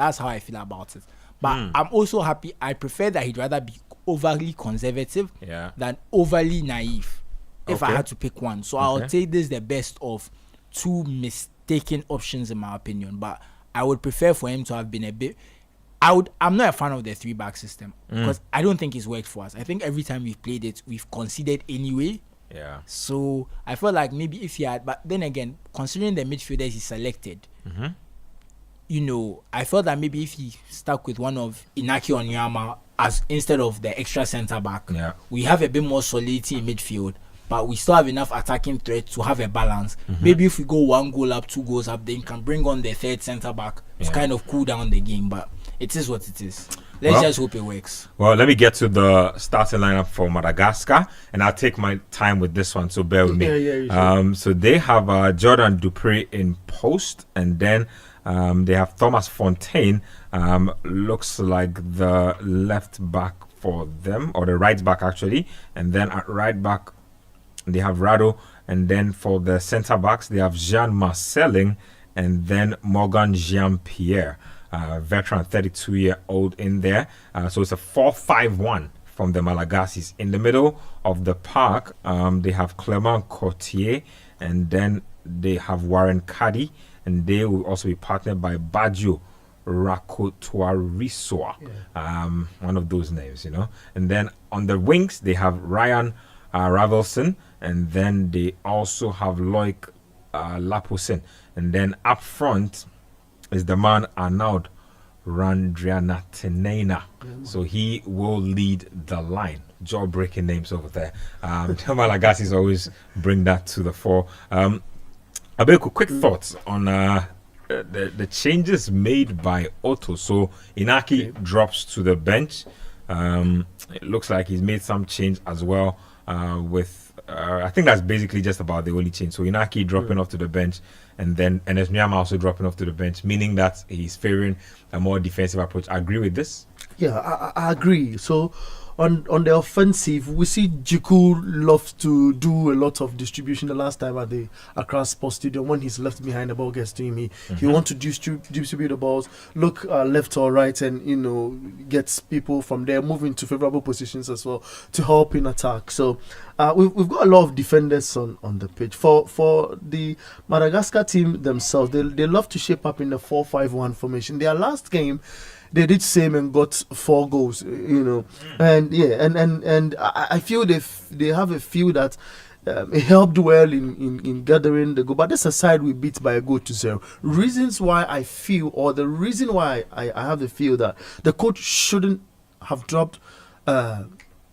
That's how I feel about it. But I'm also happy. I prefer that he'd rather be overly conservative than overly naive, if I had to pick one. So I'll take this the best of two mistaken options in my opinion. But I would prefer for him to have been a bit... I'm not a fan of the 3-back system because I don't think it's worked for us. I think every time we've played it, we've conceded anyway. Yeah. So I felt like maybe if he had... But then again, considering the midfielders he selected, you know, I felt that maybe if he stuck with one of Inaki Onyama as instead of the extra centre-back, we have a bit more solidity in midfield, but we still have enough attacking threat to have a balance. Maybe if we go 1 goal up, 2 goals up, then you can bring on the third centre-back to kind of cool down the game. But it is what it is. Let's just hope it works. Well, let me get to the starting lineup for Madagascar, and I'll take my time with this one, so bear with me. So they have Jordan Dupré in post, and then they have Thomas Fontaine, looks like the left back for them, or the right back actually, and then at right back they have Rado, and then for the centre backs they have Jean Marcelin and then Morgan Jean-Pierre, veteran 32-year-old in there. So it's a 4-5-1 from the Malagasi's. In the middle of the park, they have Clement Courtier, and then they have Warren Caddy, and they will also be partnered by Baggio Rakotoarisoa, one of those names, you know. And then on the wings they have Ryan Ravelson, and then they also have Loic Laposin, and then up front is the man Arnaud Randrianatinena. So he will lead the line. Jaw-breaking names over there. Malagasy always bring that to the fore. Abeku, quick thoughts on the changes made by Otto. So Inaki drops to the bench. It looks like he's made some change as well with I think that's basically just about the only change. So Inaki dropping off to the bench, and then Enes Nyama also dropping off to the bench, meaning that he's favoring a more defensive approach. I agree with this. Yeah, I agree. So on the offensive, we see Jiku loves to do a lot of distribution. The last time at the Accra Sports Stadium, when he's left behind, the ball gets to him. He wants to distribute the balls, look left or right, and gets people from there moving to favorable positions as well to help in attack. So we've got a lot of defenders on the pitch. For the Madagascar team themselves, they love to shape up in the 4-5-1 formation. Their last game, they did same and got 4 goals, and I feel they have a feel that it helped well in gathering the goal. But this aside, we beat by a goal to 0. Reasons why I feel, or the reason why I have the feel that the coach shouldn't have dropped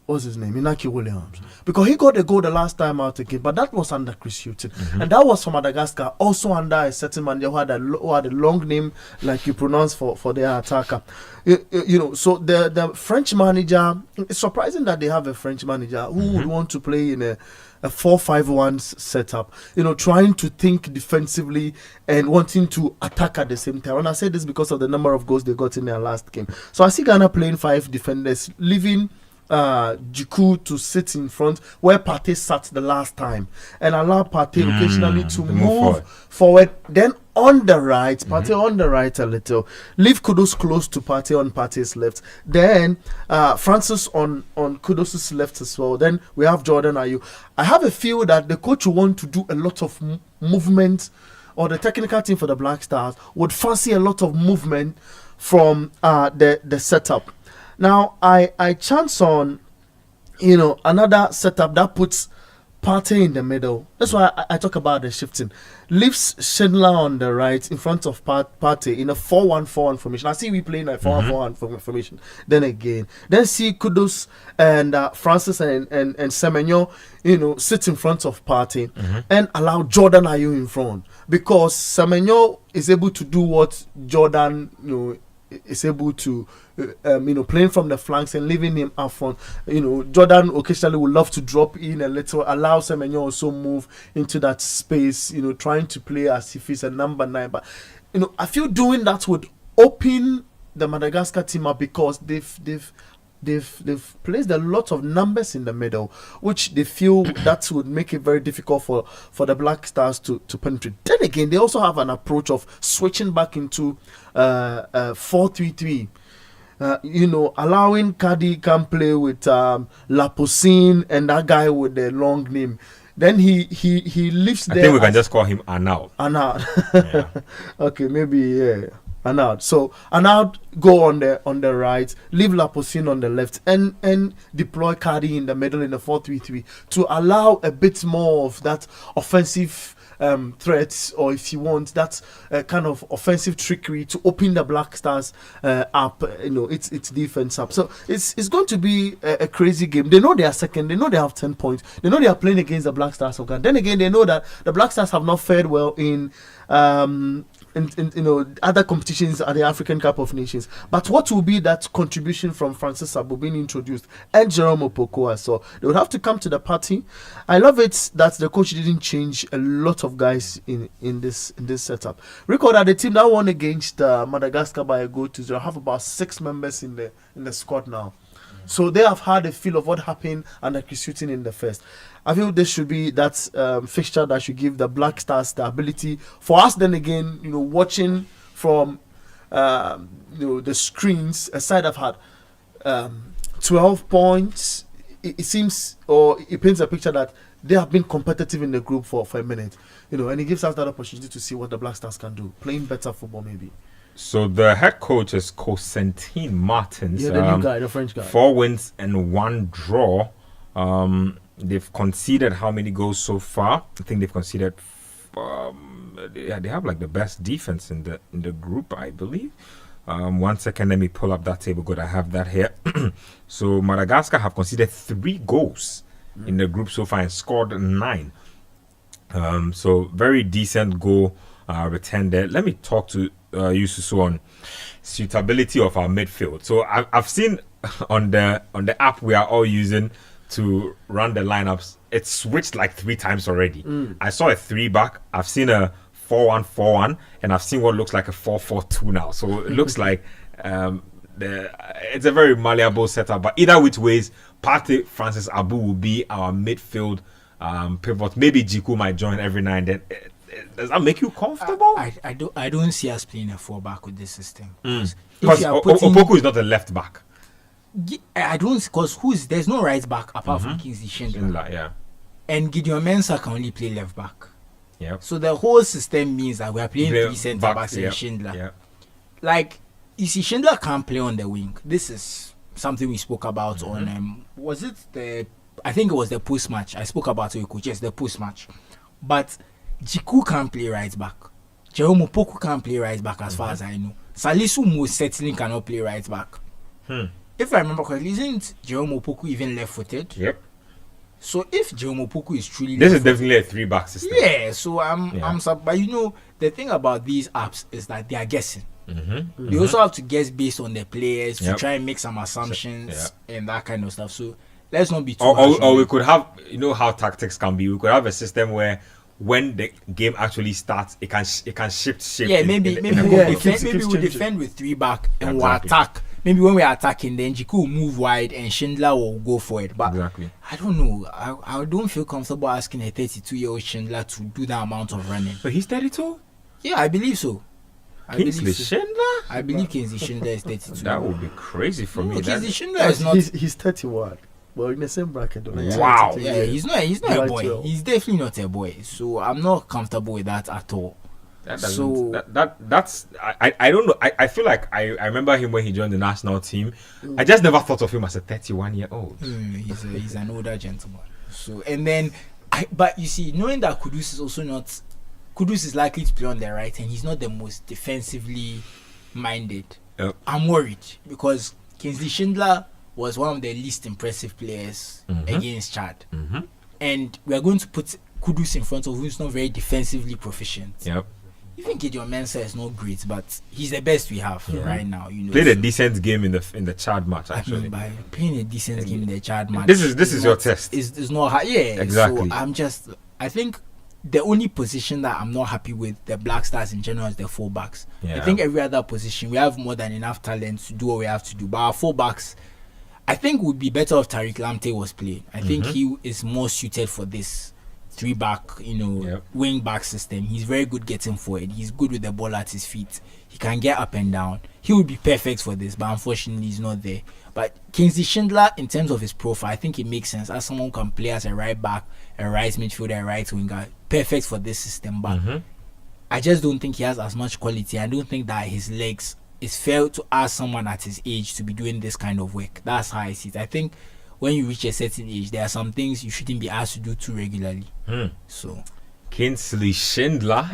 what's his name, Inaki Williams, because he got a goal the last time out again, but that was under Chris Hughton, and that was for Madagascar, also under a certain man who had a long name like you pronounce for their attacker. So the French manager, it's surprising that they have a French manager who would want to play in a 4-5-1 setup, trying to think defensively and wanting to attack at the same time. And I say this because of the number of goals they got in their last game. So I see Ghana playing 5 defenders, leaving Jiku to sit in front where Partey sat the last time, and allow Partey occasionally to move forward. Then on the right, Partey on the right a little, leave Kudus close to Partey on Partey's left. Then Francis on Kudus's left as well. Then we have Jordan Ayew. I have a feel that the coach will want to do a lot of movement, or the technical team for the Black Stars would fancy a lot of movement from the setup. Now, I chance on, another setup that puts Partey in the middle. That's why I talk about the shifting. Leaves Schindler on the right in front of Partey in a 4-1-4-1 formation. I see we playing a 4-1-4-1 formation. Then see Kudus and Francis and Semenyo, sit in front of Partey and allow Jordan Ayew in front, because Semenyo is able to do what Jordan, is able to, playing from the flanks and leaving him up front. Jordan occasionally would love to drop in a little, allow Semenyo also move into that space, trying to play as if he's a number 9. But, I feel doing that would open the Madagascar team up, because they've they've placed a lot of numbers in the middle, which they feel that would make it very difficult for the Black Stars to penetrate. Then again, they also have an approach of switching back into 4-3-3. Allowing Kadi can play with Laposine and that guy with the long name. Then he lives there. I think we can just call him Arnaud. Arnaud. Yeah. Okay, maybe, yeah. Arnaud. So Arnaud go on the right, leave Laposine on the left, and deploy Kadi in the middle in the 4-3-3 to allow a bit more of that offensive threats, or if you want that kind of offensive trickery to open the Black Stars up, its defense up. So it's going to be a crazy game. They know they are second. They know they have 10 points. They know they are playing against the Black Stars of Ghana. Then again, they know that the Black Stars have not fared well in other competitions at the African Cup of Nations. But what will be that contribution from Francis Sabo being introduced and Jerome Opoku? So they would have to come to the party. I love it that the coach didn't change a lot of guys in this setup. Recall that the team that won against Madagascar by a goal to 0 have about 6 members in the squad now. So they have had a feel of what happened under Chris Hughton in the first. I feel this should be that fixture that should give the Black Stars the ability for us. Then again, watching from the screens, a side have had 12 points. It seems, or it paints a picture that they have been competitive in the group for a minute, and it gives us that opportunity to see what the Black Stars can do, playing better football maybe. So the head coach is Constantine Martins. Yeah, the new guy, the French guy. 4 wins and 1 draw. They've conceded how many goals so far? I think they've conceded. They have like the best defense in the group, I believe. 1 second, let me pull up that table. Good, I have that here. So Madagascar have conceded 3 goals in the group so far and scored 9. So very decent goal return there. Let me talk to you, Susu, on suitability of our midfield. So I've seen on the app we are all using to run the lineups, it's switched like 3 times already. I saw a 3-back. I've seen a 4-1-4-1, and I've seen what looks like a 4-4-2 now. So it looks like it's a very malleable setup. But either which ways, Partey Francis Abu will be our midfield pivot. Maybe Jiku might join every now and then. Does that make you comfortable? I don't see us playing a 4-back with this system. Because Opoku is not a left back. I don't, because there's no right back apart from Kingsley Schindler. Yeah. And Gideon Mensah can only play left back. Yep. So the whole system means that we are playing 3 centre backs and Schindler. Yep. Like, you see, Schindler can't play on the wing. This is something we spoke about on was it I think it was the post match. I spoke about it with coach. Yes, the post match. But Jiku can't play right back. Jerome Opoku can't play right back as far as I know. Salisu most certainly cannot play right back. If I remember correctly, isn't Jerome Opoku even left-footed? Yep. So if Jerome Opoku is truly this is definitely a 3-back system. Yeah, so I'm but the thing about these apps is that they are guessing. They also have to guess based on the players to try and make some assumptions and that kind of stuff. So let's not be too or we could have, how tactics can be. We could have a system where when the game actually starts, it can shift shape. Yeah, maybe we'll defend with 3-back and we'll attack. Maybe when we're attacking, then Jiku will move wide and Schindler will go for it. But I don't know. I don't feel comfortable asking a 32-year-old Schindler to do that amount of running. But he's 32? Yeah, I believe so. Kingsley Schindler? I believe Kingsley Schindler is 32. That would be crazy for me. Kingsley Schindler is not. He's 31. Well, in the same bracket. Wow. Yeah, he's not a boy. 12. He's definitely not a boy. So I'm not comfortable with that at all. That's I don't know. I feel like I remember him when he joined the national team. I just never thought of him as a 31-year-old. He's an older gentleman. So but you see, knowing that Kudus is also not, Kudus is likely to play on the right and he's not the most defensively minded. Yep. I'm worried because Kingsley Schindler was one of the least impressive players against Chad, and we are going to put Kudus in front of who's not very defensively proficient. Yep. Even Gideon Mensah is not great, but he's the best we have right now. Played a decent game in the Chad match. Actually, I mean, by playing a decent game in the Chad match, this is your test. It's not hard. Yeah, exactly. So I think the only position that I'm not happy with the Black Stars in general is the 4-backs. I think every other position we have more than enough talent to do what we have to do, but our 4-backs, I think it would be better if Tariq Lamptey was playing. I think he is more suited for this 3-back, wing back system. He's very good getting forward. He's good with the ball at his feet. He can get up and down. He would be perfect for this, but unfortunately he's not there. But Kingsley Schindler, in terms of his profile, I think it makes sense as someone who can play as a right back, a right midfielder, a right winger. Perfect for this system, but I just don't think he has as much quality. I don't think that his legs, it's fair to ask someone at his age to be doing this kind of work. That's how I see it. I think when you reach a certain age, there are some things you shouldn't be asked to do too regularly. So Kingsley Schindler,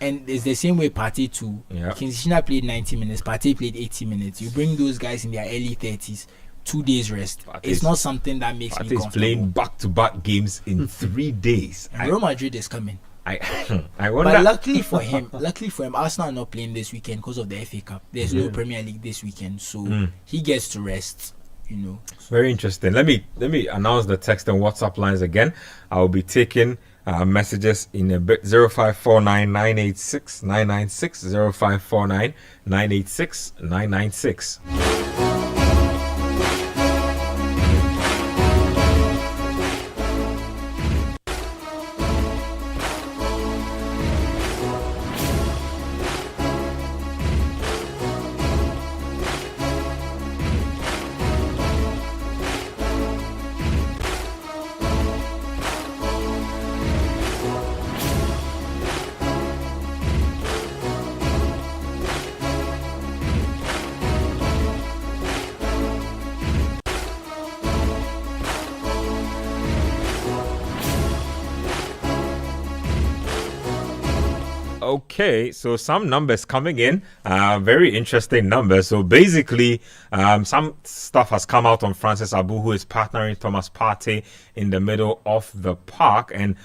and it's the same way Partey too. Kingsley Schindler played 90 minutes, Partey played 80 minutes. You bring those guys in their early 30s, 2 days rest. It's not something that makes me comfortable. Playing back-to-back games in 3 days. And Real Madrid is coming. I wonder. But luckily for him, Arsenal are not playing this weekend because of the FA Cup. There's no Premier League this weekend, so he gets to rest. Very interesting. Let me announce the text and WhatsApp lines again. I will be taking messages in a bit. 0549 986 996 0549 986 996. Okay, so some numbers coming in, very interesting numbers. So basically, some stuff has come out on Francis Abu, who is partnering Thomas Partey in the middle of the park, and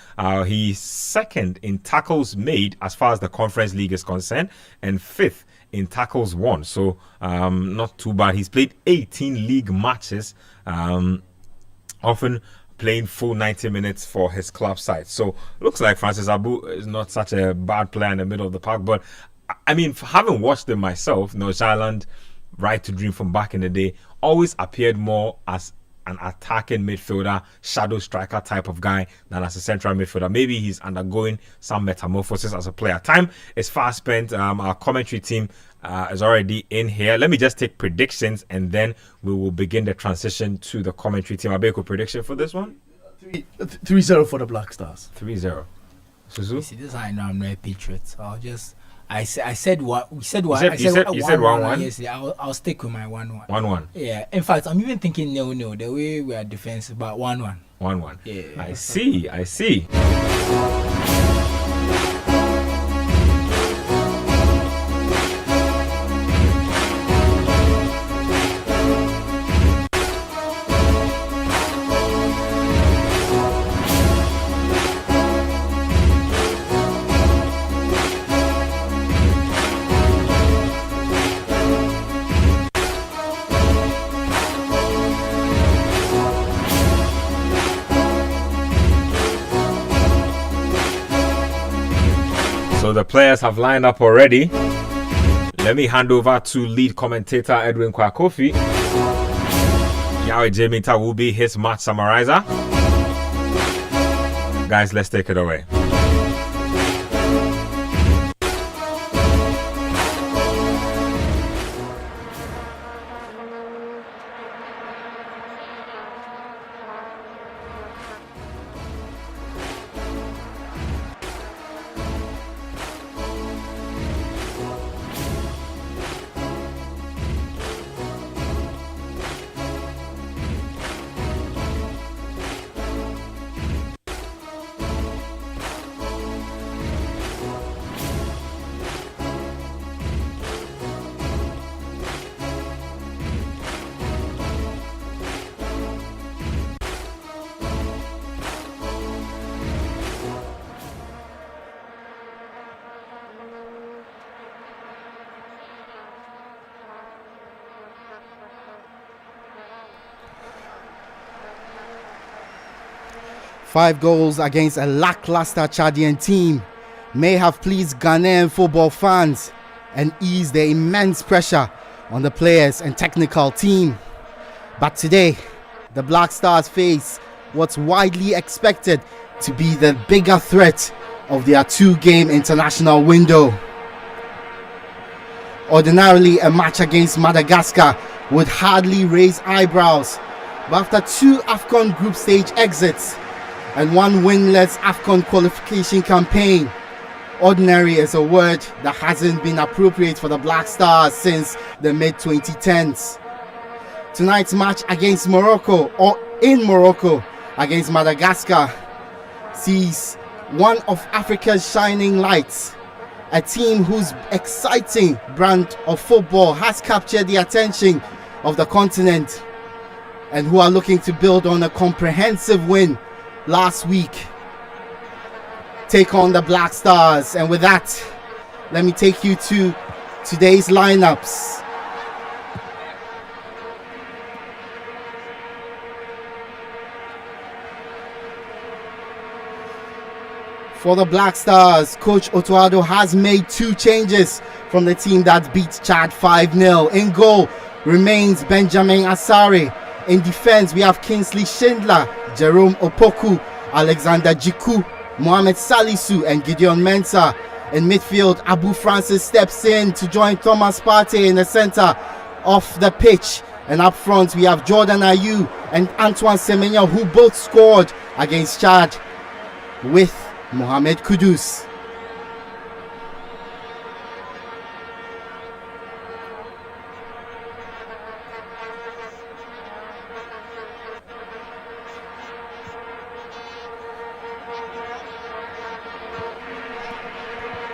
he's second in tackles made as far as the Conference League is concerned, and fifth in tackles won. So not too bad. He's played 18 league matches, often playing full 90 minutes for his club side. So looks like Francis Abu is not such a bad player in the middle of the park. But I mean, having watched him myself, Nordsjælland, Right to Dream from back in the day, always appeared more as an attacking midfielder, shadow striker type of guy than as a central midfielder. Maybe he's undergoing some metamorphosis as a player. Time is fast spent. Our commentary team is already in here. Let me just take predictions and then we will begin the transition to the commentary team. Abeko, prediction for this one? 3-0 for the Black Stars. 3-0. Suzu? See, this is how I know I'm not a patriot. So I said what we said. What you said 1-1. Yesterday. I'll stick with my 1-1. 1-1. Yeah. In fact, I'm even thinking 0-0. The way we are defensive, but 1-1. 1-1. Yeah. I see. So the players have lined up already. Let me hand over to lead commentator Edwin Kwakofi. Yahweh Jeminta will be his match summarizer. Guys, let's take it away. Five goals against a lackluster Chadian team may have pleased Ghanaian football fans and eased the immense pressure on the players and technical team. But today, the Black Stars face what's widely expected to be the bigger threat of their 2-game international window. Ordinarily, a match against Madagascar would hardly raise eyebrows, but after 2 AFCON group stage exits and 1 winless AFCON qualification campaign, ordinary is a word that hasn't been appropriate for the Black Stars since the mid-2010s. Tonight's match against Morocco, or in Morocco against Madagascar, sees one of Africa's shining lights, a team whose exciting brand of football has captured the attention of the continent and who are looking to build on a comprehensive win last week. Take on the Black Stars, and with that, let me take you to today's lineups. For the Black Stars, Coach Otuado has made 2 changes from the team that beat Chad 5-0. In goal remains Benjamin Asare. In defense, we have Kingsley Schindler, Jerome Opoku, Alexander Jiku, Mohamed Salisu and Gideon Mensah. In midfield, Abu Francis steps in to join Thomas Partey in the center of the pitch. And up front, we have Jordan Ayew and Antoine Semenyo, who both scored against Chad, with Mohamed Kudus.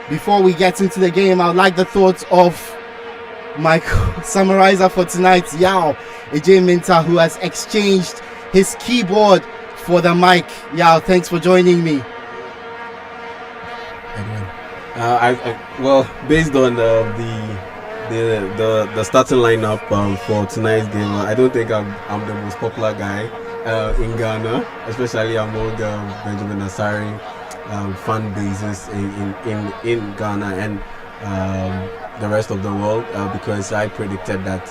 Before we get into the game, I would like the thoughts of my summarizer for tonight, Yao Ejim-Minta, who has exchanged his keyboard for the mic. Yao, thanks for joining me. Well, based on the starting lineup for tonight's game, I don't think I'm the most popular guy in Ghana, especially among Benjamin Asare fan bases in Ghana and the rest of the world, because I predicted that,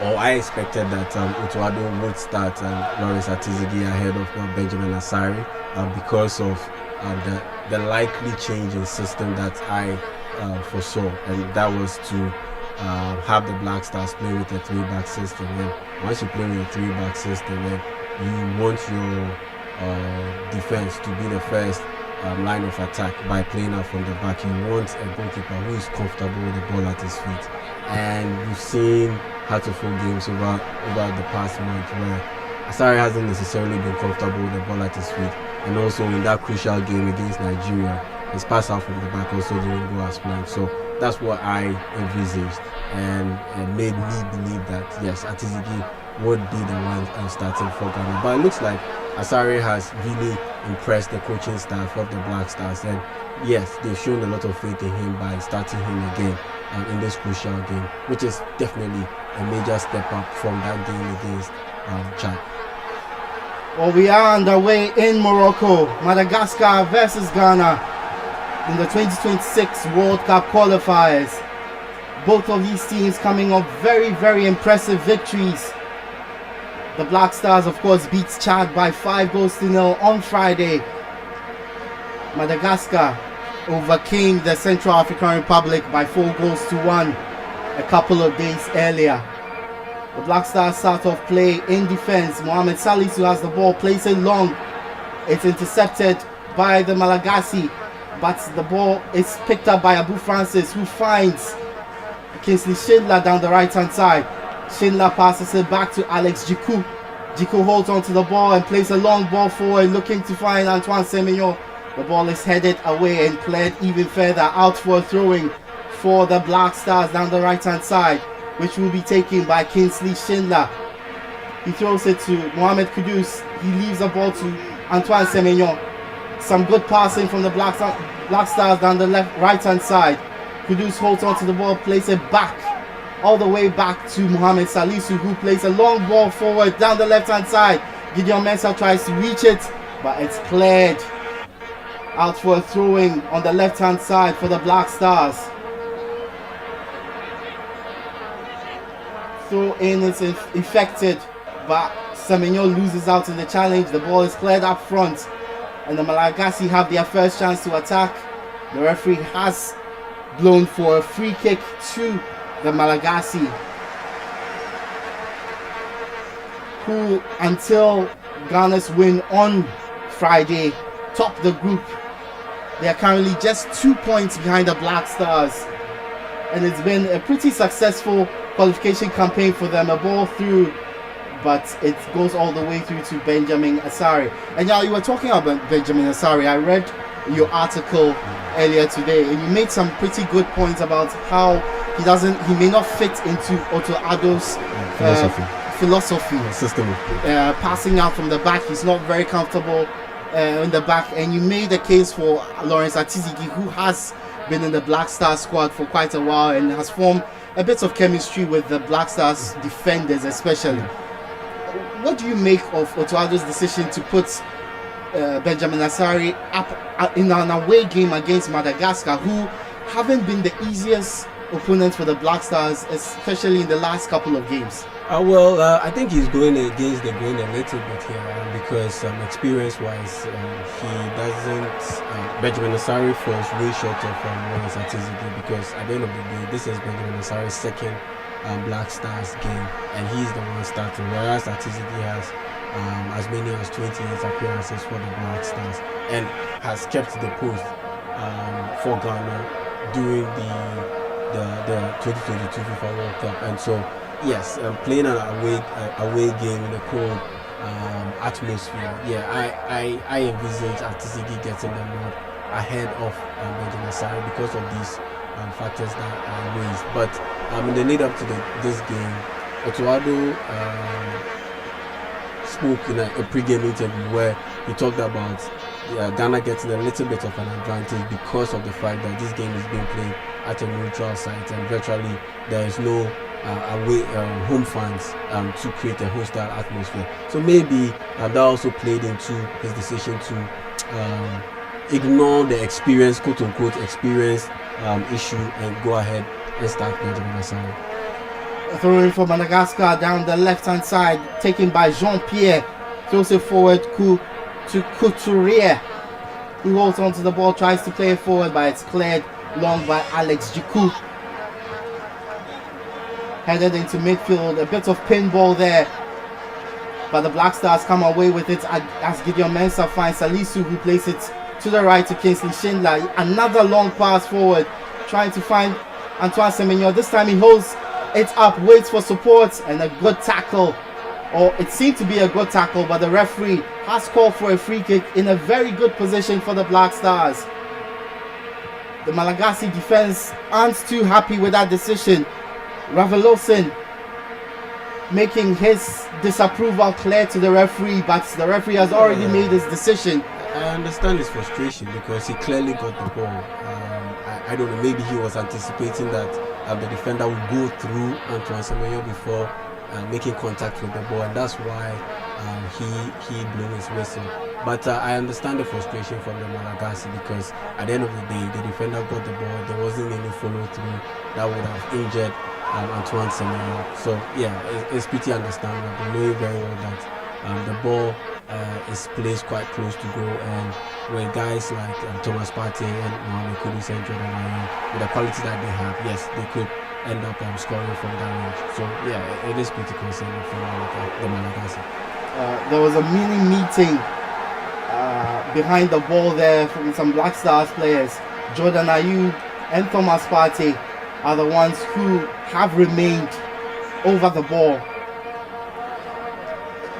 or I expected that Otuado would start Lawrence Atizigi ahead of Benjamin Asare because of the likely change in system that I foresaw, and that was to have the Black Stars play with a 3-back system. And once you play with a 3-back system, then you want your defense to be the first line of attack by playing out from the back. You want a goalkeeper who is comfortable with the ball at his feet, and we've seen heartful games over the past month where Asare hasn't necessarily been comfortable with the ball at his feet, and also in that crucial game against Nigeria, his pass out from the back also didn't go as planned. So that's what I envisaged, and made me believe that yes, Atizigi would be the one starting for Ghana. But it looks like Asare has really impressed the coaching staff of the Black Stars, and yes, they've shown a lot of faith in him by starting him again in this crucial game, which is definitely a major step up from that game against Chad. Well, we are underway in Morocco, Madagascar versus Ghana in the 2026 World Cup Qualifiers. Both of these teams coming off very, very impressive victories. The Black Stars, of course, beats Chad by 5-0 on Friday. Madagascar overcame the Central African Republic by 4-1 a couple of days earlier. The Black Stars start off play in defense. Mohamed Salisu has the ball, plays it long. It's intercepted by the Malagasy, but the ball is picked up by Abu Francis, who finds Kingsley Schindler down the right-hand side. Schindler passes it back to Alex Jiku. Jiku holds onto the ball and plays a long ball forward, looking to find Antoine Semenyo. The ball is headed away and cleared even further out for a throwing for the Black Stars down the right-hand side, which will be taken by Kingsley Schindler. He throws it to Mohamed Kudus. He leaves the ball to Antoine Semenyo. Some good passing from the Black Stars down the right-hand side. Kudus holds onto the ball, plays it back, all the way back to Mohamed Salisu, who plays a long ball forward down the left-hand side. Gideon Mensah tries to reach it, but it's cleared out for a throwing on the left-hand side for the Black Stars. Throw in is effected but Semenyo loses out in the challenge. The ball is cleared up front, and the Malagasy have their first chance to attack. The referee has blown for a free kick to the Malagasy, who until Ghana's win on Friday top the group. They are currently just 2 points behind the Black Stars, and it's been a pretty successful qualification campaign for them. A ball through, but it goes all the way through to Benjamin Asare. And now you were talking about Benjamin Asare. I read your article earlier today, and you made some pretty good points about how he may not fit into Otto Addo's philosophy system. Passing out from the back, he's not very comfortable in the back. And you made a case for Lawrence Atizigi, who has been in the Black Stars squad for quite a while and has formed a bit of chemistry with the Black Stars defenders especially. What do you make of Otto Addo's decision to put Benjamin Asare up in an away game against Madagascar, who haven't been the easiest opponents for the Black Stars, especially in the last couple of games? I think he's going against the grain a little bit here because experience-wise, he doesn't. Benjamin Asare falls way short of Lawrence Atizigi, because at the end of the day, this is Benjamin Asare's second Black Stars game, and he's the one starting, whereas Atizigi has as many as 28 appearances for the Black Stars and has kept the post for Ghana during the 2022 FIFA World Cup. And so yes, playing an away game in a cold atmosphere, I envisage Atizigi getting the nod ahead of Benjamin Asare because of these factors that I raised. But in the lead up to this game, Otto Addo spoke in a pre-game interview where he talked about Ghana getting a little bit of an advantage because of the fact that this game is being played at a neutral site, and virtually there is no away home fans to create a hostile atmosphere. So maybe that also played into his decision to ignore the experience, quote unquote experience issue, and go ahead and start Benjamin Asare. Throwing for Madagascar down the left hand side, taken by Jean-Pierre, throws it forward to Couturier, who holds onto the ball, tries to play it forward, but it's cleared long by Alex Jiku. Headed into midfield, a bit of pinball there, but the Black Stars come away with it as Gideon Mensah finds Salisu, who plays it to the right to Kingsley Schindler. Another long pass forward, trying to find Antoine Semenyo. This time he holds it up, waits for support, and a good tackle, or it seemed to be a good tackle, but the referee has called for a free kick in a very good position for the Black Stars. The Malagasy defense aren't too happy with that decision. Ravelosin making his disapproval clear to the referee, but the referee has already made his decision. I understand his frustration because he clearly got the ball. I don't know, maybe he was anticipating that the defender would go through Antoine Semenyo before making contact with the ball, and that's why he blew his whistle. But I understand the frustration from the Malagasy because at the end of the day, the defender got the ball. There wasn't any follow through that would have injured Antoine Semenyo. So yeah, it's pretty understandable, knowing very well that the ball is placed quite close to goal, and when guys like Thomas Partey and Mohamed Kudus and Jordan Ayew, with the quality that they have, yes, they could end up scoring from that range. So yeah, it is pretty concerning for the Malagasy. There was a mini meeting behind the ball there from some Black Stars players. Jordan Ayew and Thomas Partey are the ones who have remained over the ball.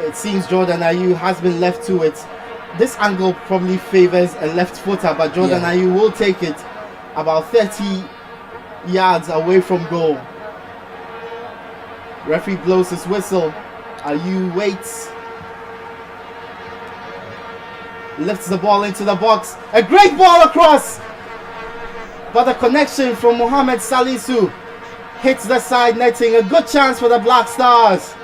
It seems Jordan Ayew has been left to it. This angle probably favors a left footer, but Jordan Ayew will take it about 30 yards away from goal. Referee blows his whistle. Ayew waits, lifts the ball into the box. A great ball across, but the connection from Mohamed Salisu hits the side netting. A good chance for the Black Stars.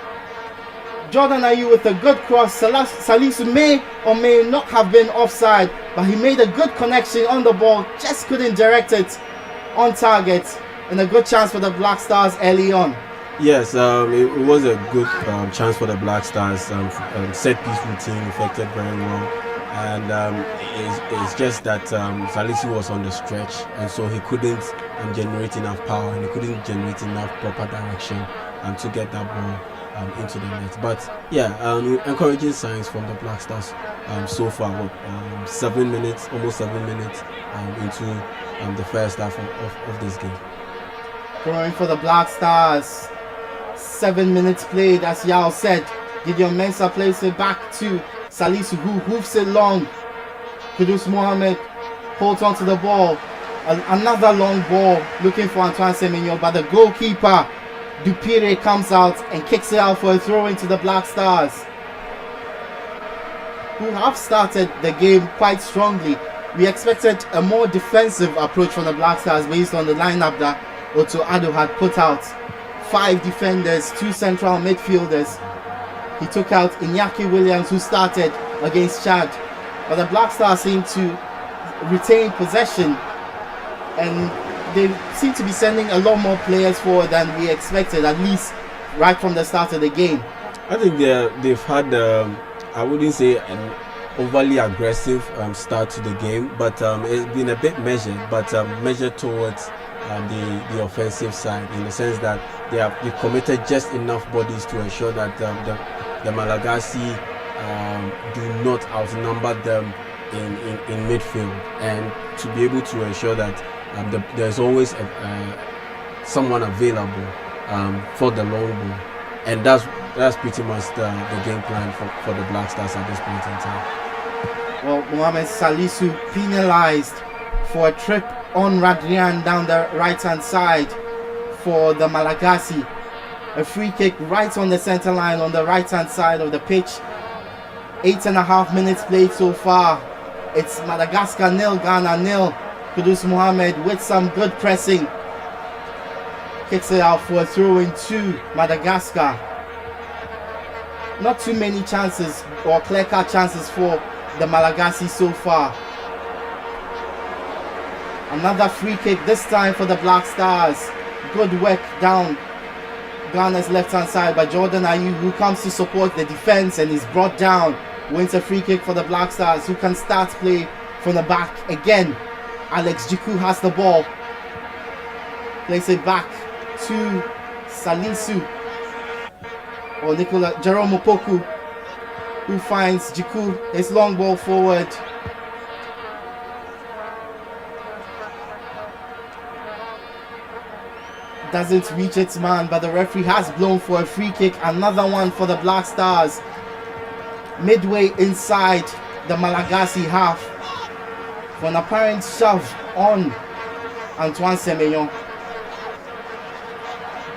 Jordan Ayew with a good cross. Salisu may or may not have been offside, but he made a good connection on the ball, just couldn't direct it on target, and a good chance for the Black Stars early on. Yes, it was a good chance for the Black Stars. Set piece routine affected very well, and it's just that Salisu was on the stretch, and so he couldn't generate enough power, and he couldn't generate enough proper direction to get that ball into the net. But yeah, encouraging signs from the Black Stars so far. 7 minutes, almost 7 minutes into the first half of this game. Going for the Black Stars. 7 minutes played, as Yao said. Gideon Mensah plays it back to Salisu, who hoofs it long. Kudus Mohammed holds on to the ball. Another long ball looking for Antoine Semenyo, but the goalkeeper Dupire comes out and kicks it out for a throw into the Black Stars, who have started the game quite strongly. We expected a more defensive approach from the Black Stars based on the lineup that Otto Addo had put out. 5 defenders, 2 central midfielders. He took out Iñaki Williams, who started against Chad. But the Black Stars seem to retain possession, and they seem to be sending a lot more players forward than we expected, at least right from the start of the game. I think they've had, I wouldn't say an overly aggressive start to the game, but it's been a bit measured, but measured towards the offensive side, in the sense that they've committed just enough bodies to ensure that the Malagasy do not outnumber them in midfield, and to be able to ensure that there's always someone available for the long ball, and that's pretty much the game plan for the Black Stars at this point in time. Well, Mohamed Salisu penalized for a trip on Radrian down the right hand side for the Malagasy. A free kick right on the center line on the right hand side of the pitch. 8.5 minutes played so far. It's Madagascar 0, Ghana 0. Kudus Mohammed with some good pressing kicks it out for a throw in to Madagascar. Not too many chances or clear-cut chances for the Malagasy so far. Another free kick, this time for the Black Stars. Good work down Ghana's left-hand side by Jordan Ayew, who comes to support the defense and is brought down. Wins a free kick for the Black Stars, who can start play from the back again. Alex Jiku has the ball. Plays it back to Salisu. Or Jerome Opoku, who finds Jiku, his long ball forward. Doesn't reach its man, but the referee has blown for a free kick. Another one for the Black Stars. Midway inside the Malagasy half, for an apparent shove on Antoine Semenyo.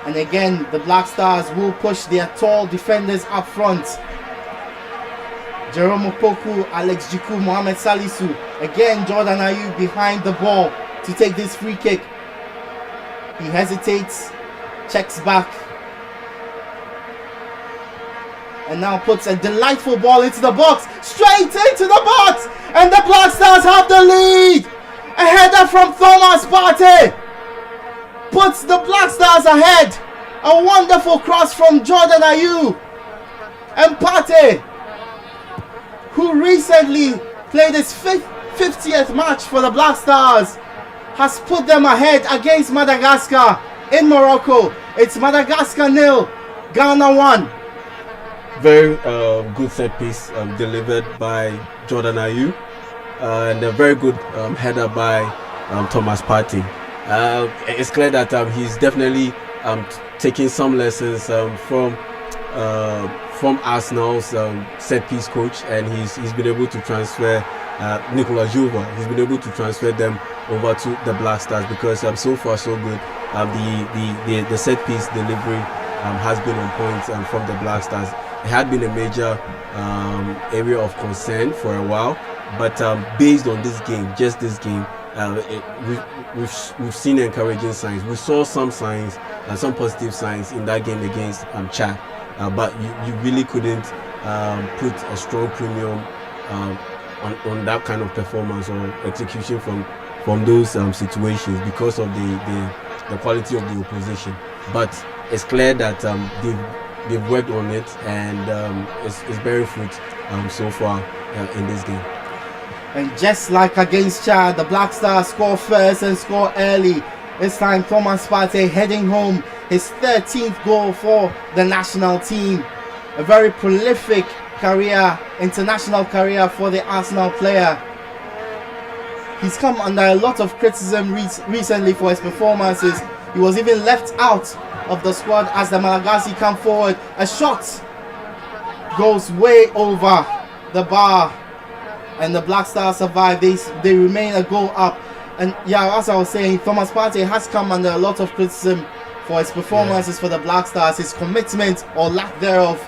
And again, the Black Stars will push their tall defenders up front. Jerome Opoku, Alex Jiku, Mohamed Salisu. Again, Jordan Ayew behind the ball to take this free kick. He hesitates, checks back, and now puts a delightful ball into the box, straight into the box, and the Black Stars have the lead. A header from Thomas Partey puts the Black Stars ahead. A wonderful cross from Jordan Ayew, and Partey, who recently played his 50th match for the Black Stars, has put them ahead against Madagascar in Morocco. It's Madagascar 0, Ghana 1. Very good set piece delivered by Jordan Ayew, and a very good header by Thomas Partey. It's clear that he's definitely taking some lessons from Arsenal's set piece coach, and he's been able to transfer Nicolas Jouva. He's been able to transfer them over to the Black Stars, because so far so good. The set piece delivery has been on point from the Black Stars. It had been a major area of concern for a while, but based on this game, just this game, we've seen encouraging signs. We saw some signs and some positive signs in that game against Chad, but you really couldn't put a strong premium on that kind of performance or execution from those situations, because of the quality of the opposition. But it's clear that they've worked on it, and it's bearing fruit so far in this game. And just like against Chad, the Black Stars score first and score early. This time Thomas Partey heading home his 13th goal for the national team. A very prolific career, international career for the Arsenal player. He's come under a lot of criticism recently for his performances. He was even left out of the squad as the Malagasy come forward. A shot goes way over the bar, and the Black Stars survive. They remain a goal up. And yeah, as I was saying, Thomas Partey has come under a lot of criticism for his performances for the Black Stars, his commitment or lack thereof,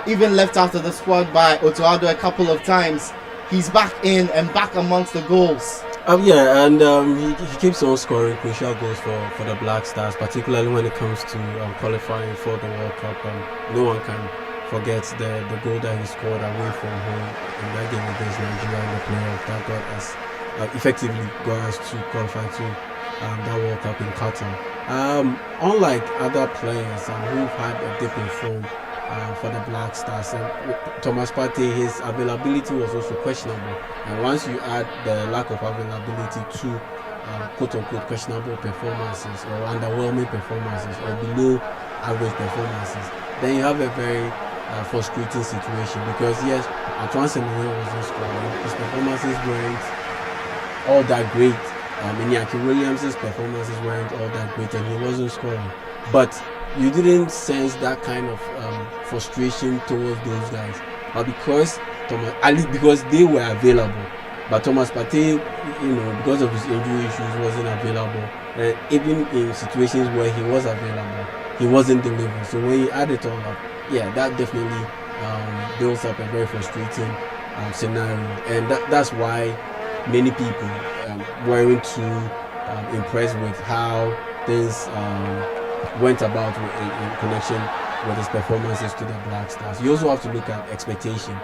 even left out of the squad by Otoado a couple of times. He's back in and back amongst the goals. He keeps on scoring crucial goals for the Black Stars, particularly when it comes to qualifying for the World Cup. No one can forget the goal that he scored away from home in that game against Nigeria in the playoff that got us effectively got us to qualify to that World Cup in Qatar. Unlike other players who've had a dip in form for the Black Stars, Thomas Partey, his availability was also questionable. And once you add the lack of availability to quote-unquote questionable performances or underwhelming performances or below average performances, then you have a very frustrating situation, because yes, Antoine Semenyo wasn't scoring, his performances weren't all that great. Iñaki Williams' performances weren't all that great, and he wasn't scoring. But you didn't sense that kind of frustration towards those guys. But because they were available, but Thomas Partey, because of his injury issues, wasn't available. And even in situations where he was available, he wasn't delivering. So when you add it all up, yeah, that definitely builds up a very frustrating scenario, and that's why many people weren't too impressed with how things went about in connection with his performances to the Black Stars. You also have to look at expectation.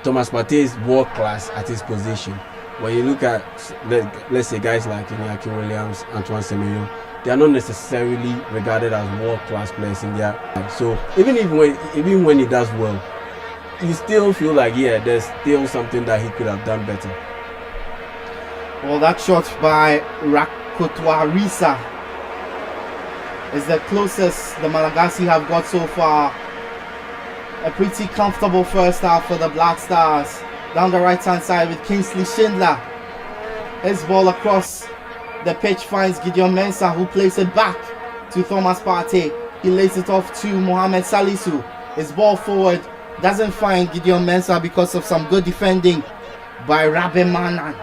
Thomas Partey is world class at his position. When you look at, let's say, guys like Iñaki Williams, Antoine Semenyo, they are not necessarily regarded as world class players in their life. So even when he does well, you still feel like, yeah, there's still something that he could have done better. Well, that shot by Rakotwarisa is the closest the Malagasy have got so far. A pretty comfortable first half for the Black Stars. Down the right hand side with Kingsley Schindler. His ball across the pitch finds Gideon Mensah, who plays it back to Thomas Partey. He lays it off to Mohamed Salisu. His ball forward doesn't find Gideon Mensah because of some good defending by Rabe Manan.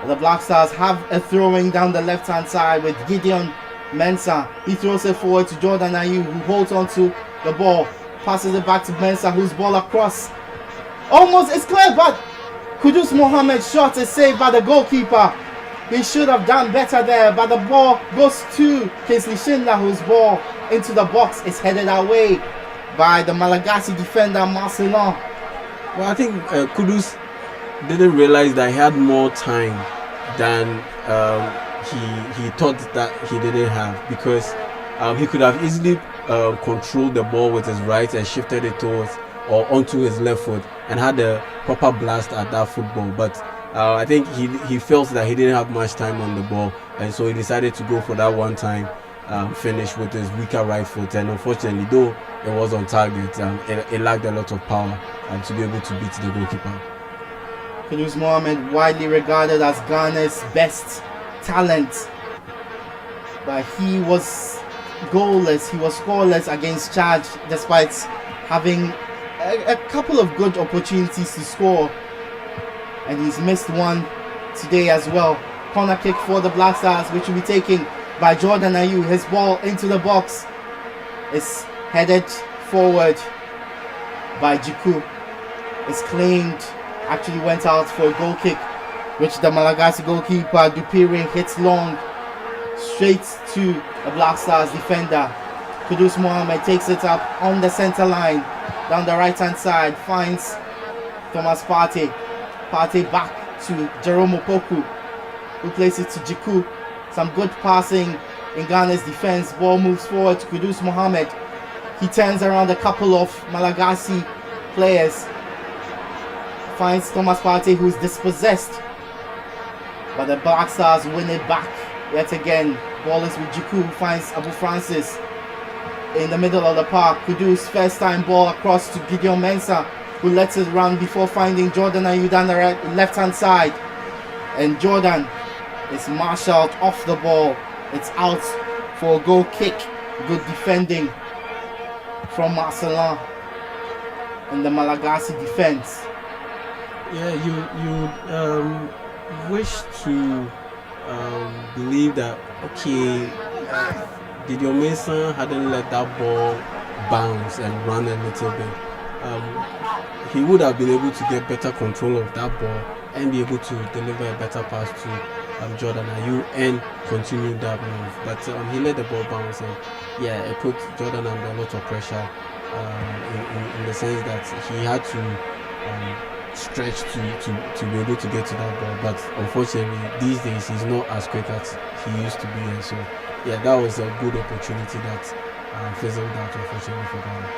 The Black Stars have a throwing down the left hand side with Gideon Mensah. He throws it forward to Jordan Ayew, who holds on to the ball, passes it back to Mensah, whose ball across. Almost, it's clear, but Kudus Mohammed's shot is saved by the goalkeeper. He should have done better there, but the ball goes to Kingsley Schindler, whose ball into the box is headed away by the Malagasy defender Marcelin. Well, I think Kudus didn't realize that he had more time than he thought that he didn't have, because he could have easily controlled the ball with his right and shifted it towards or onto his left foot and had a proper blast at that football. But I think he felt that he didn't have much time on the ball, and so he decided to go for that one time finish with his weaker right foot. And unfortunately, though it was on target, it lacked a lot of power to be able to beat the goalkeeper. Kudus Mohammed, widely regarded as Ghana's best talent, but he was goalless, he was scoreless against Chad, despite having a couple of good opportunities to score, and he's missed one today as well. Corner kick for the Black Stars, which will be taken by Jordan Ayew. His ball into the box is headed forward by Jiku. It's claimed, actually went out for a goal kick, which the Malagasy goalkeeper Dupire hits long straight to the Black Stars defender. Kudus Mohammed takes it up on the center line, down the right hand side, finds Thomas Partey. Partey back to Jerome Opoku, who plays it to Jiku. Some good passing in Ghana's defense. Ball moves forward to Kudus Mohammed. He turns around a couple of Malagasy players. Finds Thomas Partey, who's dispossessed. But the Black Stars win it back yet again. Ball is with Jiku, who finds Abu Francis in the middle of the park. Kudus first time ball across to Gideon Mensah, who lets it run before finding Jordan Ayew down the left hand side. And Jordan is marshaled off the ball. It's out for a goal kick. Good defending from Marcelin and the Malagasy defense. Yeah, you wish to believe that, okay, Gideon Mensah hadn't let that ball bounce and run a little bit. He would have been able to get better control of that ball and be able to deliver a better pass to Jordan Ayew and continue that move. But he let the ball bounce, and yeah, it put Jordan under a lot of pressure in the sense that he had to stretch to be able to get to that ball. But unfortunately, these days he's not as quick as he used to be, and so yeah, that was a good opportunity that fizzled out, unfortunately, for Ghana.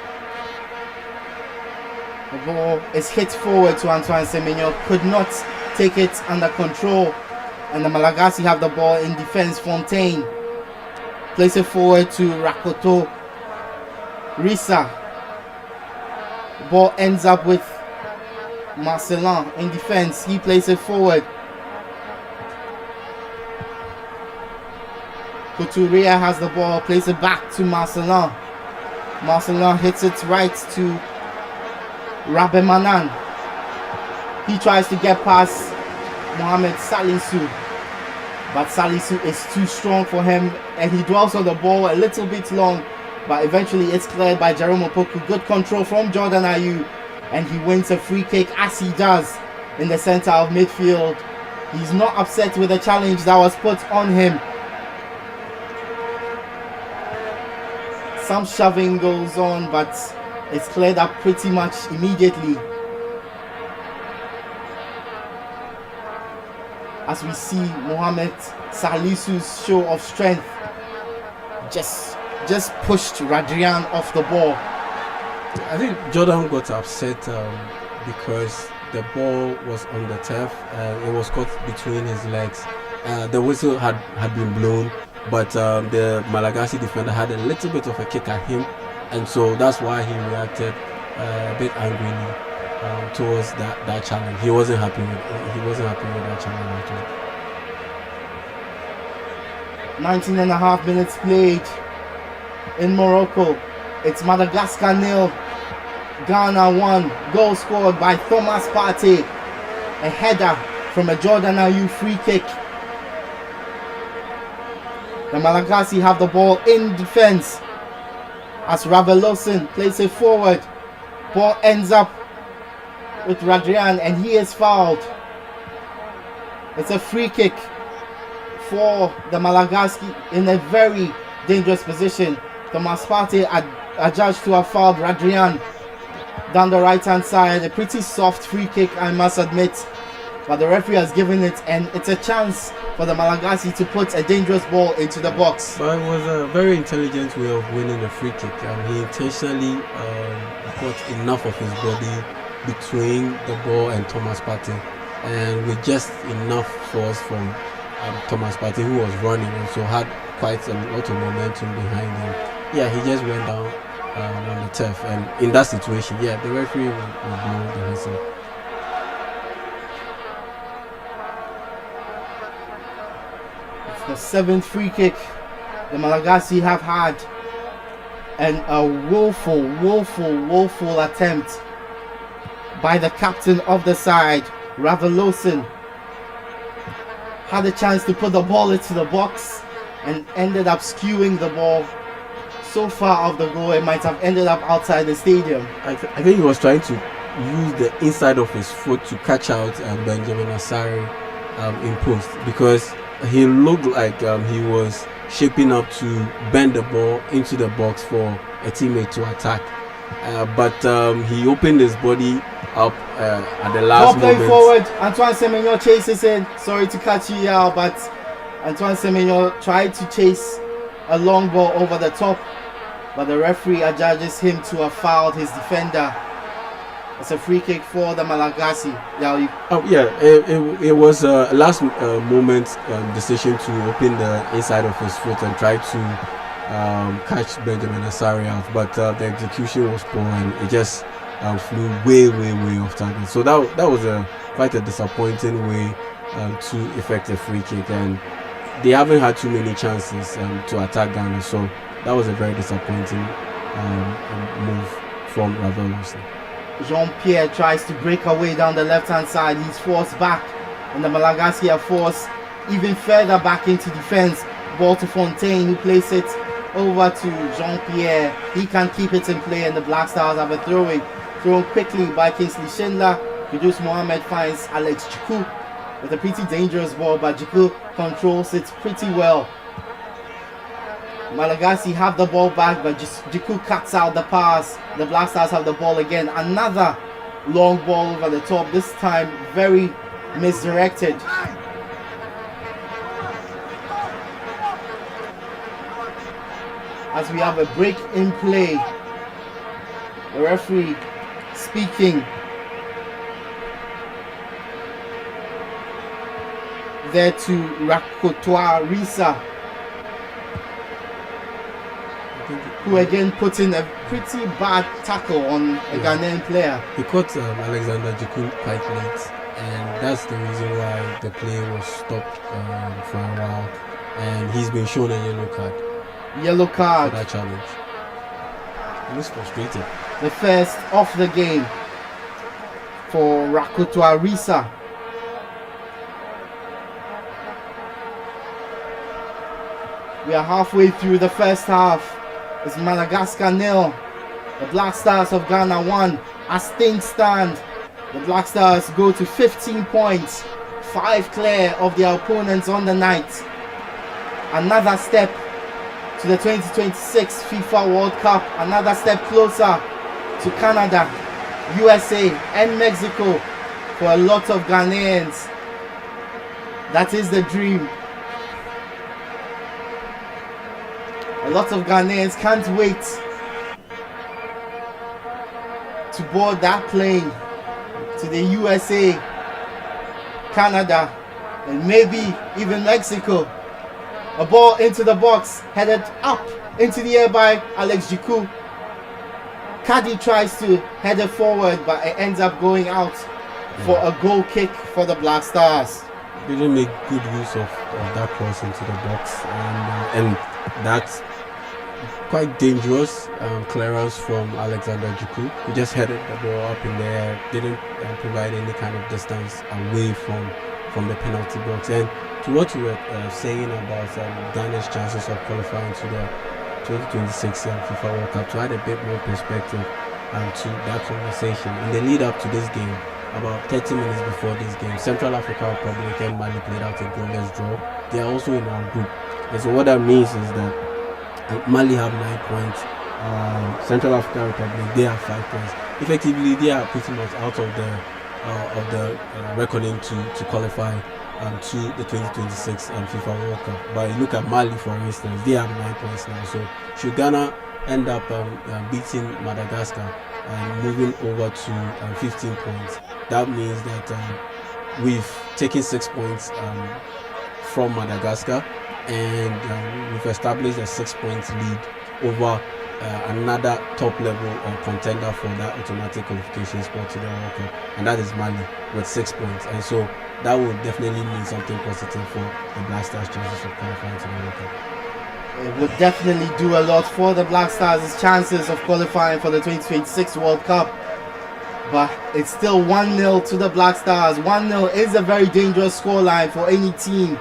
The ball is hit forward to Antoine Semenyo, could not take it under control, and the Malagasy have the ball in defense. Fontaine plays it forward to Rakoto Risa. The ball ends up with Marcelin in defense. He plays it forward. Couturier has the ball, plays it back to Marcelin. Marcelin hits it right to Rabé Manan. He tries to get past Mohamed Salisu, but Salisu is too strong for him, and he dwells on the ball a little bit long, but eventually it's cleared by Jerome Opoku. Good control from Jordan Ayew, and he wins a free kick, as he does in the center of midfield. He's not upset with the challenge that was put on him. Some shoving goes on, but it's cleared up pretty much immediately. As we see Mohamed Salisu's show of strength, just pushed Radrian off the ball. I think Jordan got upset because the ball was on the turf and it was caught between his legs. The whistle had been blown, but the Malagasy defender had a little bit of a kick at him, and so that's why he reacted a bit angrily towards that challenge. He wasn't happy with that challenge at all. 19 and a half minutes played in Morocco. It's Madagascar 0, Ghana 1. Goal scored by Thomas Partey. A header from a Jordan Ayew free kick. The Malagasy have the ball in defense as Raveloson plays it forward. Ball ends up with Radrian, and he is fouled. It's a free kick for the Malagasy in a very dangerous position. Thomas Partey adjudged to have fouled Radrian down the right hand side. A pretty soft free kick, I must admit, but the referee has given it, and it's a chance for the Malagasy to put a dangerous ball into the box. But it was a very intelligent way of winning a free kick. He intentionally got enough of his body between the ball and Thomas Partey, and with just enough force from Thomas Partey, who was running and so had quite a lot of momentum behind him. Yeah, he just went down on the turf, and in that situation, yeah, the referee will blow the whistle. It's the 7th free kick the Malagasy have had, and a woeful attempt by the captain of the side. Raveloson had a chance to put the ball into the box and ended up skewing the ball so far off the goal it might have ended up outside the stadium. I think he was trying to use the inside of his foot to catch out Benjamin Asari in post, because he looked like he was shaping up to bend the ball into the box for a teammate to attack, but he opened his body up at the last moment. Ball playing forward, Antoine Semenyo chases it. Sorry to catch you out, but Antoine Semenyo tried to chase a long ball over the top, but the referee adjudges him to have fouled his defender. It's a free kick for the Malagasy. It was a last moment decision to open the inside of his foot and try to catch Benjamin Asari out, but the execution was poor and it just flew way off target. So that was quite a disappointing way to effect a free kick, and they haven't had too many chances to attack Ghana. So that was a very disappointing move from Ravel Wilson. Jean-Pierre tries to break away down the left-hand side. He's forced back, and the Malagasy are forced even further back into defense. Ball to Fontaine, who plays it over to Jean-Pierre. He can keep it in play, and the Black Stars have a throw-in. Thrown quickly by Kingsley Schindler. Kudus Mohammed finds Alex Jiku with a pretty dangerous ball, but Jiku controls it pretty well. Malagasy have the ball back, but Jiku cuts out the pass. The Black Stars have the ball again. Another long ball over the top, this time very misdirected. As we have a break in play, the referee speaking there to Rakotoa Risa, who again put in a pretty bad tackle on a Ghanaian player. He caught Alexander Jiku quite late, and that's the reason why the play was stopped for a while, and he's been shown a yellow card. Yellow card for that challenge. He was frustrated. The first of the game for Rakotoa Risa. We are halfway through the first half. It's Madagascar 0. The Black Stars of Ghana 1. As things stand, the Black Stars go to 15 points, 5 clear of their opponents on the night. Another step to the 2026 FIFA World Cup. Another step closer to Canada, USA and Mexico for a lot of Ghanaians. That is the dream. A lot of Ghanaians can't wait to board that plane to the USA, Canada, and maybe even Mexico. A ball into the box, headed up into the air by Alex Jiku. Kadi tries to head it forward, but it ends up going out for a goal kick for the Black Stars. They didn't make good use of that cross into the box, and that's quite dangerous clearance from Alexander Jiku. He just headed the ball up in the air, didn't provide any kind of distance away from the penalty box. And to what you were saying about Ghana's chances of qualifying to the 2026 FIFA World Cup, to add a bit more perspective to that conversation, in the lead up to this game, about 30 minutes before this game, Central African Republic and Mali played out a goalless draw. They are also in our group, and so what that means is that Mali have 9 points, Central African Republic they have 5 points. Effectively, they are pretty much out of the reckoning to qualify to the 2026 FIFA World Cup. But you look at Mali, for instance, they have 9 points now. So should Ghana end up beating Madagascar and moving over to 15 points, that means that we've taken 6 points from Madagascar, and we've established a 6 points lead over another top level contender for that automatic qualification spot to the World Cup, and that is Mali with 6 points. And so that will definitely mean something positive for the Black Stars' chances of qualifying to the World Cup. It would definitely do a lot for the Black Stars' chances of qualifying for the 2026 World Cup. But it's still 1-0 to the Black Stars. 1-0 is a very dangerous scoreline for any team,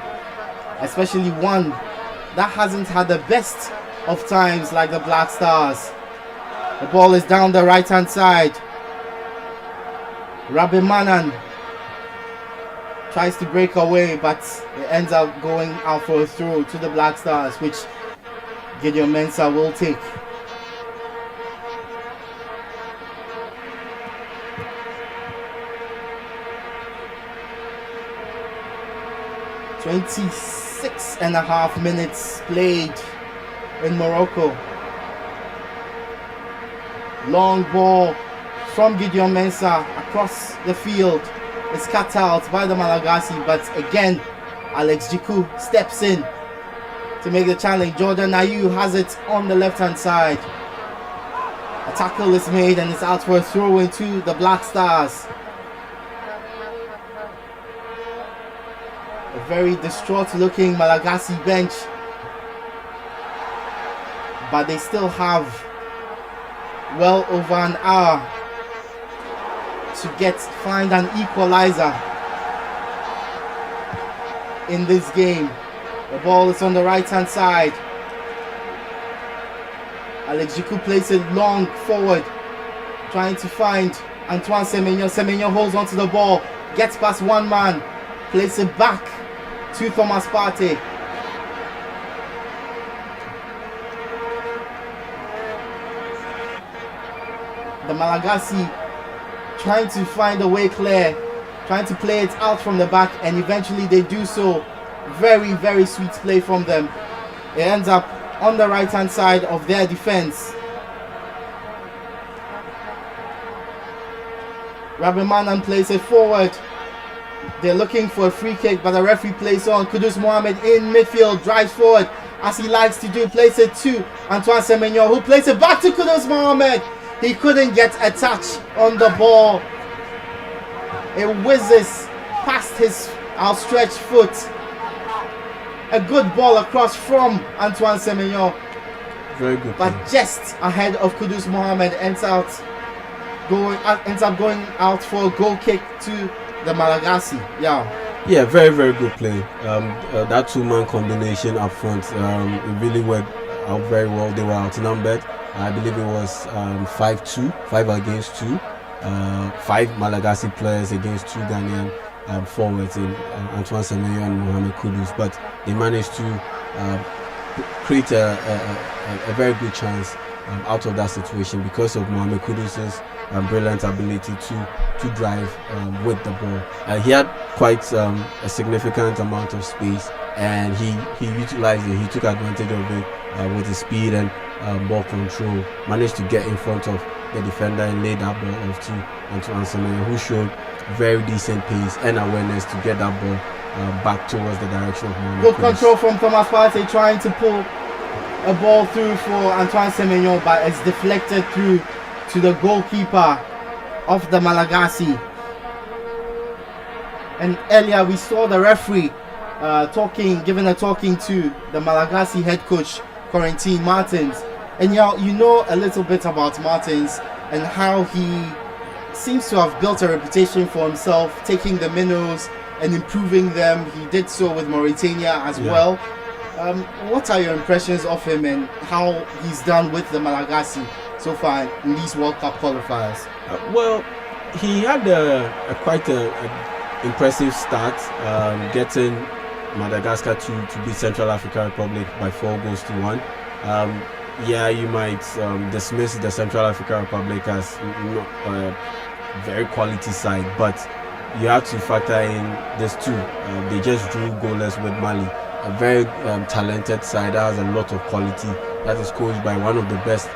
especially one that hasn't had the best of times like the Black Stars. The ball is down the right hand side. Rabimanan tries to break away, but it ends up going out for a throw to the Black Stars, which Gideon Mensah will take. 6.5 minutes played in Morocco. Long ball from Gideon Mensah across the field. It's cut out by the Malagasy, but again, Alex Jiku steps in to make the challenge. Jordan Ayew has it on the left-hand side. A tackle is made and it's out for a throw into the Black Stars. A very distraught-looking Malagasy bench, but they still have well over an hour to find an equalizer in this game. The ball is on the right hand side. Alex Jiku plays it long forward, trying to find Antoine Semenyo. Semenyo holds onto the ball, gets past one man, plays it back to Thomas Partey. The Malagasy trying to find a way clear, trying to play it out from the back, and eventually they do so. Very, very sweet play from them. It ends up on the right hand side of their defense. Rabbi Manan plays it forward. They're looking for a free kick, but the referee plays on. Kudus Mohamed in midfield, drives forward as he likes to do. Plays it to Antoine Semenyo, who plays it back to Kudus Mohamed. He couldn't get a touch on the ball. It whizzes past his outstretched foot. A good ball across from Antoine Semenyo. Very good. But just ahead of Kudus Mohamed, ends up going out for a goal kick to the Malagasy. Yeah, very, very good play. That two-man combination up front, it really worked out very well. They were outnumbered. I believe it was 5-2, 5 against 2. 5 Malagasy players against 2 Ghanaian forwards in Antoine Semenyo and Mohamed Kudus, but they managed to create a very good chance out of that situation because of Mohamed Kudus's brilliant ability to drive with the ball. He had quite a significant amount of space, and he utilized it. He took advantage of it with his speed and ball control. Managed to get in front of the defender and lay that ball off to Antoine Semenyo, who showed very decent pace and awareness to get that ball back towards the direction of Mohamed Good Kudus. control from Thomas Partey, trying to pull a ball through for Antoine Semenyo, but it's deflected through to the goalkeeper of the Malagasy. And earlier we saw the referee giving a talking to the Malagasy head coach Corentin Martins. And you know a little bit about Martins and how he seems to have built a reputation for himself, taking the minnows and improving them. He did so with Mauritania as well. What are your impressions of him and how he's done with the Malagasy so far in these World Cup qualifiers? Well, he had quite a impressive start, getting Madagascar to beat Central African Republic by 4-1. Yeah, you might dismiss the Central African Republic as not a very quality side, but you have to factor in this too. They just drew goalless with Mali, a very talented side that has a lot of quality, that is coached by one of the best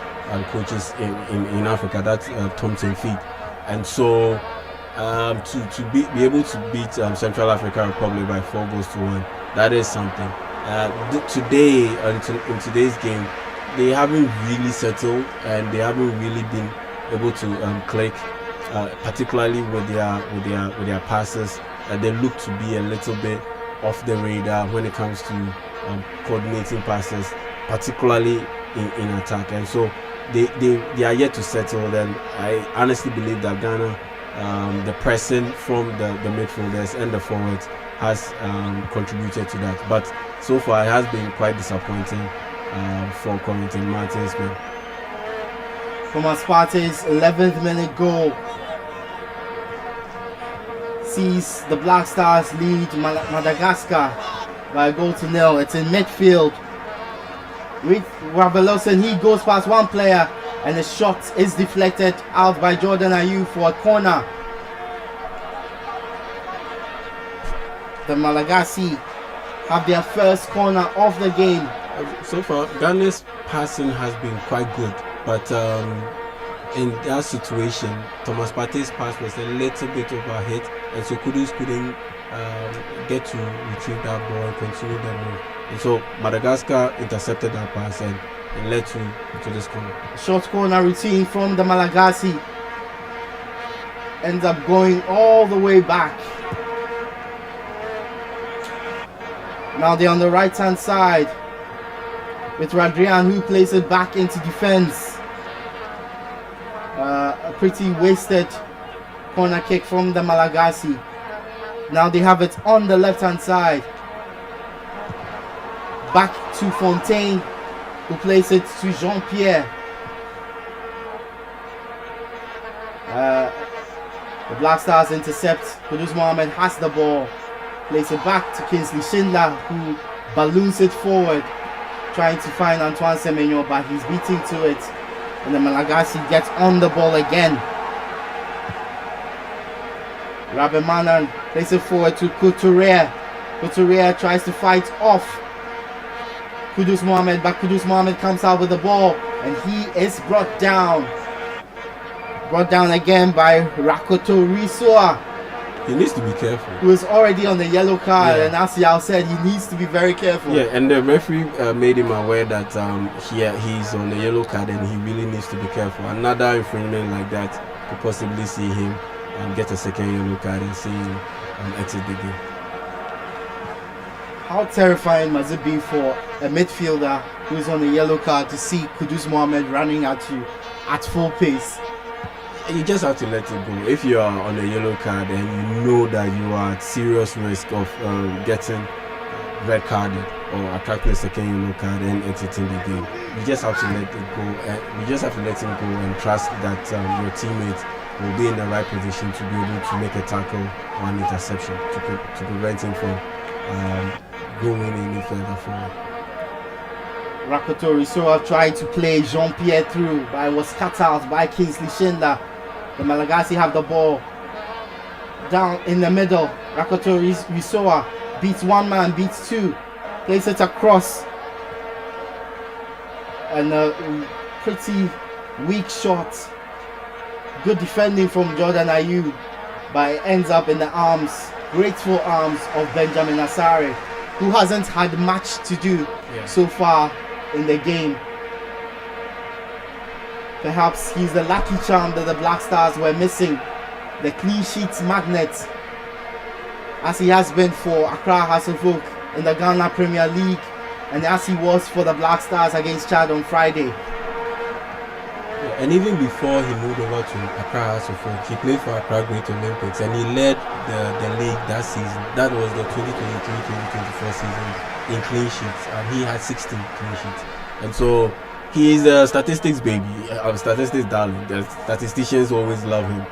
coaches in Africa, that's Thompson Feet. And so to be able to beat Central African Republic by 4-1, that is something. Today, in today's game, they haven't really settled and they haven't really been able to click, particularly with their passes. They look to be a little bit off the radar when it comes to coordinating passes, particularly in attack. And so they are yet to settle. Then I honestly believe that Ghana, the pressing from the midfielders and the forwards has contributed to that. But so far it has been quite disappointing for Corentin Martins. Thomas Partey's 11th minute goal sees the Black Stars lead Madagascar by 1-0. It's in midfield with Raveloson. He goes past one player and the shot is deflected out by Jordan Ayew for a corner. The Malagasy have their first corner of the game. So far, Ghana's passing has been quite good, but in that situation, Thomas Partey's pass was a little bit overhit, and so Kudus couldn't get to retrieve that ball and continue the move. And so Madagascar intercepted that pass and it led to this corner. Short corner routine from the Malagasy ends up going all the way back. Now they're on the right hand side with Radrian, who plays it back into defense. A pretty wasted corner kick from the Malagasy. Now they have it on the left hand side. Back to Fontaine, who plays it to Jean-Pierre. The Black Stars intercept. Kudus Mohammed has the ball. Plays it back to Kingsley Schindler, who balloons it forward, trying to find Antoine Semenyo, but he's beating to it. And the Malagasy gets on the ball again. Rabemanan plays it forward to Couturier. Couturier tries to fight off Kudus Mohammed, but Kudus Mohammed comes out with the ball and he is brought down. Brought down again by Rakoto Risoa. He needs to be careful. Who is already on the yellow card, and as Yao said, he needs to be very careful. Yeah, and the referee made him aware that he's on the yellow card and he really needs to be careful. Another infringement like that could possibly see him get a second yellow card and see him exit the game. How terrifying must it be for a midfielder who is on the yellow card to see Kudus Mohammed running at you at full pace? You just have to let it go. If you are on a yellow card and you know that you are at serious risk of getting red carded or attracting a second yellow card and exiting the game, you just have to let it go. You just have to let him go and trust that your teammate will be in the right position to be able to make a tackle or an interception to prevent him from going any further forward. Rakoto Risoa tried to play Jean-Pierre through, but it was cut out by Kingsley Schindler. The Malagasy have the ball down in the middle. Rakoto Risoa beats one man, beats two, plays it across. And a pretty weak shot. Good defending from Jordan Ayew, but it ends up in the arms, grateful arms of Benjamin Asare, who hasn't had much to do so far in the game. Perhaps he's the lucky charm that the Black Stars were missing, the clean sheets magnet, as he has been for Accra Hasselhoek in the Ghana Premier League, and as he was for the Black Stars against Chad on Friday. And even before he moved over to Accra Hasselhoek, he played for Accra Great Olympics and he led the league that season. That was the 2023-2024 season in clean sheets, and he had 16 clean sheets. And so he is a statistics baby, a statistics darling. The statisticians always love him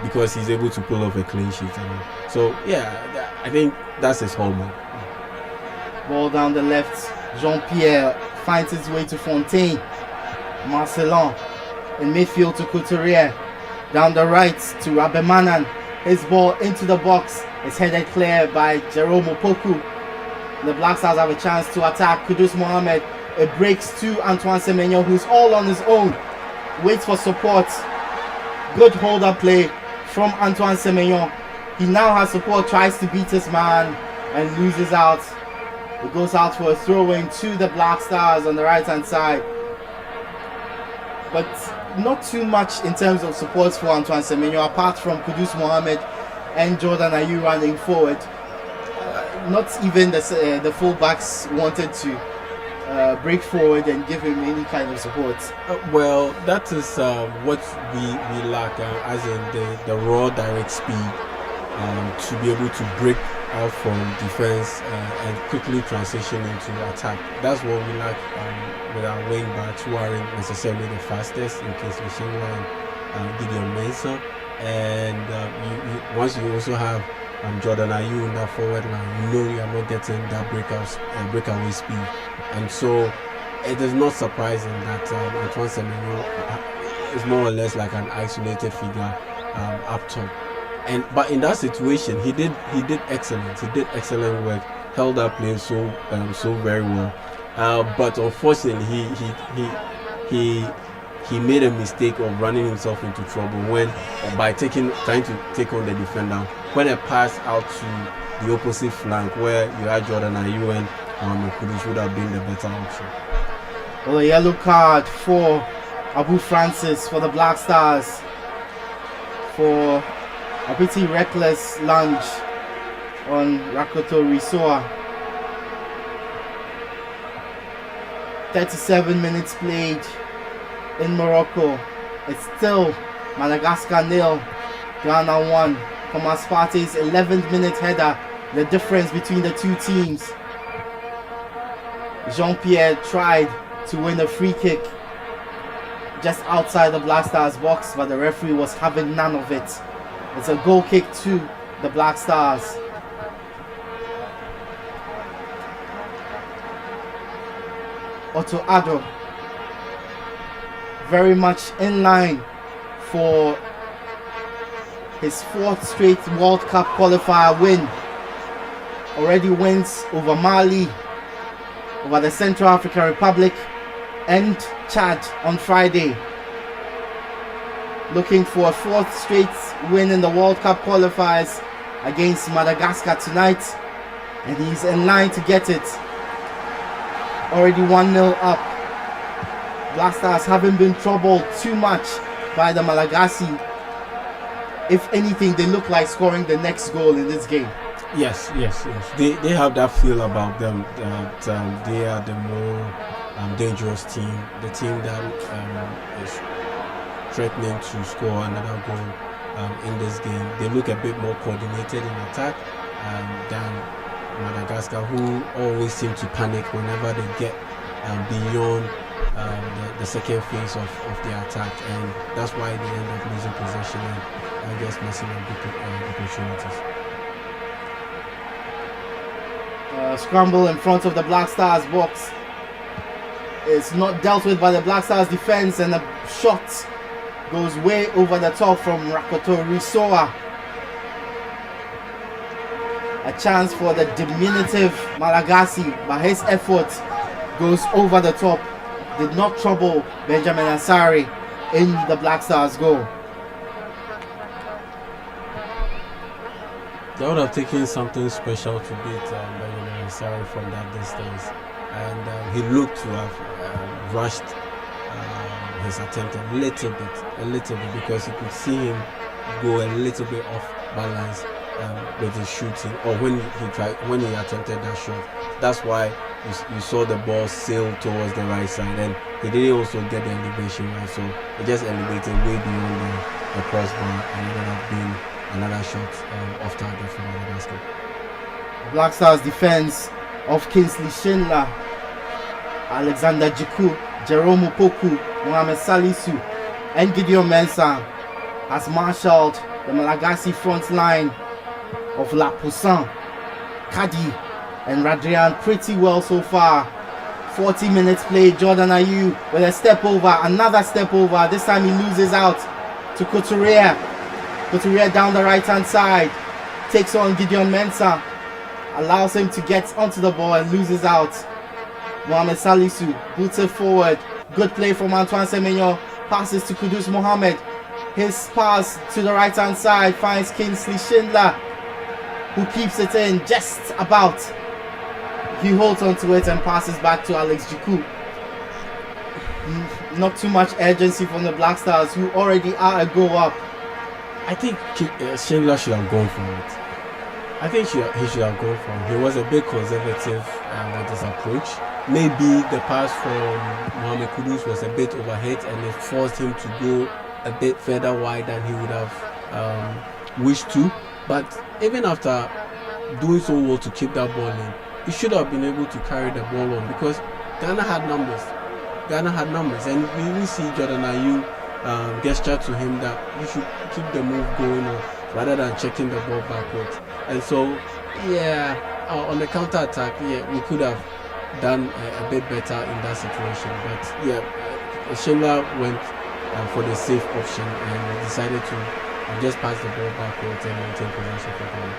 because he's able to pull off a clean sheet. So yeah, I think that's his hallmark. Ball down the left, Jean-Pierre finds his way to Fontaine. Marcelin in midfield to Couturier. Down the right to Rabemanan. His ball into the box. It's headed clear by Jerome Opoku. The Black Stars have a chance to attack Kudus Mohammed. It breaks to Antoine Semenyo, who's all on his own. Waits for support. Good hold-up play from Antoine Semenyo. He now has support, tries to beat his man and loses out. It goes out for a throw-in to the Black Stars on the right-hand side. But not too much in terms of support for Antoine Semenyo, apart from Kudus Mohammed and Jordan Ayew running forward. Not even the fullbacks wanted to break forward and give him any kind of support. Well, that is what we lack, as in the raw direct speed to be able to break out from defense and quickly transition into attack. That's what we lack with our wing backs, who aren't necessarily the fastest, in case we Schindler and Gideon Mensah. And once you also have Jordan Ayew in that forward line, you know you are not getting that breakaway speed. And so it is not surprising that Antoine Semenyo is more or less like an isolated figure up top. But in that situation, he did excellent. He did excellent work held that play so very well. But unfortunately, he made a mistake of running himself into trouble by trying to take on the defender. When a pass out to the opposite flank where you had Jordan Ayew and Kudus would have been the better option. Well, a yellow card for Abu Francis for the Black Stars for a pretty reckless lunge on Rakoto Risoa. 37 minutes played in Morocco. It's still Madagascar 0, Ghana 1. Thomas Partey's 11th minute header, the difference between the two teams. Jean-Pierre tried to win a free kick just outside the Black Stars box, but the referee was having none of it. It's a goal kick to the Black Stars. Otto Addo, very much in line for his 4th straight World Cup qualifier win. Already wins over Mali, over the Central African Republic and Chad on Friday. Looking for a 4th straight win in the World Cup qualifiers against Madagascar tonight, and he's in line to get it. Already 1-0 up. Black Stars haven't been troubled too much by the Malagasy. If anything, they look like scoring the next goal in this game. Yes. They have that feel about them that they are the more dangerous team, the team that is threatening to score another goal in this game. They look a bit more coordinated in attack than Madagascar, who always seem to panic whenever they get beyond the second phase of the attack, and that's why they end up losing possession and I guess missing opportunities. Scramble in front of the Black Stars box. It's not dealt with by the Black Stars defense, and a shot goes way over the top from Rakoto Risoa. A chance for the diminutive Malagasy, but his effort goes over the top. Did not trouble Benjamin Asari in the Black Stars goal. They would have taken something special to beat Benjamin Asari from that distance, and he looked to have rushed his attempt a little bit, because you could see him go a little bit off balance with his shooting, or when he attempted that shot. That's why you saw the ball sail towards the right side, and he didn't also get the elevation right, so he just elevated way beyond the crossbar, and ended up being another shot off target from Madagascar. Black Stars defense of Kingsley Schindler, Alexander Jiku, Jerome Opoku, Mohamed Salisu, and Gideon Mensah has marshaled the Malagasy front line of La Poussin, Kadi, and Radrian pretty well so far. 40 minutes played. Jordan Ayew with a step over, another step over. This time he loses out to Couturier. Couturier down the right hand side, takes on Gideon Mensah, allows him to get onto the ball and loses out. Mohamed Salisu boots it forward. Good play from Antoine Semenyo. Passes to Kudus Mohamed. His pass to the right hand side finds Kingsley Schindler, who keeps it in just about. He holds onto it and passes back to Alex Jiku. Not too much urgency from the Black Stars, who already are a goal up. I think Schindler should have gone for it. I think he should have gone for it. He was a bit conservative with his approach. Maybe the pass from Mohamed Kudus was a bit overhit, and it forced him to go a bit further wide than he would have wished to. But even after doing so well to keep that ball in, he should have been able to carry the ball on, because Ghana had numbers. And we will see Jordan Ayew gesture to him that you should keep the move going on rather than checking the ball backwards. And so, on the counter attack, we could have done a bit better in that situation. But Schindler went for the safe option and decided to just pass the ball backwards and maintain possession for Ghana.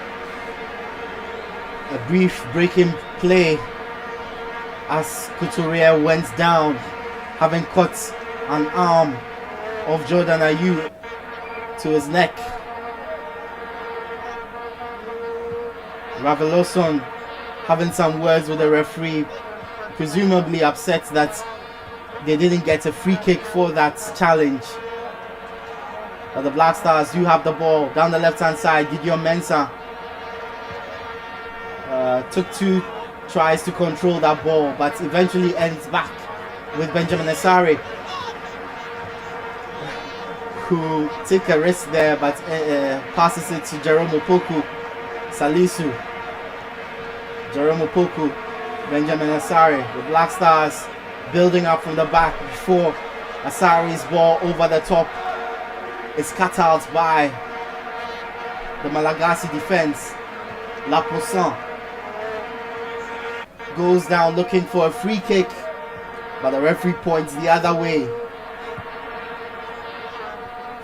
A brief breaking play as Couturier went down, having cut an arm of Jordan Ayew to his neck. Raveloson having some words with the referee, presumably upset that they didn't get a free kick for that challenge. But the Black Stars do have the ball down the left hand side. Gideon Mensah took 2 tries to control that ball, but eventually ends back with Benjamin Asare, who took a risk there, but passes it to Jerome Opoku. Salisu, Jerome Opoku, Benjamin Asare. The Black Stars building up from the back before Asare's ball over the top is cut out by the Malagasy defense. Lapoussin goes down looking for a free kick, but the referee points the other way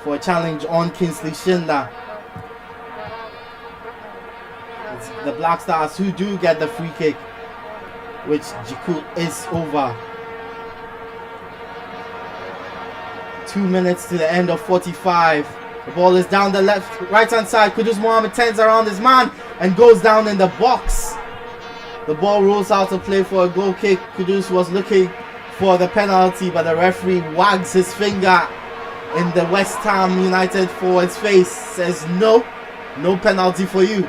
for a challenge on Kingsley Schindler. It's the Black Stars who do get the free kick, which Jiku is over. 2 minutes to the end of 45. The ball is down the right hand side. Kudus Mohammed turns around his man and goes down in the box. The ball rolls out of play for a goal kick. Kudus was looking for the penalty, but the referee wags his finger in the West Ham United forward's face, says no penalty for you.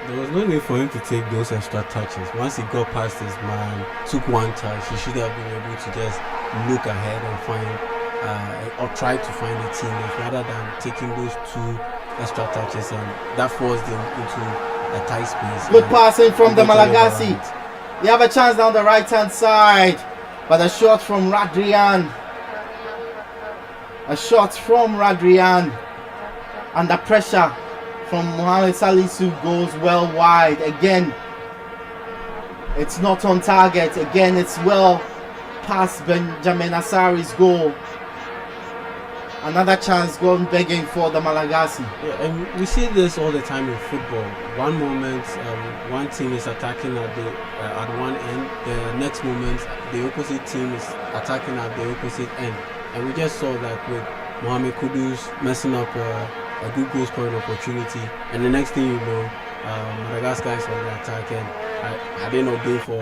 There was no need for him to take those extra touches. Once he got past his man, took 1 touch, he should have been able to just look ahead and find or try to find a teammate rather than taking those 2 extra touches, and that forced them into a tight space. Good passing from the Malagasy. They have a chance down the right hand side, but a shot from Radrian. Under pressure from Mohamed Salisu goes well wide. Again, it's not on target. Again, it's well past Benjamin Asare's goal. Another chance gone begging for the Malagasy. Yeah, and we see this all the time in football. One moment, one team is attacking at one end. The next moment, the opposite team is attacking at the opposite end. And we just saw that with Mohamed Kudus messing up a good goal scoring opportunity. And the next thing you know, Madagascar is on the attack. And had they not been for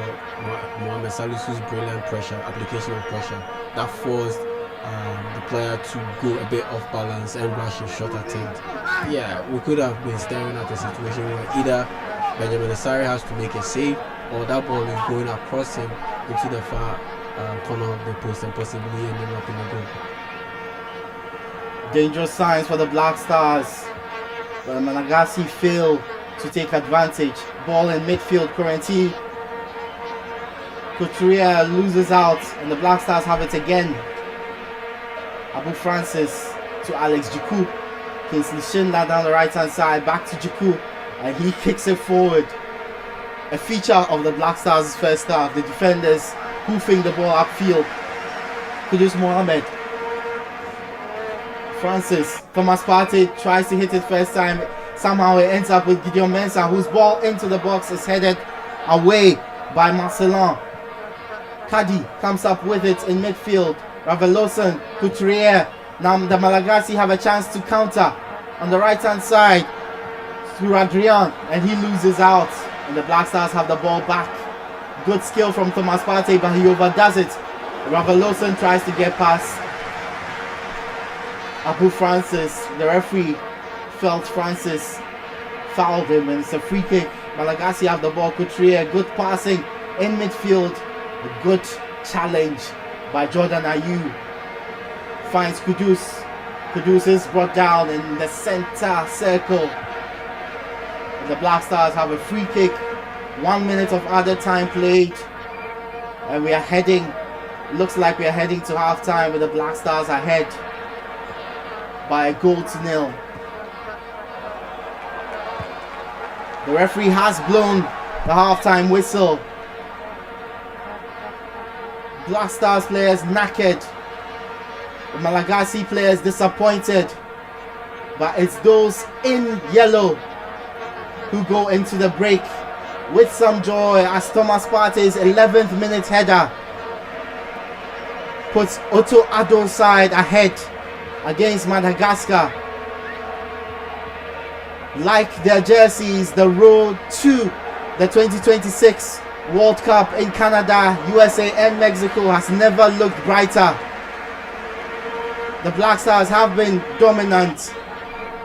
Mohamed Salisu's brilliant application of pressure, that forced the player to go a bit off balance and rush a shot attempt. Yeah, we could have been staring at a situation where either Benjamin Asare has to make a save, or that ball is going across him into the far corner of the post and possibly ending up in the goal. Dangerous signs for the Black Stars, but Malagasy fail to take advantage. Ball in midfield, Correnti. Couturier loses out, and the Black Stars have it again. Abu Francis to Alex Jiku. Kingsley Schindler down the right hand side, back to Jiku, and he kicks it forward. A feature of the Black Stars' first half, the defenders hoofing the ball upfield. Kudus Mohammed. Francis, Thomas Partey tries to hit it first time. Somehow it ends up with Gideon Mensah, whose ball into the box is headed away by Marcelin. Kadi comes up with it in midfield. Raveloson, Couturier. Now the Malagasy have a chance to counter on the right hand side through Adrian, and he loses out, and the Black Stars have the ball back. Good skill from Thomas Partey, but he overdoes it. Raveloson tries to get past Abu Francis. The referee felt Francis fouled him, and it's a free kick. Malagasy have the ball. Couturier, good passing in midfield. A good challenge by Jordan Ayew. Finds Kudus. Kudus is brought down in the center circle. The Black Stars have a free kick. 1 minute of added time played, and we are heading, looks like we are heading to half time with the Black Stars ahead by a goal to nil. The referee has blown the half-time whistle. Black Stars players knackered. The Malagasy players disappointed. But it's those in yellow who go into the break with some joy as Thomas Partey's 11th minute header puts Otto Addo's side ahead against Madagascar. Like their jerseys, the road to the 2026 World Cup in Canada, USA and Mexico has never looked brighter. The Black Stars have been dominant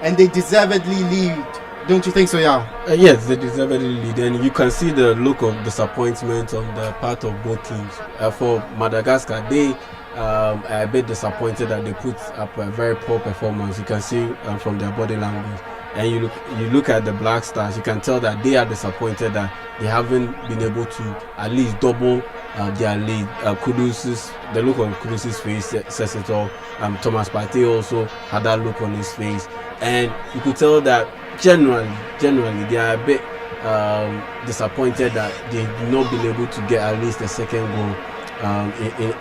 and they deservedly lead. Don't you think so, Yao? Yes, they deservedly lead, and you can see the look of disappointment on the part of both teams. For Madagascar, they are a bit disappointed that they put up a very poor performance. You can see from their body language. And you look at the Black Stars, you can tell that they are disappointed that they haven't been able to at least double their lead. The look on Kudus's face says it all. Thomas Partey also had that look on his face, and you could tell that generally they are a bit disappointed that they've not been able to get at least a second goal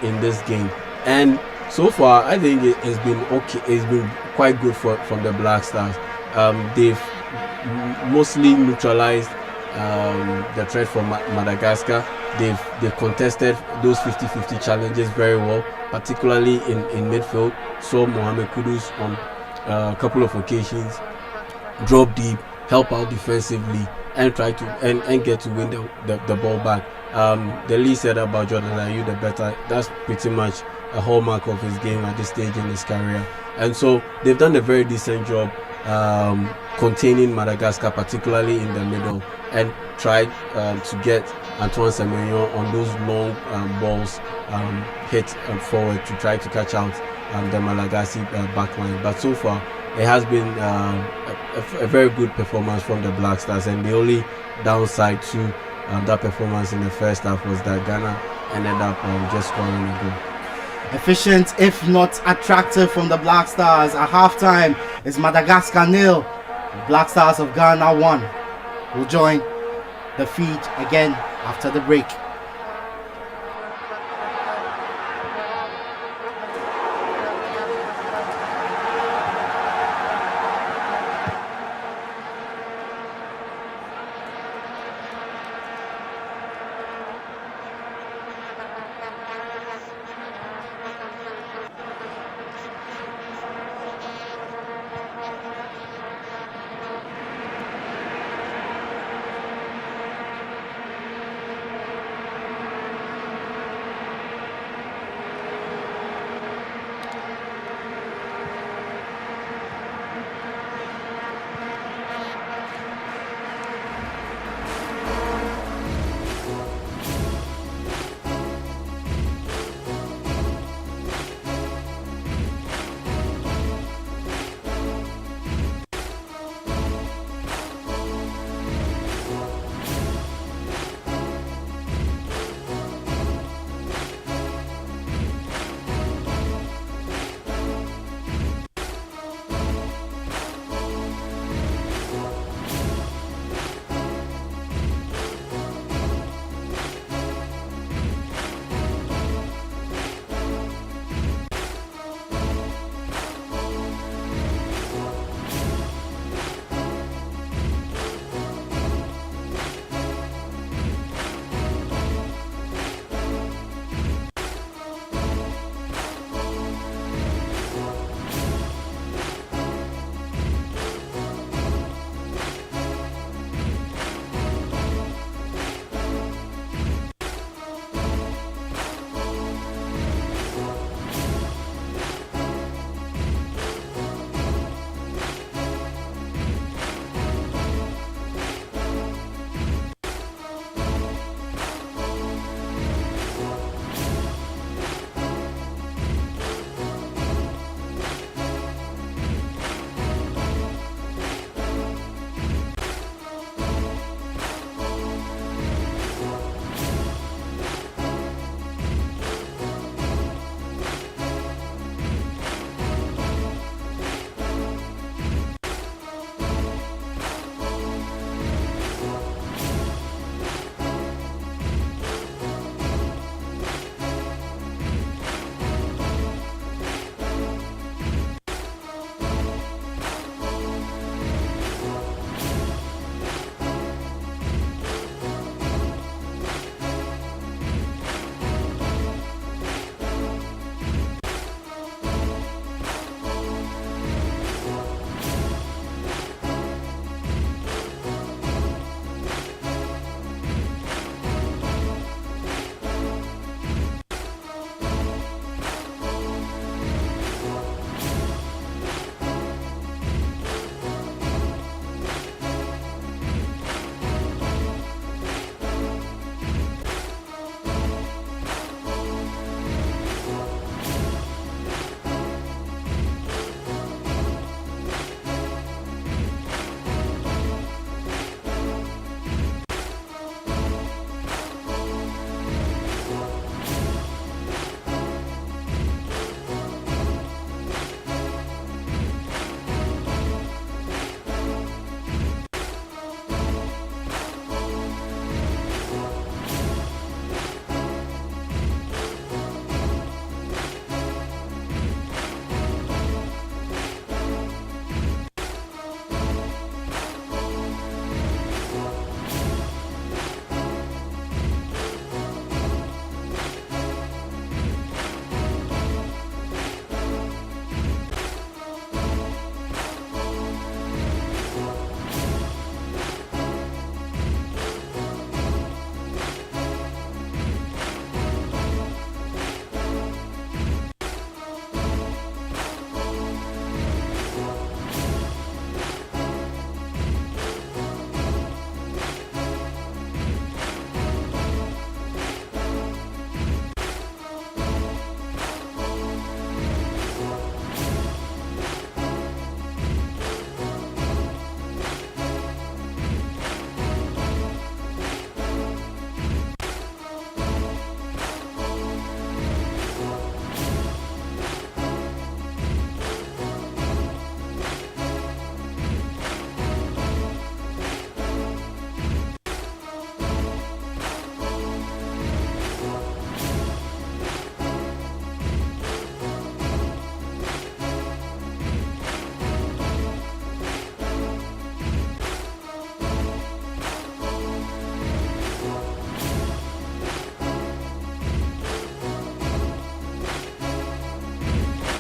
in this game. And so far, I think it has been okay. It's been quite good from the Black Stars. They've mostly neutralized the threat from Madagascar. They've contested those 50-50 challenges very well, particularly in midfield. So Mohamed Kudus on a couple of occasions drop deep, help out defensively, and try to and get to win the ball back. The least said about Jordan Ayew, the better. That's pretty much a hallmark of his game at this stage in his career. And so they've done a very decent job containing Madagascar, particularly in the middle, and tried to get Antoine Semenyo on those long balls hit forward to try to catch out the Malagasy backline. But so far, it has been a very good performance from the Black Stars, and the only downside to that performance in the first half was that Ghana ended up just scoring a goal. Efficient, if not attractive, from the Black Stars. At halftime, it's Madagascar 0, Black Stars of Ghana 1. We'll join the feed again after the break.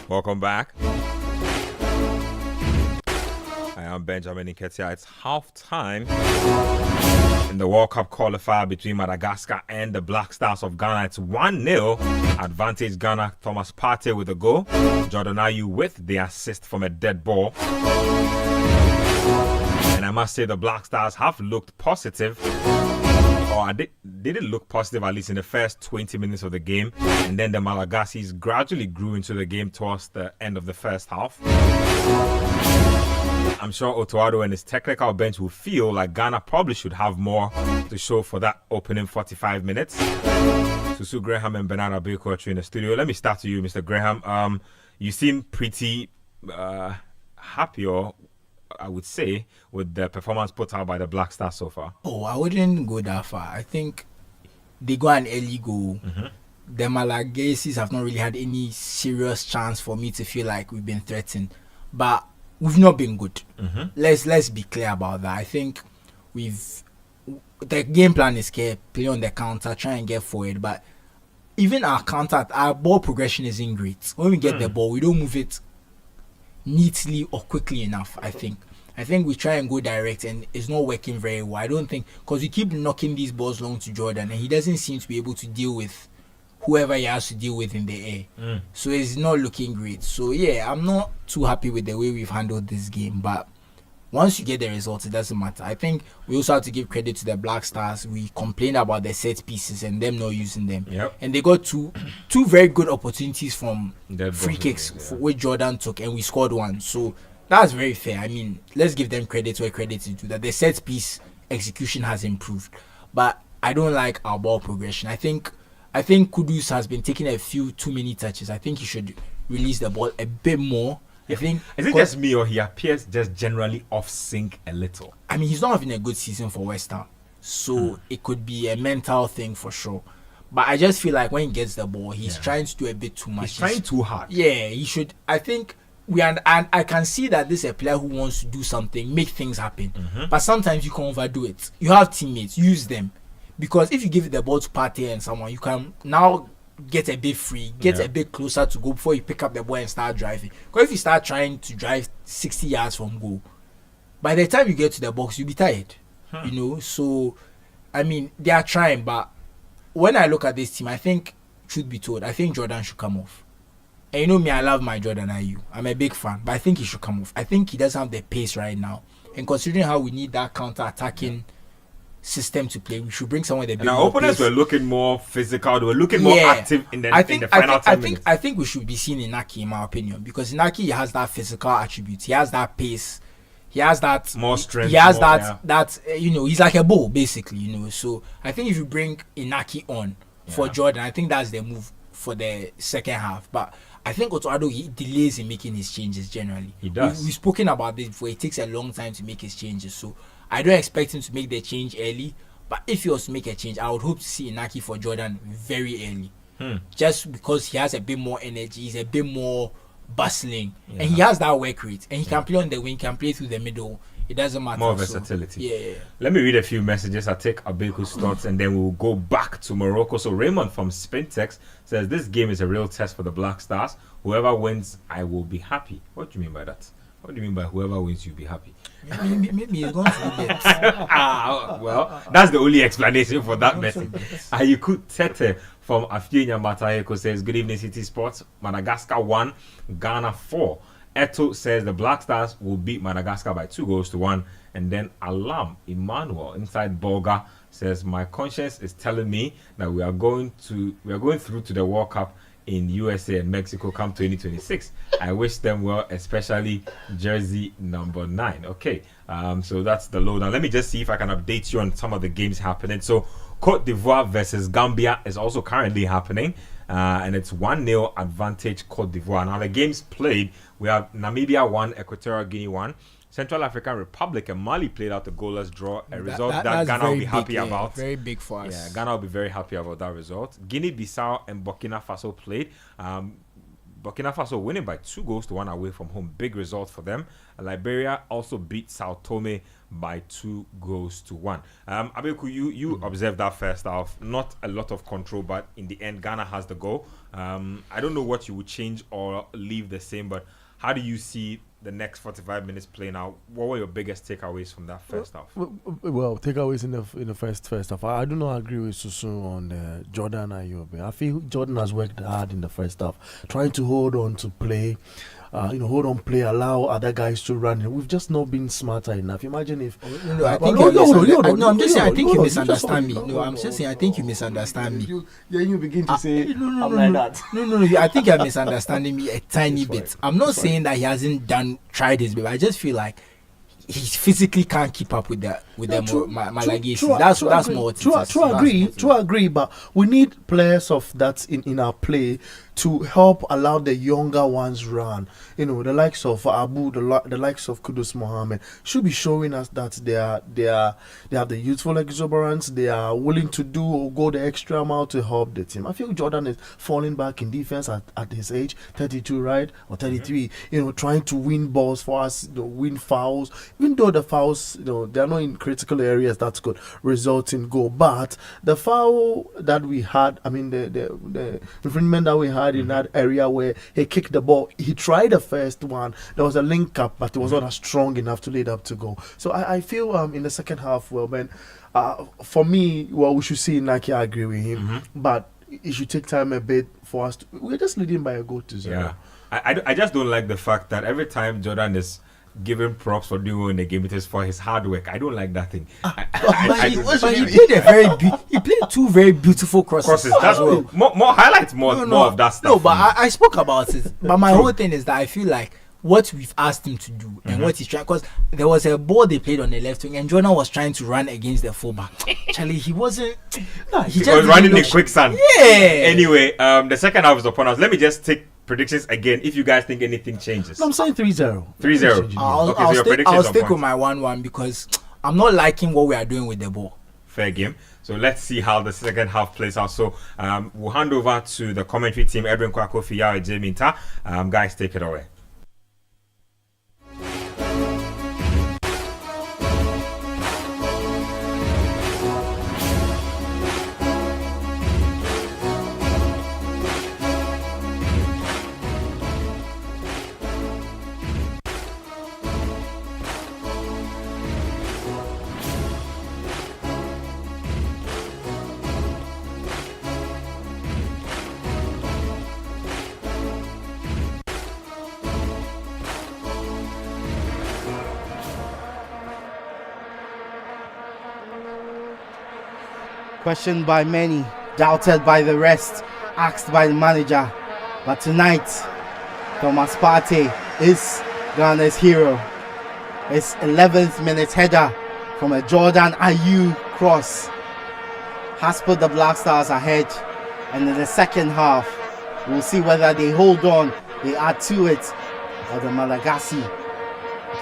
Welcome back. I am Benjamin Nketiah. It's half time in the World Cup qualifier between Madagascar and the Black Stars of Ghana. It's 1-0 advantage Ghana. Thomas Partey with a goal. Jordan Ayew with the assist from a dead ball. And I must say the Black Stars have looked positive. Or they didn't look positive, at least in the first 20 minutes of the game. And then the Malagasi's gradually grew into the game towards the end of the first half. I'm sure Otuado and his technical bench will feel like Ghana probably should have more to show for that opening 45 minutes. Susu Graham and Bernard Abekochu in the studio. Let me start to you, Mr. Graham. You seem pretty happy, or I would say, with the performance put out by the Black Stars so far. Oh, I wouldn't go that far. I think they got an early goal. The Malagases have not really had any serious chance for me to feel like we've been threatened. But we've not been good. Let's be clear about that. I think the game plan is play on the counter, try and get forward. But even our ball progression isn't great. When we get the ball, we don't move it neatly or quickly enough. I think we try and go direct, and it's not working very well. I don't think, because we keep knocking these balls long to Jordan, and he doesn't seem to be able to deal with whoever he has to deal with in the air. So it's not looking great. So yeah, I'm not too happy with the way we've handled this game. But once you get the results, it doesn't matter. I think we also have to give credit to the Black Stars. We complained about the set pieces and them not using them. And they got two very good opportunities from free kicks which Jordan took, and we scored one. So that's very fair. I mean, let's give them credit where credit is due. That the set piece execution has improved. But I don't like our ball progression. I think Kudus has been taking a few too many touches. I think he should release the ball a bit more. Is it just me, or he appears just generally off sync a little? I mean, he's not having a good season for West Ham, so it could be a mental thing for sure. But I just feel like when he gets the ball, he's trying to do a bit too much. He's trying too hard. Yeah, he should. I think and I can see that this is a player who wants to do something, make things happen. But sometimes you can overdo it. You have teammates, use them. Because if you give the ball to Partey and someone, you can now get a bit free, get a bit closer to goal before you pick up the ball and start driving. Because if you start trying to drive 60 yards from goal, by the time you get to the box, you'll be tired. You know, so I mean, they are trying, but when I look at this team, I think, truth be told, I think Jordan should come off. And you know me, I love my Jordan Ayew. I'm a big fan, but I think he should come off. I think he doesn't have the pace right now. And considering how we need that counter-attacking system to play, we should bring someone with a bit more pace. And our opponents were looking more physical. They were looking more active in the final 10 minutes. I think we should be seeing Inaki, in my opinion, because Inaki has that physical attribute. He has that pace. He has that more strength. He has that you know, he's like a bull basically, you know. So I think if you bring Inaki on for Jordan, I think that's the move for the second half. But I think Otuado, he delays in making his changes generally. He does. We've spoken about this before. It takes a long time to make his changes. So I don't expect him to make the change early. But if he was to make a change, I would hope to see Inaki for Jordan very early. Just because he has a bit more energy, he's a bit more bustling, and he has that work rate, and he can play on the wing, can play through the middle. It doesn't matter. More versatility. Yeah. Let me read a few messages. I'll take Abeku's thoughts, and then we'll go back to Morocco. So Raymond from Spintex says, this game is a real test for the Black Stars. Whoever wins, I will be happy. What do you mean by that? What do you mean by whoever wins, you'll be happy? Maybe he's going to do that. Well, that's the only explanation for that message. Ayuku Tete from Afienya Mataheko says, good evening, Citi Sports. Madagascar 1, Ghana 4. Eto says the Black Stars will beat Madagascar by 2-1. And then Alam Emmanuel inside Bolga says, my conscience is telling me that we are going through to the World Cup in USA and Mexico come 2026. I wish them well, especially jersey number 9. Okay, so that's the lowdown. Let me just see if I can update you on some of the games happening. So Cote d'Ivoire versus Gambia is also currently happening, and it's 1-0 advantage Cote d'Ivoire. Now the games played, we have Namibia 1, Equatorial Guinea 1. Central African Republic and Mali played out a goalless draw, a result that Ghana will be happy about. Very big for us. Yeah, Ghana will be very happy about that result. Guinea-Bissau and Burkina Faso played. Burkina Faso winning by 2-1 away from home. Big result for them. Liberia also beat Sao Tome by 2-1. Abeku, you observed that first half. Not a lot of control, but in the end, Ghana has the goal. I don't know what you would change or leave the same, but how do you see the next 45 minutes playing out? What were your biggest takeaways from that first half? Well, takeaways in the first half. I do not agree with Susu on Jordan Ayew. I feel Jordan has worked hard in the first half, trying to hold on to play. Allow other guys to run. We've just not been smarter enough. Imagine if. I think you misunderstand me. No, I'm just saying I think you misunderstand me. You begin to say I'm like that. No. I think you're misunderstanding me a tiny bit. I'm not saying that he hasn't tried his best. I just feel like he physically can't keep up with the Malagasy. That's more. True, agree. But we need players of that in our play to help allow the younger ones run. The likes of Abu, the likes of Kudus Mohammed should be showing us that they have the youthful exuberance. They are willing to do or go the extra mile to help the team. I feel Jordan is falling back in defense at his age, 32, right, or 33. Trying to win balls for us, win fouls. Even though the fouls, they are not in critical areas that could result in goal. But the foul that we had, the infringement that we had in that area where he kicked the ball, he tried the first one. There was a link up, but it was not as strong enough to lead up to goal. So I feel in the second half, for me, we should see Naki. I agree with him, but it should take time a bit for us. We're just leading by a goal to 0. Yeah, I just don't like the fact that every time Jordan is given props for doing well in the game, it is for his hard work. I don't like that thing. He played 2 very beautiful crosses. That's more highlights, more of that stuff. No, but I spoke about it. But my whole thing is that I feel like what we've asked him to do and what he's trying, because there was a ball they played on the left wing and Jordan was trying to run against the fullback. Actually, he wasn't. He was running in quicksand. Yeah. Anyway, the second half is upon us. Let me just take predictions again if you guys think anything changes. No, I'm saying 3-0. 3-0. I'll stick with my 1-1 because I'm not liking what we are doing with the ball. Fair game. So let's see how the second half plays out. So we'll hand over to the commentary team, Edwin Kwakofi, Yao, Jamie Ta. Guys, take it away. Questioned by many, doubted by the rest, asked by the manager. But tonight, Thomas Partey is Ghana's hero. His 11th minute header from a Jordan Ayew cross has put the Black Stars ahead. And in the second half, we'll see whether they hold on, they add to it, or the Malagasy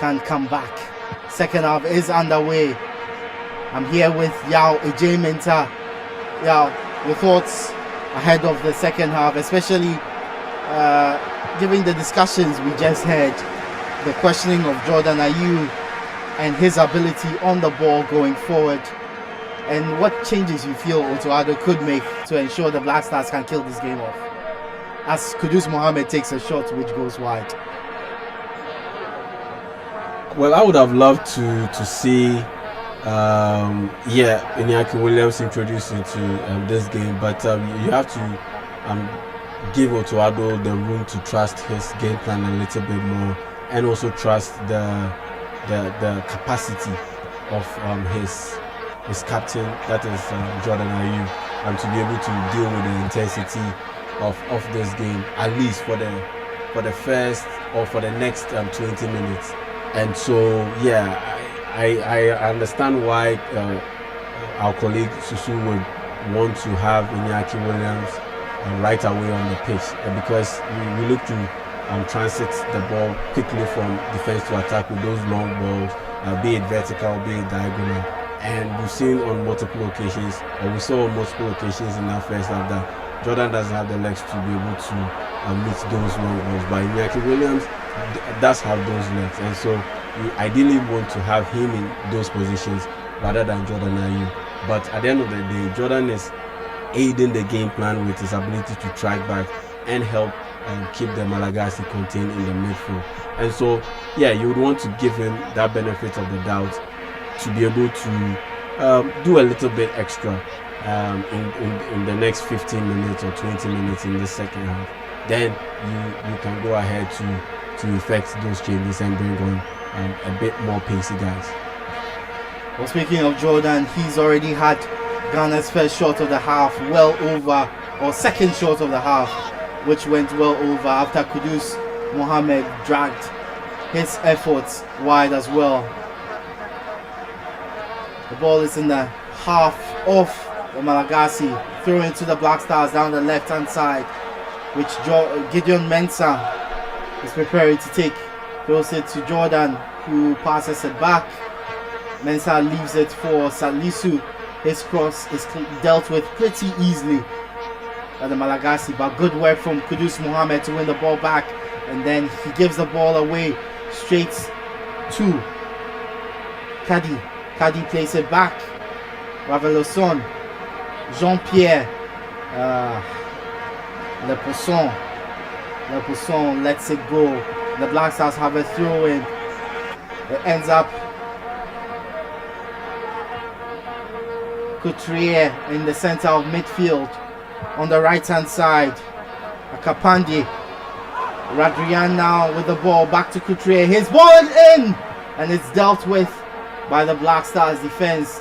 can come back. Second half is underway. I'm here with Yao Ejementa. Yao, your thoughts ahead of the second half, especially given the discussions we just had, the questioning of Jordan Ayew and his ability on the ball going forward, and what changes you feel Otoado could make to ensure the Black Stars can kill this game off, as Kudus Mohammed takes a shot which goes wide. Well, I would have loved to see Iñaki Williams introduced into this game, but you have to give Otoado the room to trust his game plan a little bit more, and also trust the capacity of his captain, that is Jordan Ayew, to be able to deal with the intensity of this game, at least for the first or for the next 20 minutes. And so I understand why our colleague Susu would want to have Iñaki Williams right away on the pitch, because we look to transit the ball quickly from defense to attack with those long balls, be it vertical, be it diagonal. And we've seen on multiple occasions, or we saw on multiple occasions in that first half, that Jordan doesn't have the legs to be able to meet those long balls. But Iñaki Williams does have those legs, and so you ideally want to have him in those positions rather than Jordan Ayew. But at the end of the day, Jordan is aiding the game plan with his ability to track back and help keep the Malagasy contained in the midfield. And so, yeah, you would want to give him that benefit of the doubt to be able to do a little bit extra in the next 15 minutes or 20 minutes in the second half. Then you can go ahead to effect those changes and bring on a bit more pacey guys. Well, speaking of Jordan, he's already had Ghana's first shot of the half well over, or second shot of the half, which went well over after Kudus Mohammed dragged his efforts wide as well. The ball is in the half of the Malagasy, throw into the Black Stars down the left hand side, which Gideon Mensah is preparing to take. Throws it to Jordan, who passes it back. Mensah leaves it for Salisu. His cross is dealt with pretty easily by the Malagasy, but good work from Kudus Mohammed to win the ball back, and then he gives the ball away straight to Kadi. Kadi plays it back. Raveloson, Jean-Pierre, Le Pousson lets it go. The Black Stars have a throw in. It ends up Couturier in the center of midfield. On the right hand side, Akapandi. Radrian now with the ball, back to Couturier. His ball is in, and it's dealt with by the Black Stars defense,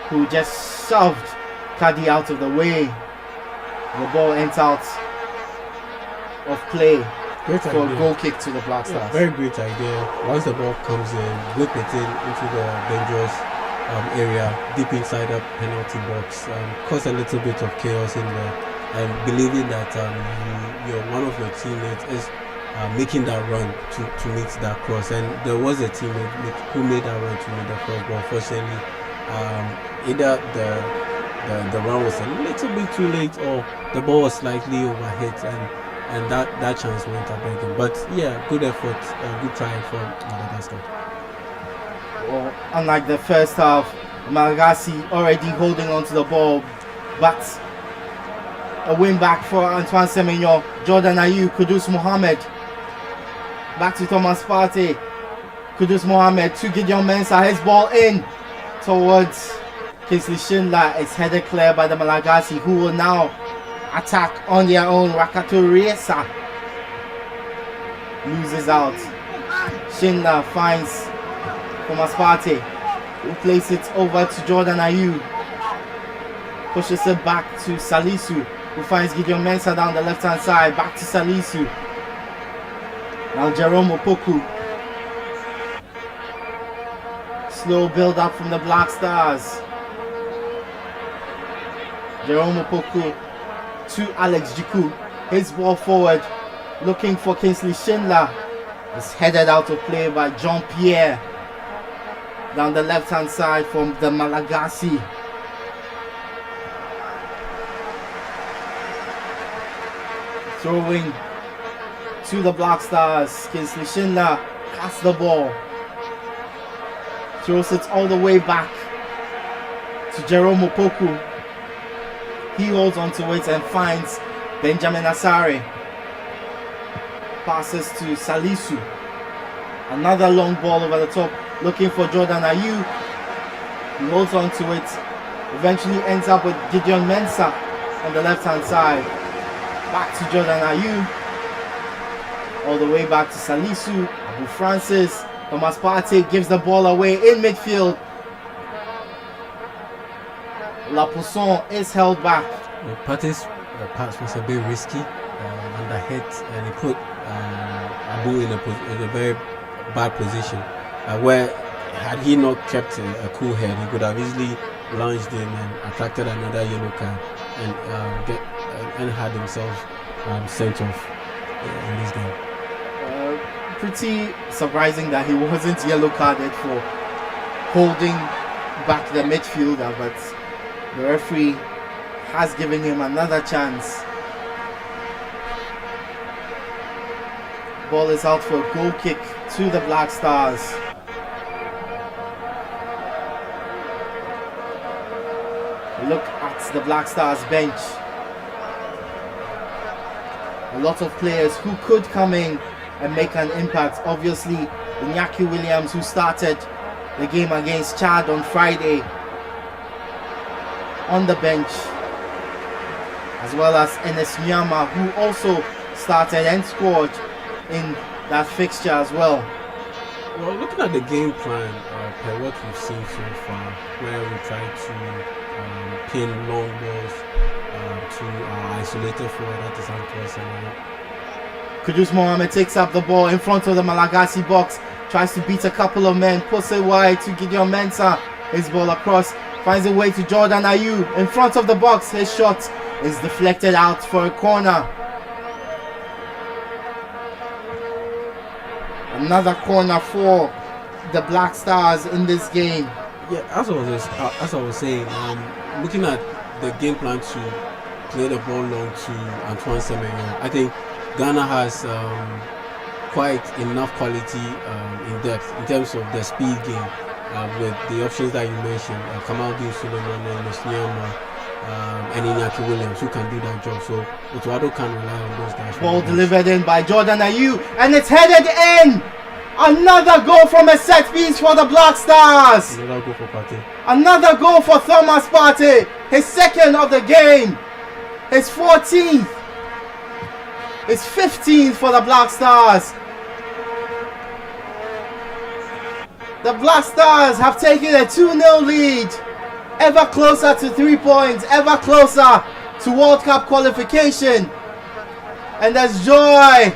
who just shoved Kadi out of the way. The ball ends out of play for a goal kick to the Black Stars. Yeah, very great idea. Once the ball comes in, whip it into the dangerous area, deep inside the penalty box, cause a little bit of chaos in there, and believing that one of your teammates is making that run to meet that cross. And there was a teammate who made that run to meet the cross, but unfortunately, either the run was a little bit too late, or the ball was slightly overhit, and that chance went up again. But yeah, good effort, good try from Madagascar. Well, unlike the first half, Malagasy already holding on to the ball, but a win back for Antoine Semenyo. Jordan Ayew, Kudus Mohammed, back to Thomas Partey. Kudus Mohammed to Gideon Mensah, his ball in towards Kingsley Schindler. It's headed clear by the Malagasy, who will now attack on their own. Rakato Riesa loses out. Schindler finds Thomas Partey, who plays it over to Jordan Ayew. Pushes it back to Salisu, who finds Gideon Mensah down the left hand side. Back to Salisu. Now Jerome Opoku. Slow build up from the Black Stars. Jerome Opoku to Alex Jiku. His ball forward, looking for Kingsley Schindler. It's headed out of play by Jean-Pierre. Down the left hand side from the Malagasy. Throwing to the Black Stars. Kingsley Schindler has the ball. Throws it all the way back to Jerome Opoku. He holds onto it and finds Benjamin Asare. Passes to Salisu. Another long ball over the top, looking for Jordan Ayew. He holds onto it. Eventually ends up with Gideon Mensah on the left hand side. Back to Jordan Ayew. All the way back to Salisu. Abu Francis. Thomas Partey gives the ball away in midfield. La Pousson is held back. Partey's pass was a bit risky, under hit, and he put Abu in a very bad position, where had he not kept a cool head, he could have easily lunged in and attracted another yellow card and had himself sent off in this game. Pretty surprising that he wasn't yellow carded for holding back the midfielder, but the referee has given him another chance. Ball is out for a goal kick to the Black Stars. Look at the Black Stars bench. A lot of players who could come in and make an impact. Obviously, Iñaki Williams, who started the game against Chad on Friday, on the bench, as well as Enes Nyama, who also started and scored in that fixture as well. Well, looking at the game plan, per what we've seen so far, where we try to pin long balls to our isolated forward, that is Antoine. Kudus Mohamed takes up the ball in front of the Malagasy box, tries to beat a couple of men, puts it wide to Gideon Mensah. His ball across, finds a way to Jordan Ayew in front of the box. His shot is deflected out for a corner. Another corner for the Black Stars in this game. Yeah, as I was saying, looking at the game plan to play the ball long to Antoine Semenyo, I think Ghana has quite enough quality in depth in terms of the speed game with the options that you mentioned, Kamaldeen Suleiman and Nyama and Iñaki Williams, who can do that job. So Otuado can rely on those guys. Ball delivered in by Jordan Ayew, and it's headed in. Another goal from a set piece for the Black Stars. Another goal for Partey. Another goal for Thomas Partey. His second of the game. His 14th. His 15th for the Black Stars. The Black Stars have taken a 2-0 lead. Ever closer to 3 points. Ever closer to World Cup qualification. And there's joy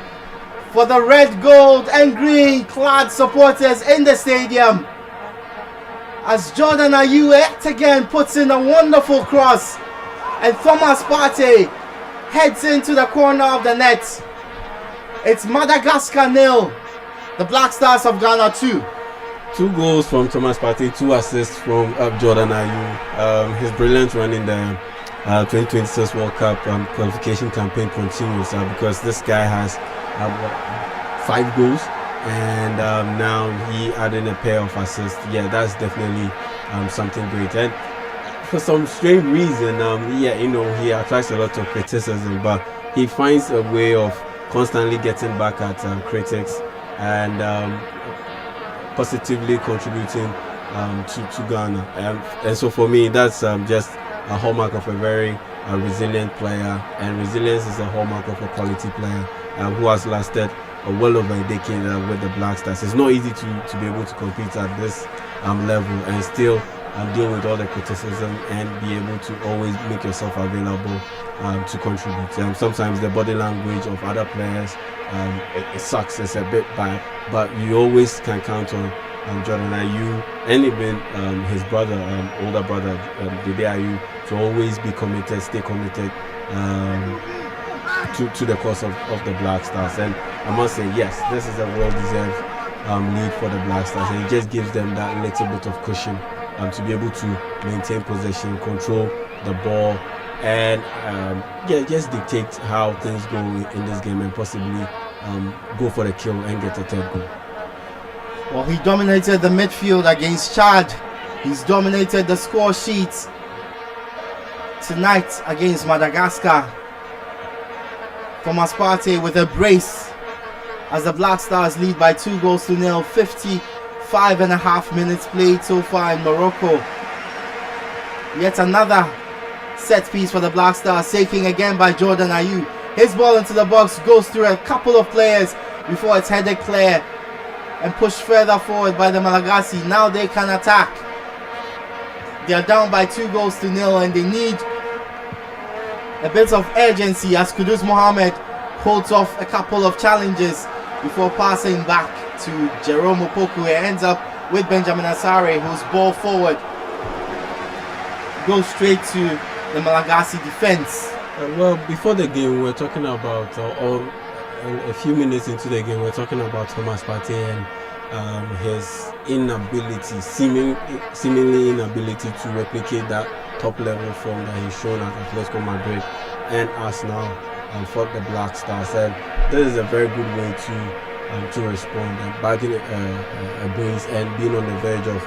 for the red, gold and green clad supporters in the stadium, as Jordan Ayew yet again puts in a wonderful cross, and Thomas Partey heads into the corner of the net. It's Madagascar 0, the Black Stars of Ghana 2. 2 goals from Thomas Partey, 2 assists from Jordan Ayew. His brilliant run in the 2026 World Cup qualification campaign continues because this guy has 5 goals and now he added a pair of assists. Yeah, that's definitely something great. And for some strange reason, he attracts a lot of criticism, but he finds a way of constantly getting back at critics and positively contributing to Ghana. And so for me, that's just a hallmark of a very resilient player, and resilience is a hallmark of a quality player who has lasted well over a decade with the Black Stars. It's not easy to be able to compete at this level and still deal with all the criticism and be able to always make yourself available to contribute. Sometimes the body language of other players, it sucks, it's a bit bad, but you always can count on Jordan Ayew and even his brother, older brother, Dede Ayew, to always be committed, stay committed to the cause of the Black Stars. And I must say, yes, this is a well-deserved lead for the Black Stars, and it just gives them that little bit of cushion to be able to maintain possession, control the ball, and just dictate how things go in this game and possibly go for the kill and get a 3rd goal. Well, he dominated the midfield against Chad. He's dominated the score sheet tonight against Madagascar. Thomas Partey with a brace as the Black Stars lead by 2-0. 55.5 minutes played so far in Morocco. Yet another set piece for the Black Stars, taken again by Jordan Ayew. His ball into the box goes through a couple of players before it's headed clear and pushed further forward by the Malagasy. Now they can attack. They are down by 2-0 and they need a bit of urgency as Kudus Mohamed holds off a couple of challenges before passing back to Jerome Opoku. It ends up with Benjamin Asare, whose ball forward goes straight to the Malagasy defense. Well, before the game, we were talking about, or a few minutes into the game, we were talking about Thomas Partey and his inability, seemingly inability to replicate that top level form that he's shown at Atletico Madrid and Arsenal. for the Black Stars, and this is a very good way to respond and backing a brace and being on the verge of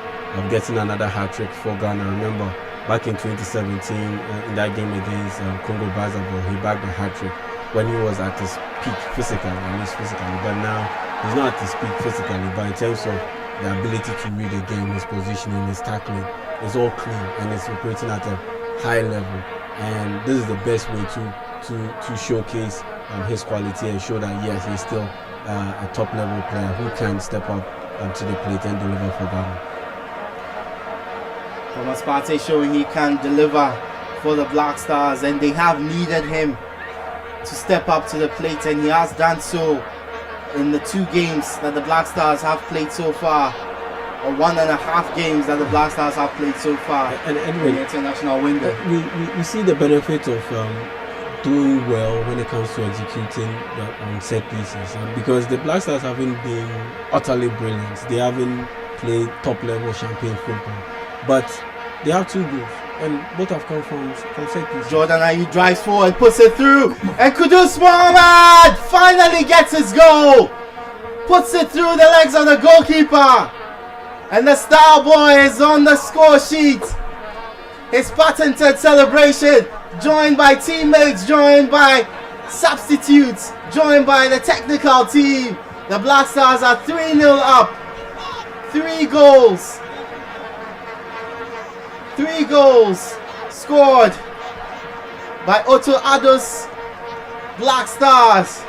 getting another hat-trick for Ghana. Remember, back in 2017, in that game against Congo Brazzaville, he bagged a hat-trick when he was at his peak physically, but now he's not at his peak physically, but in terms of the ability to read the game, his positioning, his tackling, it's all clean and it's operating at a high level, and this is the best way to showcase his quality and show that yes, he's still a top level player who can step up to the plate and deliver for Ghana. Thomas Partey showing he can deliver for the Black Stars, and they have needed him to step up to the plate, and he has done so in the 2 games that the Black Stars have played so far, or 1.5 games that the Black Stars have played so far and in the international window. We see the benefit of doing well when it comes to executing on set pieces, because the Black Stars haven't been utterly brilliant. They haven't played top level champagne football, but they have 2 goals and both have come from set pieces. Jordan Ayew drives forward, puts it through, and Kudus Mohammed finally gets his goal, puts it through the legs of the goalkeeper, and the Star Boy is on the score sheet. His patented celebration, joined by teammates, joined by substitutes, joined by the technical team. The Black Stars are 3-0 up. 3 goals. 3 goals scored by Otto Addo's Black Stars.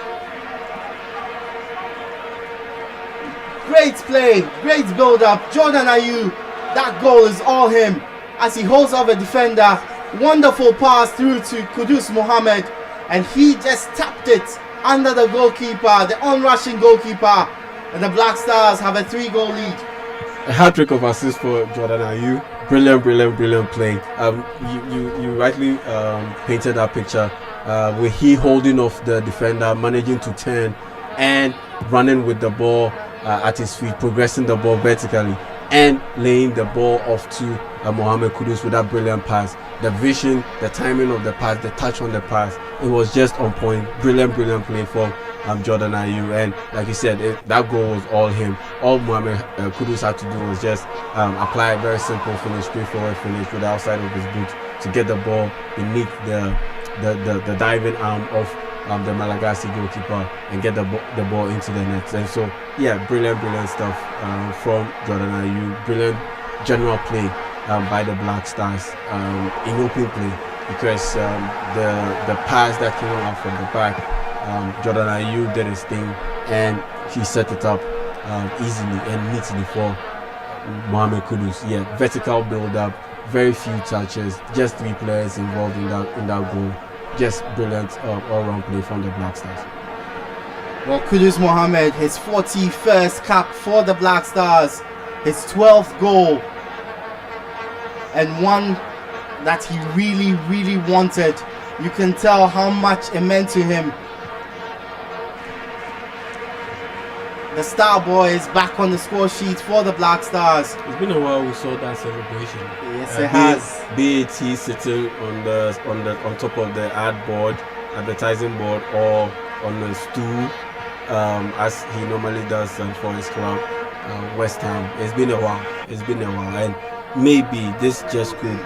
Great play, great build-up. Jordan Ayew, that goal is all him as he holds off a defender. Wonderful pass through to Kudus Mohammed, and he just tapped it under the goalkeeper, the onrushing goalkeeper, and the Black Stars have a 3-goal lead. A hat-trick of assists for Jordan Ayew. Brilliant play. You rightly painted that picture with he holding off the defender, managing to turn and running with the ball at his feet, progressing the ball vertically and laying the ball off to Mohamed Kudus with that brilliant pass. The vision, the timing of the pass, the touch on the pass, it was just on point. Brilliant play for Jordan Ayew, and like you said, that goal was all him. All Mohamed Kudus had to do was just apply a very simple finish, straightforward finish with the outside of his boot to get the ball beneath the diving arm of the Malagasy goalkeeper and get the ball into the net. And so yeah, brilliant stuff from Jordan Ayew. Brilliant general play by the Black Stars in open play, because the pass that came out from the back, Jordan Ayew did his thing and he set it up easily and neatly for Mohamed Kudus. Yeah, vertical build up, very few touches, just 3 players involved in that goal. Just brilliant all-round play from the Black Stars. Well, Kudus Mohammed, his 41st cap for the Black Stars, his 12th goal, and one that he really wanted. You can tell how much it meant to him. The Star Boy is back on the score sheet for the Black Stars. It's been a while we saw that celebration. Yes, it has. BAT sitting on top of the advertising board, or on the stool, as he normally does for his club, West Ham. It's been a while, and maybe this just could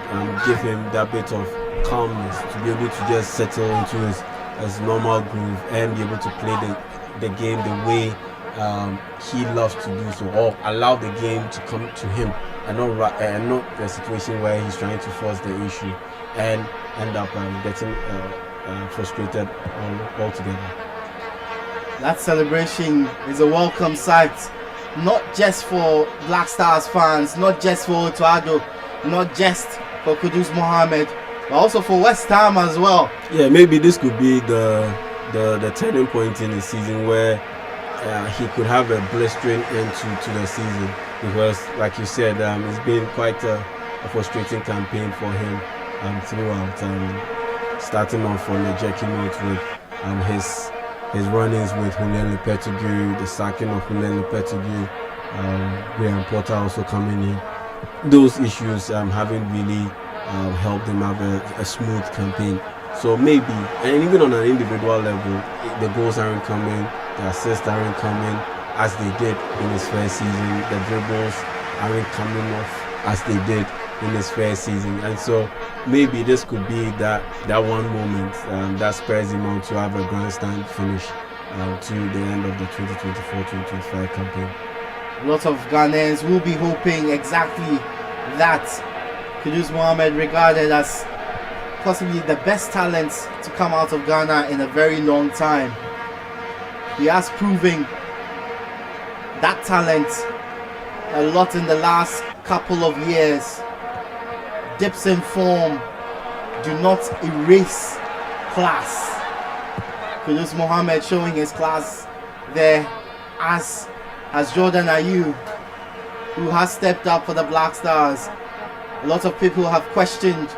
give him that bit of calmness to be able to just settle into his normal groove and be able to play the game the way he loves to do so, or allow the game to come to him, and not the situation where he's trying to force the issue and end up getting frustrated altogether. That celebration is a welcome sight, not just for Black Stars fans, not just for Otto Addo, not just for Kudus Mohammed, but also for West Ham as well. Yeah, maybe this could be the turning point in the season where he could have a blistering end to the season, because like you said, it's been quite a frustrating campaign for him throughout, starting off on a jerky note with his run-ins with Julian Lopetegui, the sacking of Julian Lopetegui, Graham Potter also coming in. Those issues haven't really helped him have a smooth campaign So maybe, and even on an individual level, the goals aren't coming, the assists aren't coming as they did in his first season. The dribbles aren't coming off as they did in his first season. And so maybe this could be that one moment that spurs him on to have a grandstand finish to the end of the 2024-2025 campaign. A lot of Ghanaians will be hoping exactly that. Kudus Mohammed, regarded as possibly the best talent to come out of Ghana in a very long time. He has proven that talent a lot in the last couple of years. Dips in form do not erase class. Kudus Mohammed showing his class there, as Jordan Ayew, who has stepped up for the Black Stars. A lot of people have questioned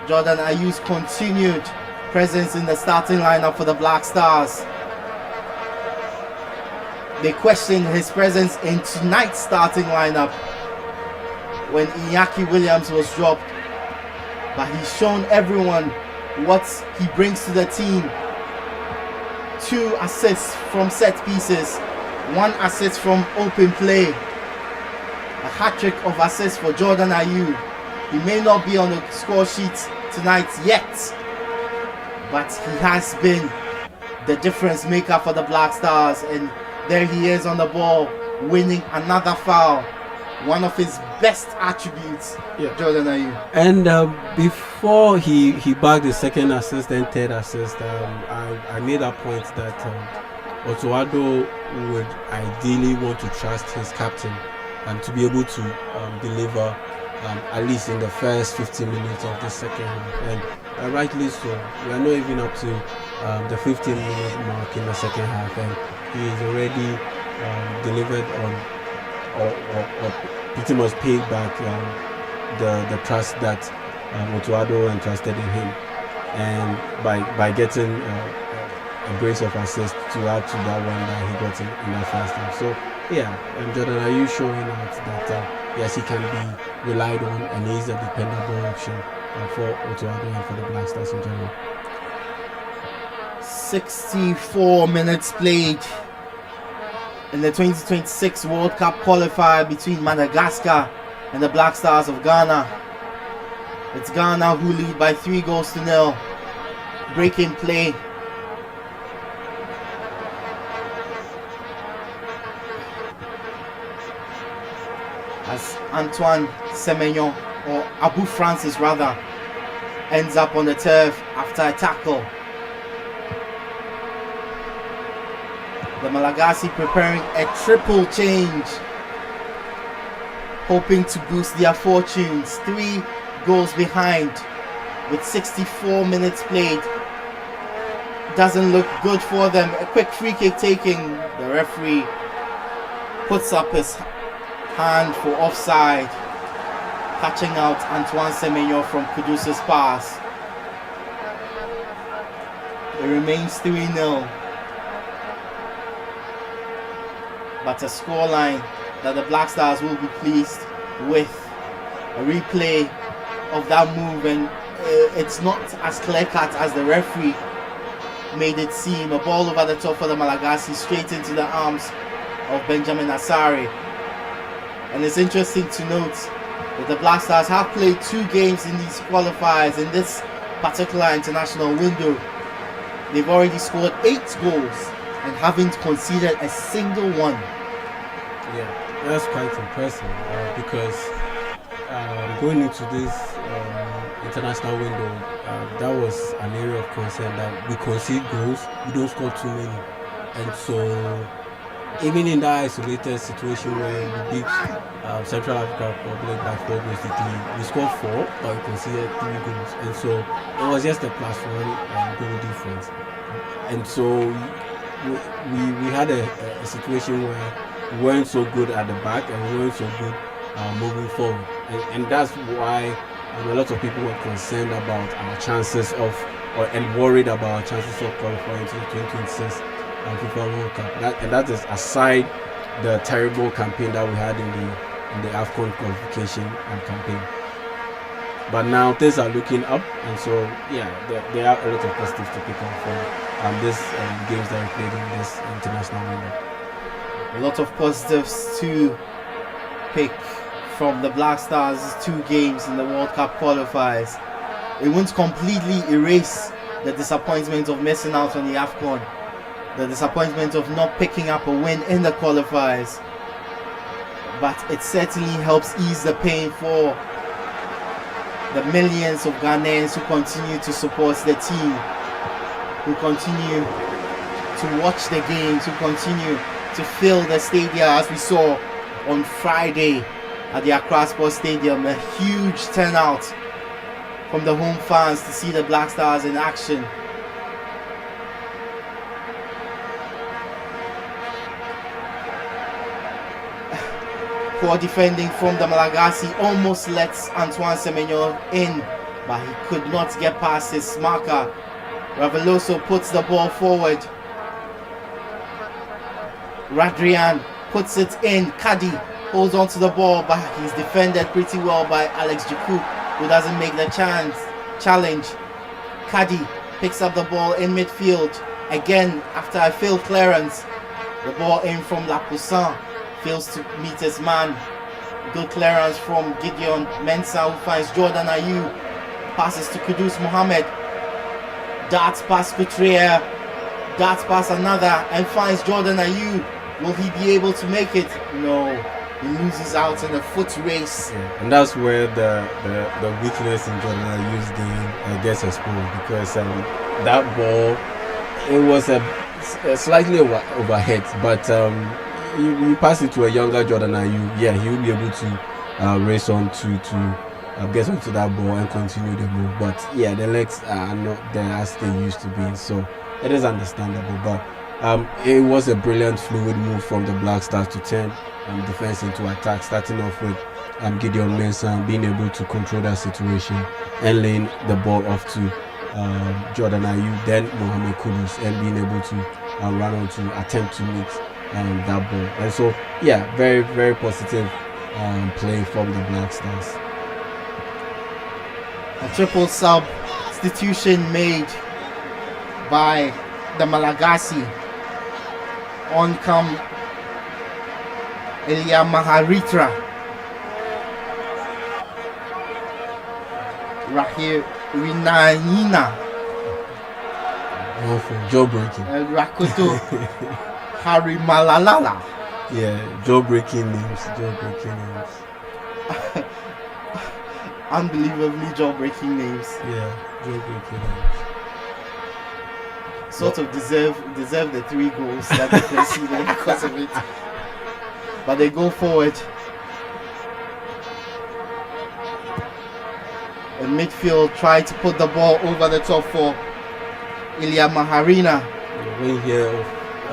Jordan Ayew's continued presence in the starting lineup for the Black Stars. They questioned his presence in tonight's starting lineup when Iñaki Williams was dropped. But he's shown everyone what he brings to the team. 2 assists from set pieces, 1 assist from open play. A hat-trick of assists for Jordan Ayew. He may not be on the score sheet tonight yet, but he has been the difference maker for the Black Stars, and there he is on the ball, winning another foul. One of his best attributes, Jordan Ayew. And before he bagged the second assist and third assist, I made a point that Otuado would ideally want to trust his captain to be able to deliver at least in the first 15 minutes of the second half. And rightly so. We are not even up to the 15-minute mark in the second half, and he is already delivered on or pretty much paid back the trust that Otuado entrusted in him, and by getting a brace of assists to add to that one that he got in the first half. So and Jordan, are you showing out that yes, he can be relied on and he's a dependable option for Otuado and for the Black Stars in general? 64 minutes played in the 2026 World Cup qualifier between Madagascar and the Black Stars of Ghana. It's Ghana who lead by 3-0. Breaking play. As Antoine Semenyo, or Abu Francis rather, ends up on the turf after a tackle. The Malagasy preparing a triple change, hoping to boost their fortunes. 3 goals behind with 64 minutes played. Doesn't look good for them. A quick free kick taking. The referee puts up his hand for offside, catching out Antoine Semenyo from Kudus's pass. It remains 3-0. But a scoreline that the Black Stars will be pleased with. A replay of that move, and it's not as clear-cut as the referee made it seem. A ball over the top for the Malagasy, straight into the arms of Benjamin Asare. And it's interesting to note that the Black Stars have played 2 games in these qualifiers in this particular international window. They've already scored 8 goals and haven't conceded a single one. Yeah, that's quite impressive because going into this international window, that was an area of concern that we concede goals, we don't score too many. And so even in that isolated situation where we beat Central Africa Republic by 4 goals to 3, we scored 4, but we conceded 3 goals. And so it was just a +1 goal difference. And so we had a situation where we weren't so good at the back and we weren't so good moving forward. And that's why a lot of people were concerned about our chances and worried about our chances of qualifying to the 2026 Fifa World Cup. That is aside the terrible campaign that we had in the AFCON qualification campaign. But now things are looking up, and so yeah, there are a lot of positives to pick up from this games that we played in this international window. A lot of positives to pick from the Black Stars' 2 games in the World Cup qualifiers. It won't completely erase the disappointment of missing out on the AFCON, the disappointment of not picking up a win in the qualifiers, but it certainly helps ease the pain for the millions of Ghanaians who continue to support the team, who continue to watch the games, who continue to fill the stadium, as we saw on Friday at the Accra Sports Stadium. A huge turnout from the home fans to see the Black Stars in action. Poor defending from the Malagasy almost lets Antoine Semenyo in, but he could not get past his marker. Raveloso puts the ball forward. Radrian puts it in. Kadi holds on to the ball, but he's defended pretty well by Alex Juku, who doesn't make the challenge. Kadi picks up the ball in midfield again after a failed clearance. The ball in from Lapoussin, fails to meet his man. Good clearance from Gideon Mensah, who finds Jordan Ayew. Passes to Kudus Mohammed. Darts past Couturier. Darts past another and finds Jordan Ayew. Will he be able to make it? No. He loses out in the foot race. Yeah, and that's where the weakness in Jordan Ayew's game gets exposed, because that ball, it was a slightly overhead, but you pass it to a younger Jordan Ayew, yeah, he will be able to race on to get onto that ball and continue the move. But yeah, the legs are not there as they used to be, so it is understandable. But it was a brilliant fluid move from the Black Stars to turn defense into attack, starting off with Gideon Mensah being able to control that situation and laying the ball off to Jordan Ayew, then Mohamed Kudus, and being able to run on to attempt to meet that ball. And so yeah, very, very positive play from the Black Stars. A triple substitution made by the Malagasy. On come Elia Maharitra, Rahir Rinayina, jaw breaking, Rakoto Harry Malalala. Yeah, jaw breaking names. Unbelievably jaw breaking names. Yeah, jaw breaking names. Sort of deserve the 3 goals that they conceded because of it. But they go forward. In midfield, try to put the ball over the top for Ilya Maharina. When you hear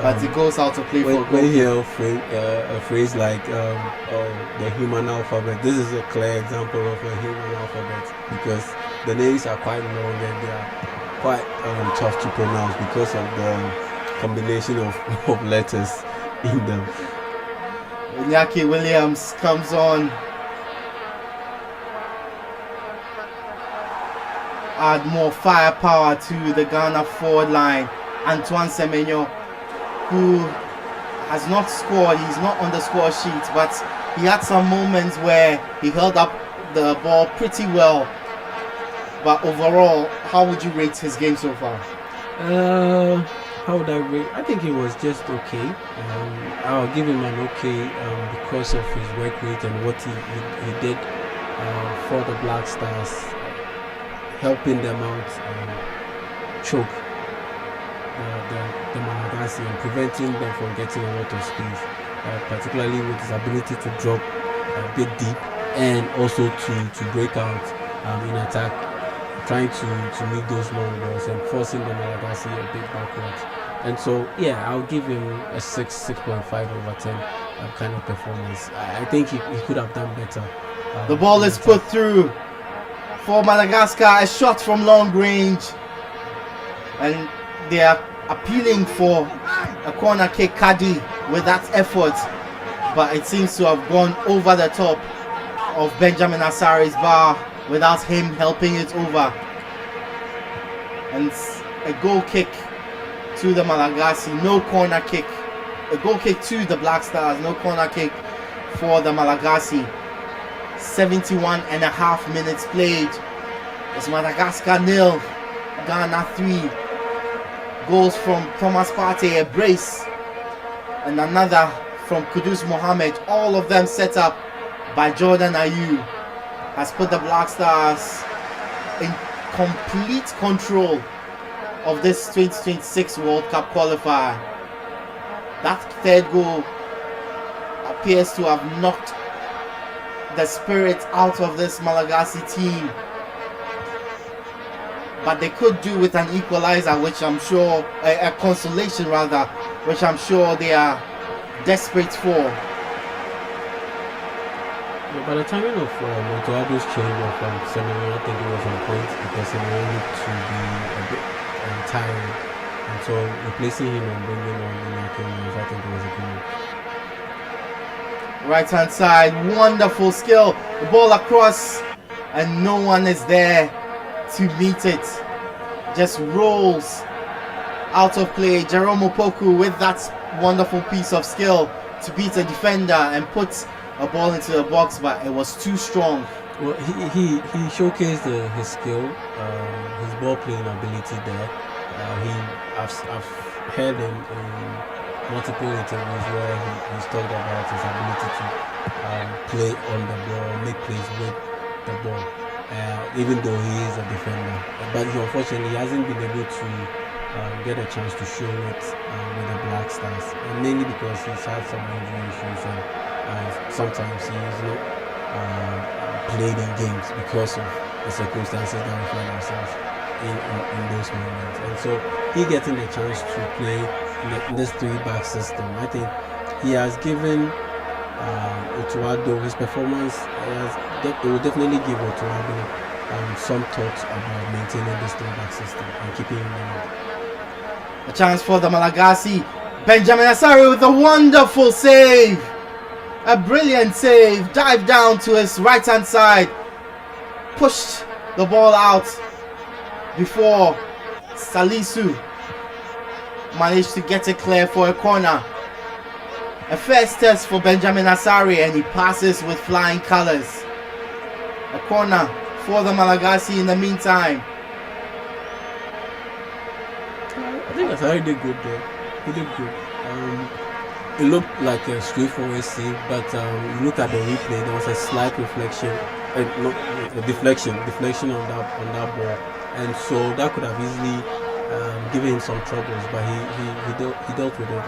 but it goes out to play for. When you hear a phrase like the human alphabet, this is a clear example of a human alphabet, because the names are quite long and they are quite tough to pronounce because of the combination of letters in them. Iñaki Williams comes on. Add more firepower to the Ghana forward line. Antoine Semenyo, who has not scored, he's not on the score sheet, but he had some moments where he held up the ball pretty well. But overall, how would you rate his game so far? How would I rate? I think it was just okay. I'll give him an okay because of his work rate and what he did for the Black Stars, helping them out choke the Malagasy and preventing them from getting a lot of space, particularly with his ability to drop a bit deep and also to break out in attack, trying to meet those long balls and forcing the Malagasy a bit backwards. And so, yeah, I'll give him a 6.5 over 10 kind of performance. I think he could have done better. The ball is put through for Madagascar, a shot from long range. And they are appealing for a corner kick. Kadi with that effort. But it seems to have gone over the top of Benjamin Asari's bar. without him helping it over. And a goal kick to the Malagasy, no corner kick. A goal kick to the Black Stars, no corner kick for the Malagasy. 71 and a half minutes played. It's Madagascar 0, Ghana 3. Goals from Thomas Partey, a brace, and another from Kudus Mohammed. All of them set up by Jordan Ayew has put the Black Stars in complete control of this 2026 World Cup qualifier. That third goal appears to have knocked the spirit out of this Malagasy team, but they could do with an equalizer, which I'm sure, a consolation rather, which I'm sure they are desperate for. By the timing of Montoyado's change of Seminole, I think it was on point because Seminole looked to be a bit tired, and so replacing him and bringing on Inaki, I think it was a good move. Right hand side, wonderful skill. The ball across, and no one is there to meet it. Just rolls out of play. Jerome Opoku with that wonderful piece of skill to beat a defender and put a ball into the box, but it was too strong. Well, he showcased his skill, his ball playing ability there. I've heard him in multiple interviews where he's talked about his ability to play on the ball, make plays with the ball, even though he is a defender. But unfortunately, he hasn't been able to get a chance to show it with the Black Stars, and mainly because he's had some injury issues, and sometimes he's not played in games because of the circumstances that we find ourselves in those moments. And so he getting the chance to play in this 3-back system, I think he has given Otuado his performance. It will definitely give Otuado some thoughts about maintaining this 3-back system and keeping him in. A chance for the Malagasy. Benjamin Asare with a wonderful save. A brilliant save. Dive down to his right hand side. Pushed the ball out before Salisu managed to get it clear for a corner. A first test for Benjamin Asare, and he passes with flying colors. A corner for the Malagasy in the meantime. I think Asare did good there. He did good. It looked like a straightforward save, but you look at the replay, there was a slight reflection, a deflection on that ball, and so that could have easily given him some troubles, but he dealt with it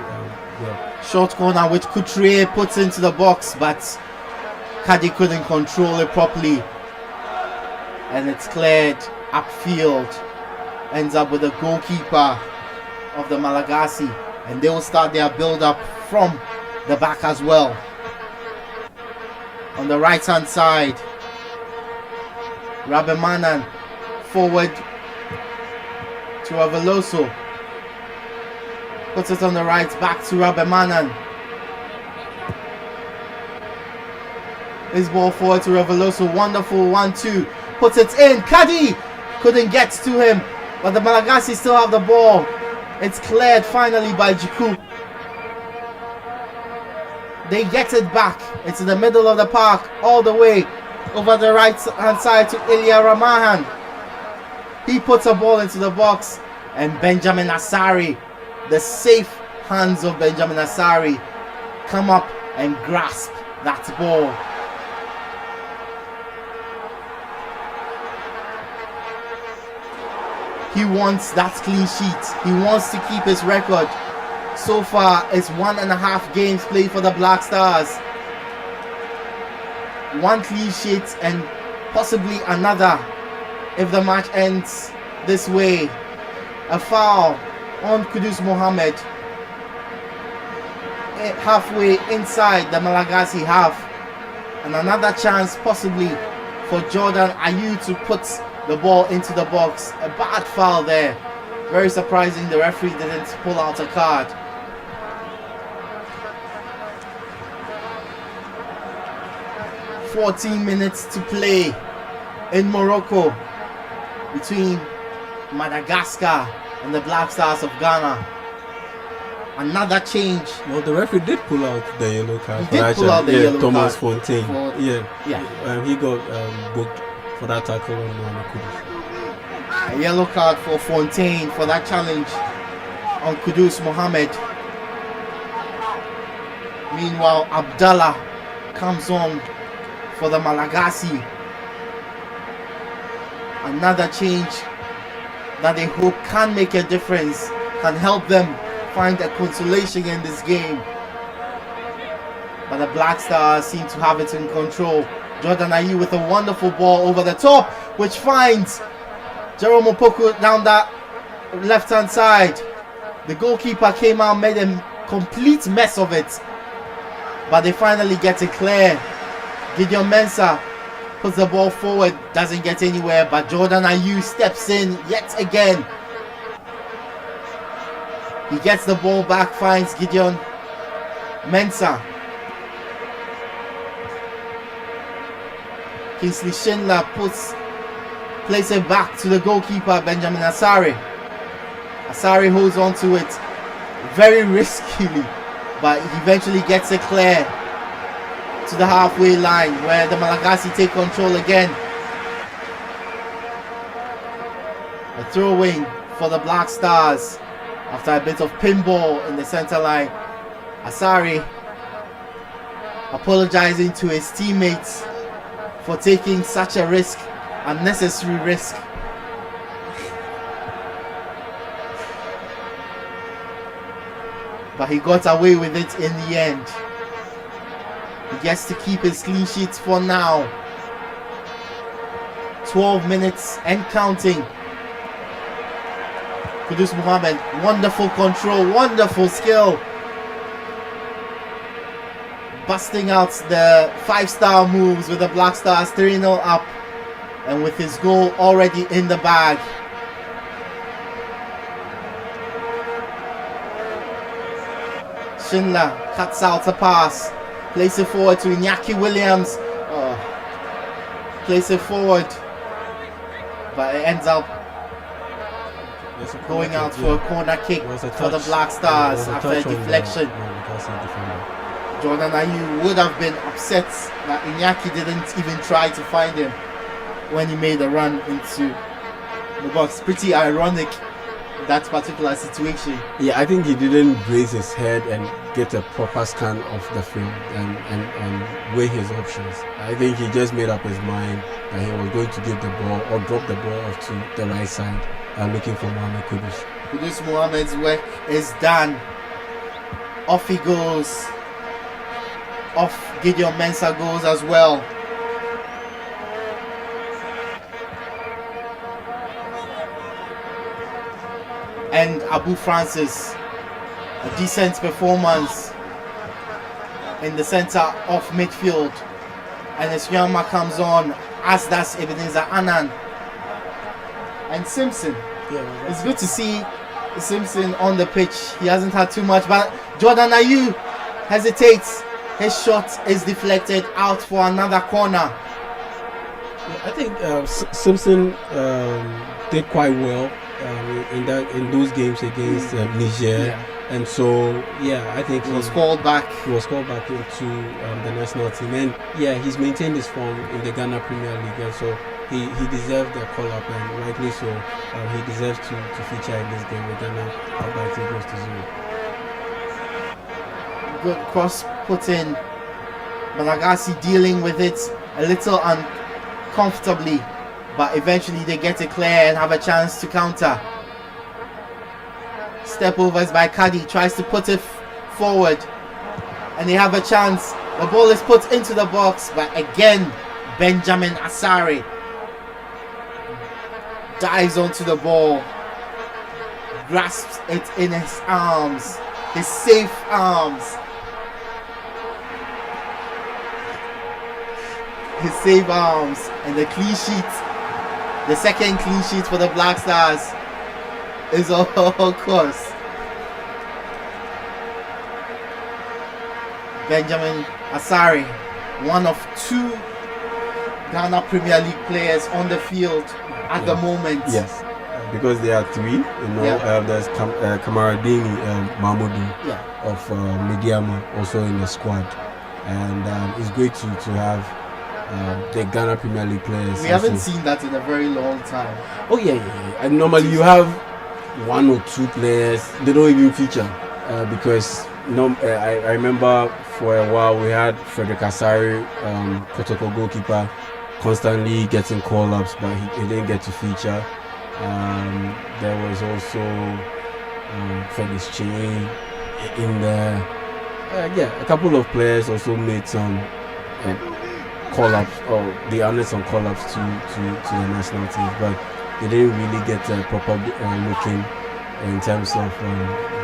well. Short corner which Couturier puts into the box, but Kadi couldn't control it properly, and it's cleared upfield. Ends up with the goalkeeper of the Malagasy, and they will start their build-up from the back as well. On the right hand side, Rabemanan forward to Aveloso, puts it on the right, back to Rabemanan. His ball forward to Aveloso, wonderful 1-2, puts it in. Kadi couldn't get to him, but the Malagasy still have the ball. It's cleared finally by Jiku. They get it back. It's in the middle of the park, all the way over the right hand side to Ilya Ramahan. He puts a ball into the box, and Benjamin Asare, the safe hands of Benjamin Asare, come up and grasp that ball. He wants that clean sheet. He wants to keep his record. So far, it's 1.5 games played for the Black Stars. 1 clean sheet and possibly another if the match ends this way. A foul on Kudus Mohammed halfway inside the Malagasy half, and another chance possibly for Jordan Ayew to put the ball into the box. A bad foul there. Very surprising the referee didn't pull out a card. "14 minutes to play in Morocco between Madagascar and the Black Stars of Ghana. Another change. Well, the referee did pull out the yellow card. He did pull out the yellow Thomas card. Fontaine. Yeah. He got booked for that tackle on Mohamed Kudus. A yellow card for Fontaine for that challenge on Kudus Mohammed. Meanwhile, Abdallah comes on for the Malagasy. Another change that they hope can make a difference, can help them find a consolation in this game. But the Black Stars seem to have it in control. Jordan Ayew with a wonderful ball over the top, which finds Jerome Opoku down that left-hand side. The goalkeeper came out, made a complete mess of it. But they finally get it clear. Gideon Mensah puts the ball forward, doesn't get anywhere, but Jordan Ayew steps in yet again. He gets the ball back, finds Gideon Mensah. Kingsley Schindler plays it back to the goalkeeper, Benjamin Asare. Asare holds on to it very riskily, but he eventually gets it clear to the halfway line where the Malagasy take control again. A throw-in for the Black Stars after a bit of pinball in the center line. Asare apologizing to his teammates for taking such a risk, unnecessary risk. But he got away with it in the end. He gets to keep his clean sheets for now. 12 minutes and counting. Kudus Mohammed, wonderful control, wonderful skill. Busting out the 5-star moves with the Black Stars 3-0 up. And with his goal already in the bag. Schindler cuts out a pass. Plays it forward to Iñaki Williams. Plays it forward. But it ends up going out for a corner kick for the Black Stars after a deflection. Jordan Ayew would have been upset that Iñaki didn't even try to find him when he made a run into the box. Pretty ironic, that particular situation. Yeah, I think he didn't raise his head and get a proper scan of the field and weigh his options. I think he just made up his mind that he was going to give the ball or drop the ball off to the right side, looking for Mohamed Kudus. Kudus Mohammed's work is done. Off he goes. Off Gideon Mensah goes as well. And Abu Francis, a decent performance in the center of midfield. And Esnyama comes on, as does Ebenezer Annan. And Simpson. Yeah, it's good to see Simpson on the pitch. He hasn't had too much, but Jordan Ayew hesitates. His shot is deflected out for another corner. Yeah, I think Simpson did quite well in those games against Niger, and so I think he was called back. He was called back into the national team, and he's maintained his form in the Ghana Premier League, and so he deserved the call up, and rightly so. He deserves to feature in this game with Ghana up by 3 goals to 0. Good cross put in. Malagasy dealing with it a little uncomfortably, but eventually they get it clear and have a chance to counter. Step overs by Kadi, tries to put it forward, and they have a chance. The ball is put into the box, but again Benjamin Asare dives onto the ball, grasps it in his arms, his safe arms. His safe arms, and the clean sheet, the second clean sheet for the Black Stars, is of course Benjamin Asare, one of 2 Ghana Premier League players on the field at the moment. Yes, because there are three. There's Kamaradini Mahmoudi of Mediama also in the squad, and it's great to have the Ghana Premier League players. We haven't seen that in a very long time. Oh yeah. And normally you have one or two players. They don't even feature because I remember for a while we had Frederick Asari, protocol goalkeeper, constantly getting call-ups, but he didn't get to feature. There was also Felix Chin in there. A couple of players also made some call-ups, or the honors on call-ups to the national team, but they didn't really get a proper looking in terms of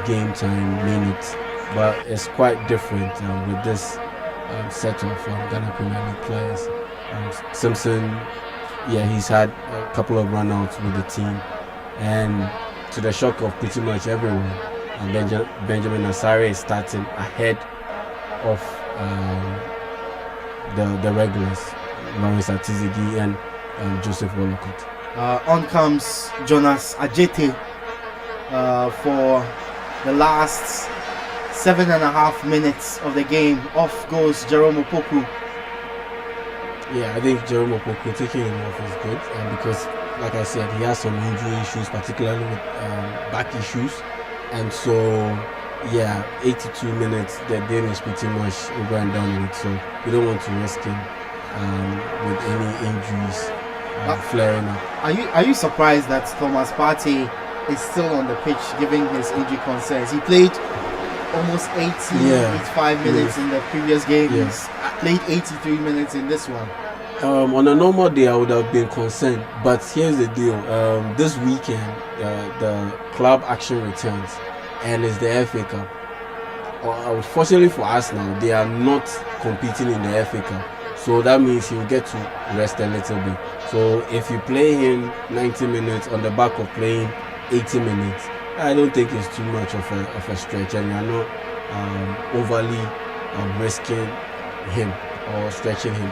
game time minutes. But it's quite different with this set of Ghana Premier League players. Simpson, he's had a couple of run-outs with the team, and to the shock of pretty much everyone, Benjamin Asare is starting ahead of the regulars, Lawrence Atizigi and Joseph Wolocott. On comes Jonas Ajete for the last 7.5 minutes of the game. Off goes Jerome Opoku. Yeah, I think Jerome Opoku taking him off is good because, like I said, he has some injury issues, particularly with back issues, and so 82 minutes, the game is pretty much over and done with. So we don't want to risk him with any injuries flaring up. Are you surprised that Thomas Partey is still on the pitch, given his injury concerns? He played almost 85 minutes in the previous game. He's played 83 minutes in this one. On a normal day, I would have been concerned, but here's the deal. This weekend, the club action returns, and it's the FA Cup. Unfortunately for us now, they are not competing in the FA Cup, so that means he'll get to rest a little bit. So if you play him 90 minutes on the back of playing 80 minutes, I don't think it's too much of a stretch, and you're not overly risking him or stretching him.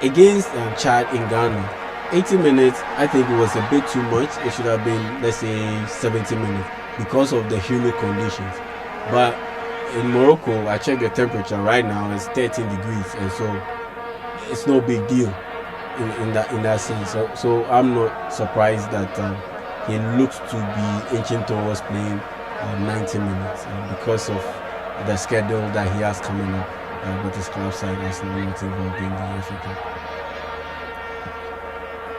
Against Chad in Ghana, 80 minutes, I think it was a bit too much. It should have been, let's say, 70 minutes because of the humid conditions. But in Morocco, I checked the temperature right now, it's 13 degrees, and so it's no big deal in that sense. So I'm not surprised that he looks to be inching towards playing 90 minutes because of the schedule that he has coming up with his club side as not involved in the FA Cup.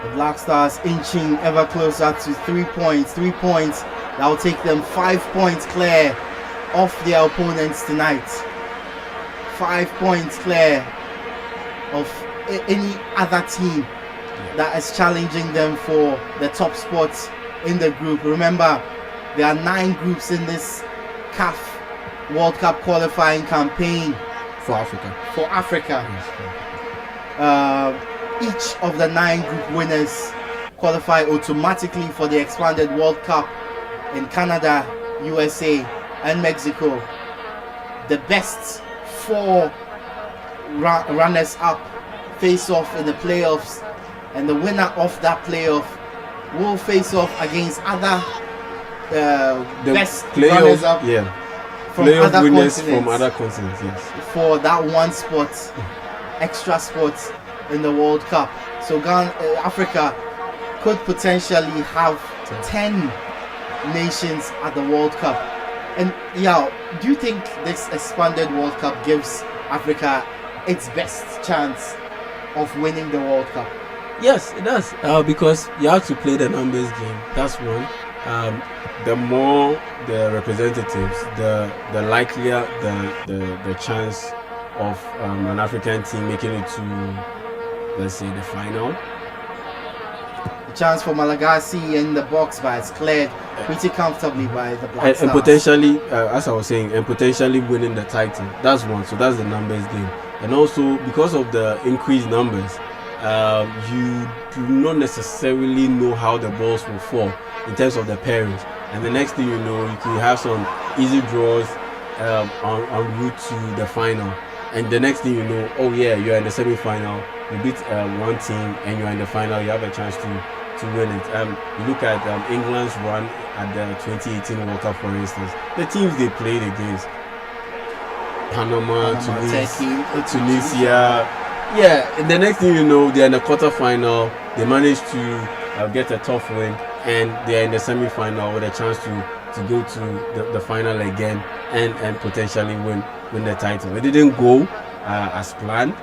The Black Stars inching ever closer to 3 points. 3 points that will take them 5 points clear of their opponents tonight. 5 points clear of any other team that is challenging them for the top spots in the group. Remember, there are 9 groups in this CAF World Cup qualifying campaign For Africa. Yes. Each of the 9 group winners qualify automatically for the expanded World Cup in Canada, USA, and Mexico. The best 4 runners-up face off in the playoffs, and the winner of that playoff will face off against other best runners-up from playoff other winners continents from other continents. Yes. for that one spot, extra spot in the World Cup. So Africa could potentially have 10 nations at the World Cup. And do you think this expanded World Cup gives Africa its best chance of winning the World Cup? Yes, it does. Because you have to play the numbers game. That's one. The more the representatives, the likelier the chance of an African team making it to, let's say, the final. The chance for Malagasy in the box, but it's cleared pretty comfortably by the Black Stars. And potentially, as I was saying, and potentially winning the title. That's one. So that's the numbers game. And also, because of the increased numbers, you do not necessarily know how the balls will fall in terms of the pairings. And the next thing you know, you could have some easy draws en route to the final. and the next thing you know, oh yeah, you're in the semi-final. You beat one team, and you're in the final. You have a chance to win it. You look at England's run at the 2018 World Cup, for instance. The teams they played against, Panama, Tunisia. Yeah, and the next thing you know, they're in the quarter-final. They managed to get a tough win, and they're in the semi-final with a chance to go to the final again and potentially win the title. It didn't go as planned,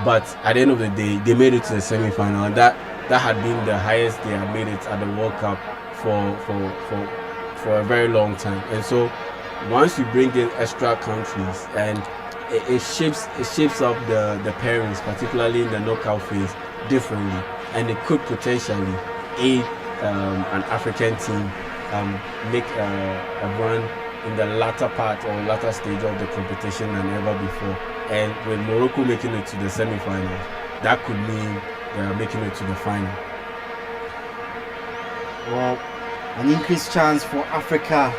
but at the end of the day, they made it to the semi-final, and that had been the highest they had made it at the World Cup for a very long time. And so once you bring in extra countries, and it shapes up the pairings, particularly in the knockout phase, differently, and it could potentially aid an African team make a run in the latter part or latter stage of the competition than ever before. And with Morocco making it to the semi-final, that could mean they are making it to the final. Well, an increased chance for Africa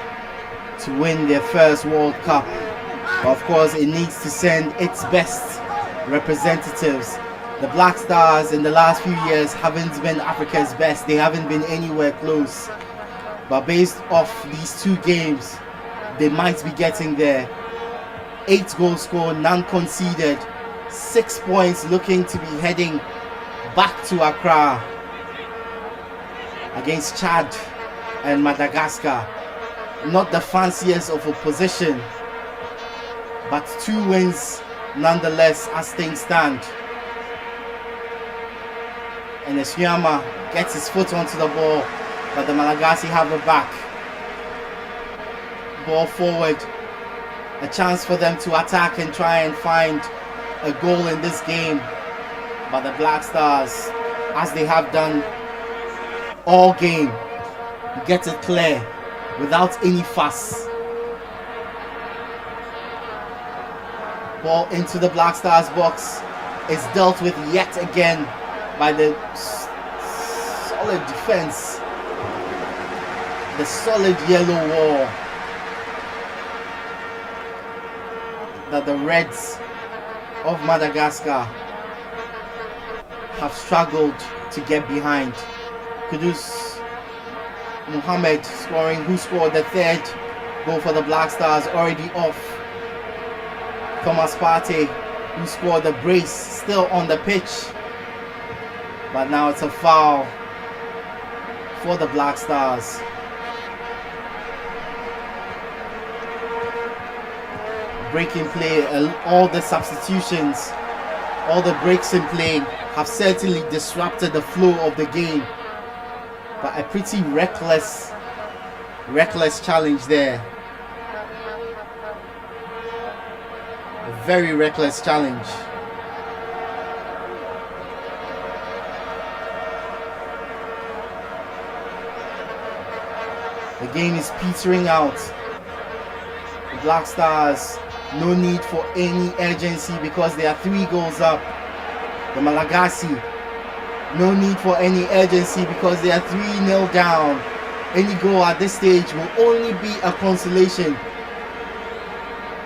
to win their first World Cup. But of course, it needs to send its best representatives. The Black Stars in the last few years haven't been Africa's best. They haven't been anywhere close. But based off these two games, they might be getting there. 8 goals scored, none conceded. 6 points, looking to be heading back to Accra against Chad and Madagascar. Not the fanciest of opposition, but 2 wins nonetheless as things stand. And Esuyama gets his foot onto the ball, but the Malagasy have it back. Ball forward. A chance for them to attack and try and find a goal in this game. But the Black Stars, as they have done all game, get it clear without any fuss. Ball into the Black Stars box is dealt with yet again by the solid defense, the solid yellow wall that the Reds of Madagascar have struggled to get behind. Kudus Mohammed scoring, who scored the 3rd goal for the Black Stars, already off. Thomas Partey, who scored the brace, still on the pitch. But now it's a foul for the Black Stars. Breaking play, all the substitutions, all the breaks in play have certainly disrupted the flow of the game. But a pretty reckless challenge there. A very reckless challenge. The game is petering out. The Black Stars, no need for any urgency because they are 3 goals up. The Malagasy, no need for any urgency because they are 3-0 down. Any goal at this stage will only be a consolation.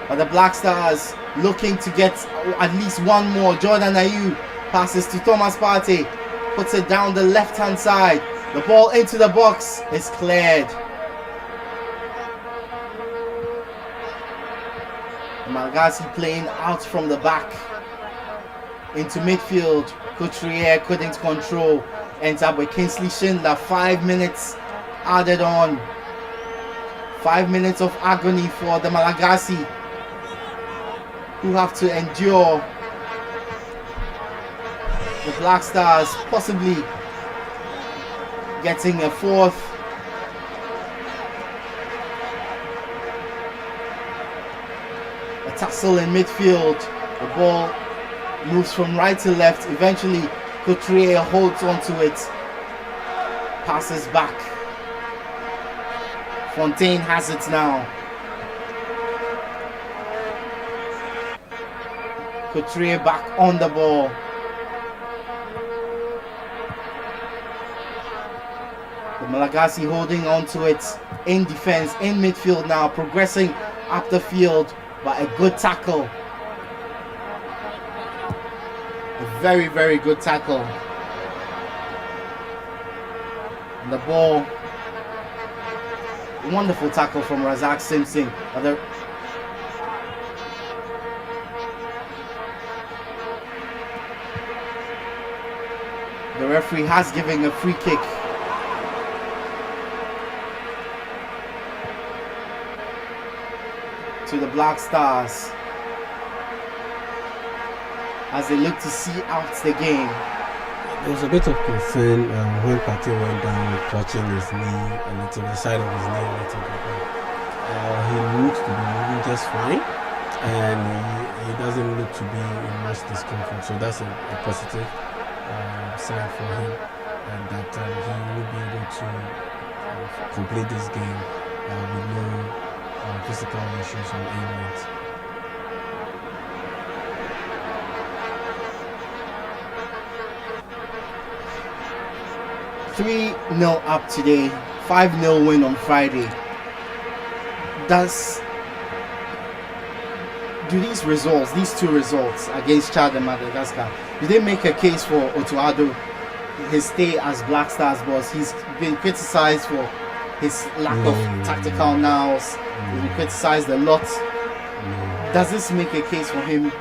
But the Black Stars looking to get at least one more. Jordan Ayew passes to Thomas Partey, puts it down the left-hand side. The ball into the box is cleared. Malagasy playing out from the back into midfield. Couturier couldn't control. Ends up with Kingsley Schindler. 5 minutes added on. 5 minutes of agony for the Malagasy, who have to endure the Black Stars possibly getting a 4th. A tussle in midfield. The ball moves from right to left. Eventually, Couturier holds onto it. Passes back. Fontaine has it now. Couturier back on the ball. The Malagasy holding on to it in defense, in midfield now, progressing up the field, but a good tackle A very, very good tackle. And the ball. Wonderful tackle from Razak Simpson. The referee has given a free kick. To the Black Stars as they look to see out the game. There was a bit of concern when Partey went down, clutching his knee a little, the side of his knee a little bit. He looks to be moving just fine, and he doesn't look to be in much discomfort. So that's a positive sign for him, and that he will be able to complete this game with no physical issues or ailments. Three 0 up today, 5-0 win on Friday. Do these two results against Chad and Madagascar, do they make a case for Otuado, his stay as Black Stars boss? He's been criticized for his lack of tactical nous. He's been criticized a lot. Does this make a case for him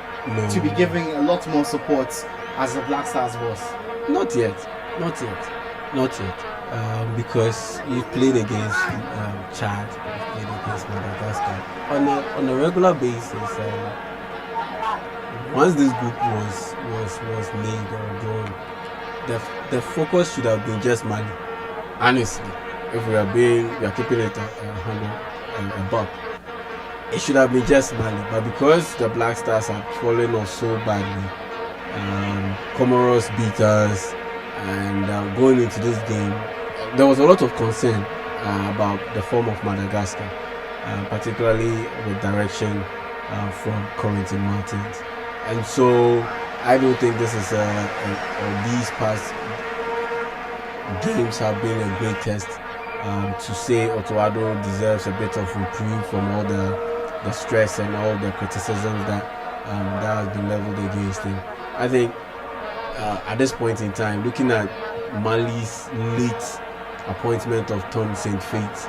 to be giving a lot more support as a Black Stars boss? Not yet. Because he played against Chad, he played against Madagascar on a regular basis. Once this group was made or drawn, the focus should have been just Mali. Honestly, if we are keeping it a buck, it should have been just Mali. But because the Black Stars had fallen off so badly, Comoros beat us, and going into this game, there was a lot of concern about the form of Madagascar, particularly with direction from Corentin Martins. And so I don't think this is these past games have been a great test to say Otuado deserves a bit of reprieve from all the stress and all the criticisms that has been leveled against him. I think at this point in time, looking at Mali's late appointment of Tom St. Fate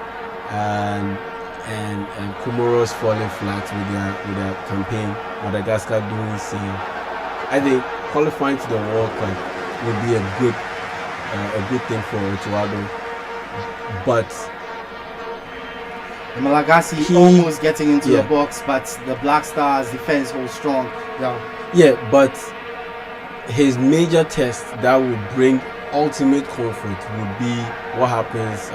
and Comoros falling flat with their campaign, Madagascar doing the same, I think qualifying to the World Cup would be a good thing for Otuado. But the Malagasy almost getting into the box, but the Black Stars defense holds strong. Yeah, but his major test that would bring ultimate comfort would be what happens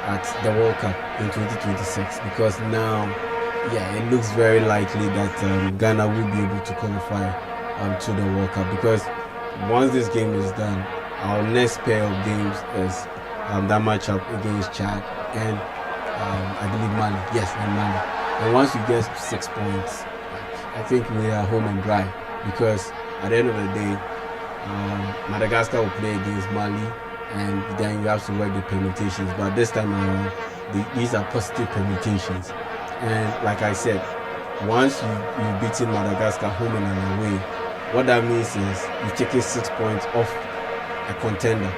at the World Cup in 2026, because now it looks very likely that Ghana will be able to qualify to the World Cup, because once this game is done, our next pair of games is that matchup against Chad and I believe Mali. Yes, and Mali. And once you get 6 points, I think we are home and dry, because at the end of the day, Madagascar will play against Mali, and then you have to work the permutations. But this time around, these are positive permutations. And like I said, once you've beaten Madagascar home and away, what that means is you've taken 6 points off a contender.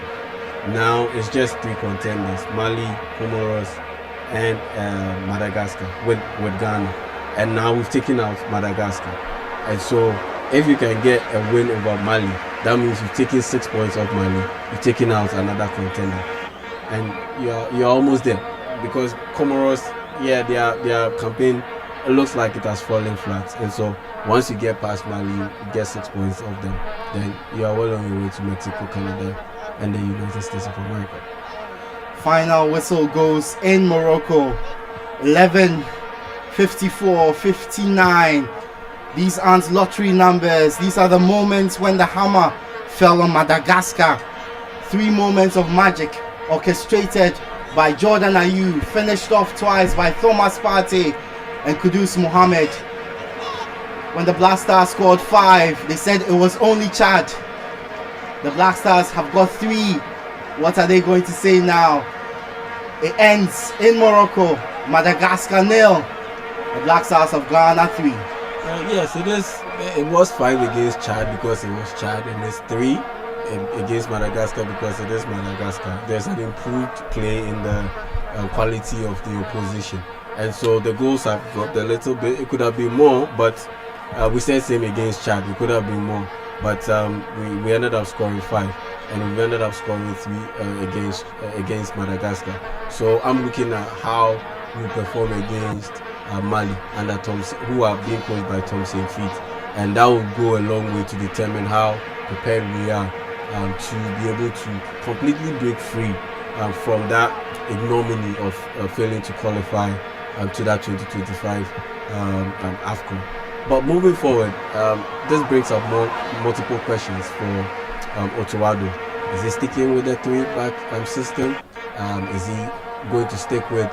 Now it's just 3 contenders: Mali, Comoros, and Madagascar with Ghana. And now we've taken out Madagascar. And so if you can get a win over Mali, that means you've taken 6 points off Mali, you've taken out another contender, and you're almost there. Because Comoros, their campaign, it looks like it has fallen flat, and so once you get past Mali, you get 6 points off them, then you are well on your way to Mexico, Canada, and the United States of America. Final whistle goes in Morocco. 11:54:59. These aren't lottery numbers. These are the moments when the hammer fell on Madagascar. 3 moments of magic orchestrated by Jordan Ayew, finished off twice by Thomas Partey and Kudus Mohammed. When the Black Stars scored 5, they said it was only Chad. The Black Stars have got 3. What are they going to say now? It ends in Morocco. Madagascar 0. The Black Stars of Ghana 3. Yes, it is. It was 5 against Chad because it was Chad, and it's 3 against Madagascar because it is Madagascar. There's an improved play in the quality of the opposition, and so the goals have dropped a little bit. It could have been more, but we said same against Chad. It could have been more, but we ended up scoring 5, and we ended up scoring 3 against Madagascar. So I'm looking at how we perform against Mali under Thompson, who are being coached by Thompson Feet, and that will go a long way to determine how prepared we are to be able to completely break free from that ignominy of failing to qualify to that 2025 AFCON. But moving forward, this brings up multiple questions for Otuado. Is he sticking with the 3-back system? Is he going to stick with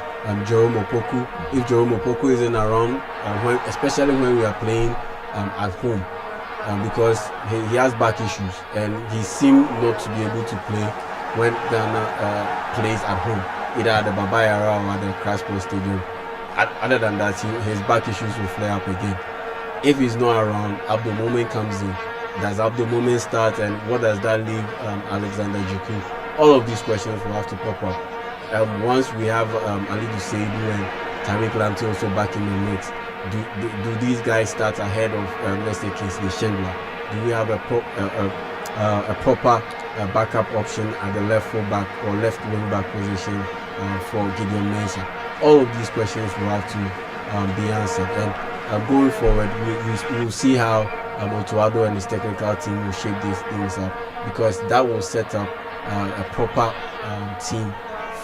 Jerome Opoku? If Jerome Opoku isn't around, especially when we are playing at home, because he has back issues and he seemed not to be able to play when Ghana plays at home, either at the Baba Yara or at the Craspo Stadium. Other than that, his back issues will flare up again. If he's not around, Abdul Momen comes in. Does Abdul Momen start, and what does that leave Alexander Juku? All of these questions will have to pop up. Once we have Ali Duseidu and Tariq Lamptey also back in the mix, do these guys start ahead of let's say Kingsley Schindler? Do we have a proper backup option at the left full back or left wing back position for Gideon Mensah? All of these questions will have to be answered, and going forward we will see how Otuado and his technical team will shape these things up, because that will set up a proper team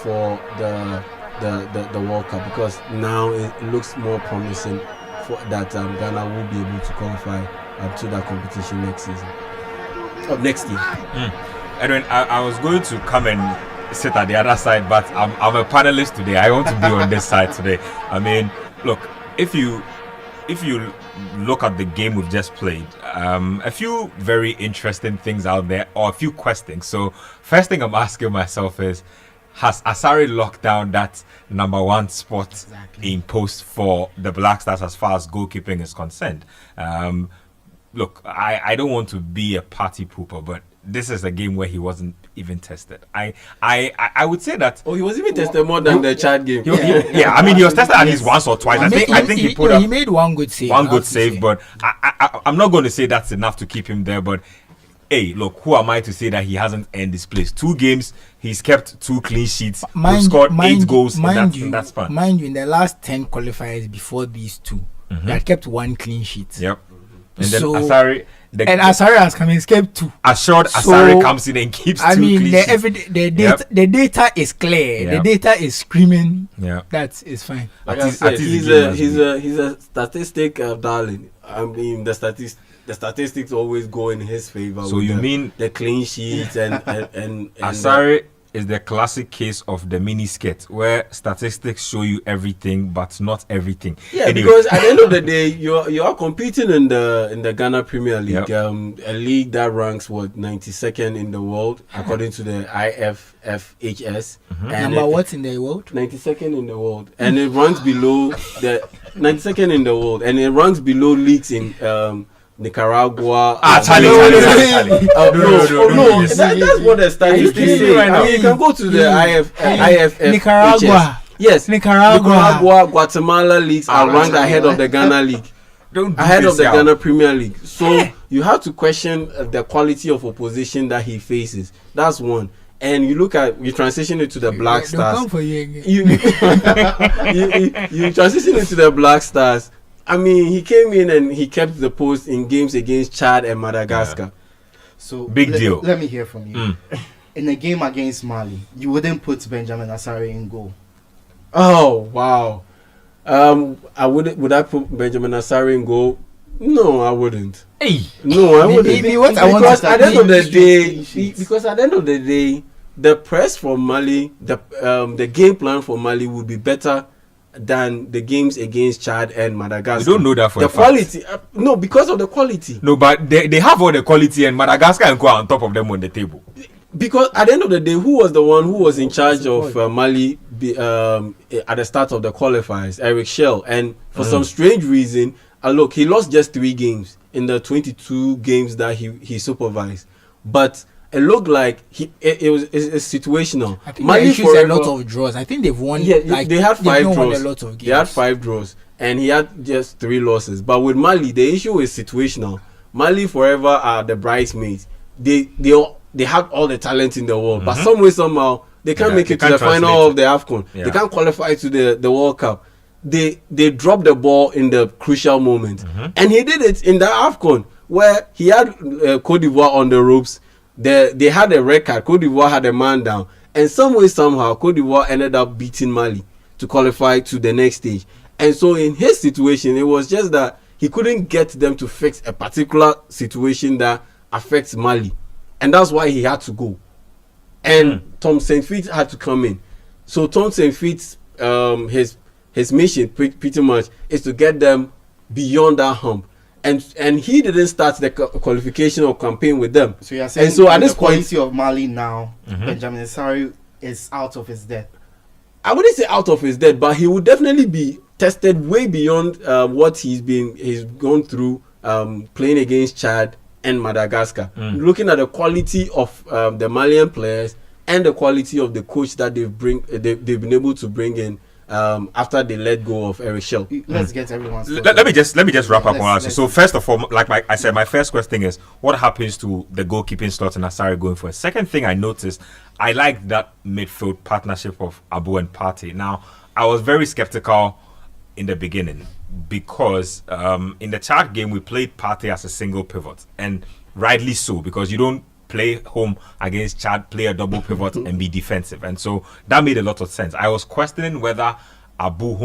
for the World Cup, because now it looks more promising for that Ghana will be able to qualify to that competition next season. Next year. Edwin, I was going to come and sit at the other side, but I'm a panelist today. I want to be on this side today. I mean, look, if you look at the game we've just played, a few very interesting things out there, or a few questions. So first thing I'm asking myself is, has Asare locked down that number 1 spot in post for the Black Stars as far as goalkeeping is concerned? Look, I don't want to be a party pooper, but this is a game where he wasn't even tested. I would say that. Oh, he was even tested more than the Chad game. Yeah, I mean, he was tested at least once or twice. I think he put up. He made one good save. But I'm not going to say that's enough to keep him there. But hey, look, who am I to say that he hasn't earned this place? 2 games, he's kept 2 clean sheets. He's scored 8 goals, and that's fun. Mind you, in the last 10 qualifiers before these 2, he had kept 1 clean sheet. Yep. And then Asare. Asare has come in, kept 2. Assured Asare comes in and keeps 2 clean sheets. The data is clear. Yep. The data is screaming. Yeah, that is fine. Like I said, he's a statistic darling. I mean, the statistics always go in his favor. So you mean the clean sheets and Asare is the classic case of the mini skirt, where statistics show you everything but not everything. Yeah, anyway. Because at the end of the day, you are competing in the Ghana Premier League, a league that ranks 92nd in the world according to the IFFHS. And number what in the world? 92nd in the world, and it ranks below the 92nd in the world, and it ranks below leagues in Nicaragua. Charlie. No. That's what the statistics say. I mean, you can go to the IFF. Nicaragua. Yes, Nicaragua, Guatemala leagues are ranked ahead of the Ghana league. Ahead of the Ghana Premier League. So you have to question the quality of opposition that he faces. That's one. And you transition it to the Black Stars. You transition it to the Black Stars. I mean, he came in and he kept the post in games against Chad and Madagascar. Yeah. So big deal. Let me hear from you. In a game against Mali, you wouldn't put Benjamin Asare in goal. Oh wow. Would I put Benjamin Asare in goal? No, I wouldn't. Hey. No, I wouldn't. Because at the end of the day, the press from Mali, the game plan for Mali would be better than the games against Chad and Madagascar. You don't know that for the quality. No, because of the quality. No, but they have all the quality, and Madagascar and go on top of them on the table. Because at the end of the day, who was the one who was in charge of Mali at the start of the qualifiers? Eric Schell. And for some strange reason, look, he lost just 3 games in the 22 games that he supervised, but it looked like it was situational. I think Mali a lot of draws. I think they've won. Yeah, they had 5 draws. Won a lot of games. They had 5 draws, and he had just 3 losses. But with Mali, the issue is situational. Mali forever are the bridesmaids. They have all the talent in the world, but some way somehow they can't make it to the final of the AFCON. Yeah. They can't qualify to the World Cup. They drop the ball in the crucial moment, and he did it in the AFCON where he had Cote d'Ivoire on the ropes. They had a red card. Cote d'Ivoire had a man down, and some way somehow Cote d'Ivoire ended up beating Mali to qualify to the next stage. And so in his situation, it was just that he couldn't get them to fix a particular situation that affects Mali, and that's why he had to go. And Tom St. Fitz had to come in. So Tom St. Fitz, his mission pretty much is to get them beyond that hump. And he didn't start the qualification or campaign with them. So you're saying, and so at this quality of Mali now, Benjamin Asare is out of his depth. I wouldn't say out of his depth, but he would definitely be tested way beyond what he's gone through playing against Chad and Madagascar. Looking at the quality of the Malian players and the quality of the coach that they've been able to bring in after they let go of Eric Shell. Let's get everyone's let me just wrap up on that. So first of all, I said, my first question is what happens to the goalkeeping slot in Asare going for it? Second thing I noticed, I like that midfield partnership of Abu and Partey. Now, I was very skeptical in the beginning because in the Chad game we played Partey as a single pivot, and rightly so, because you don't play home against Chad, play a double pivot and be defensive, and so that made a lot of sense. I was questioning whether Abu,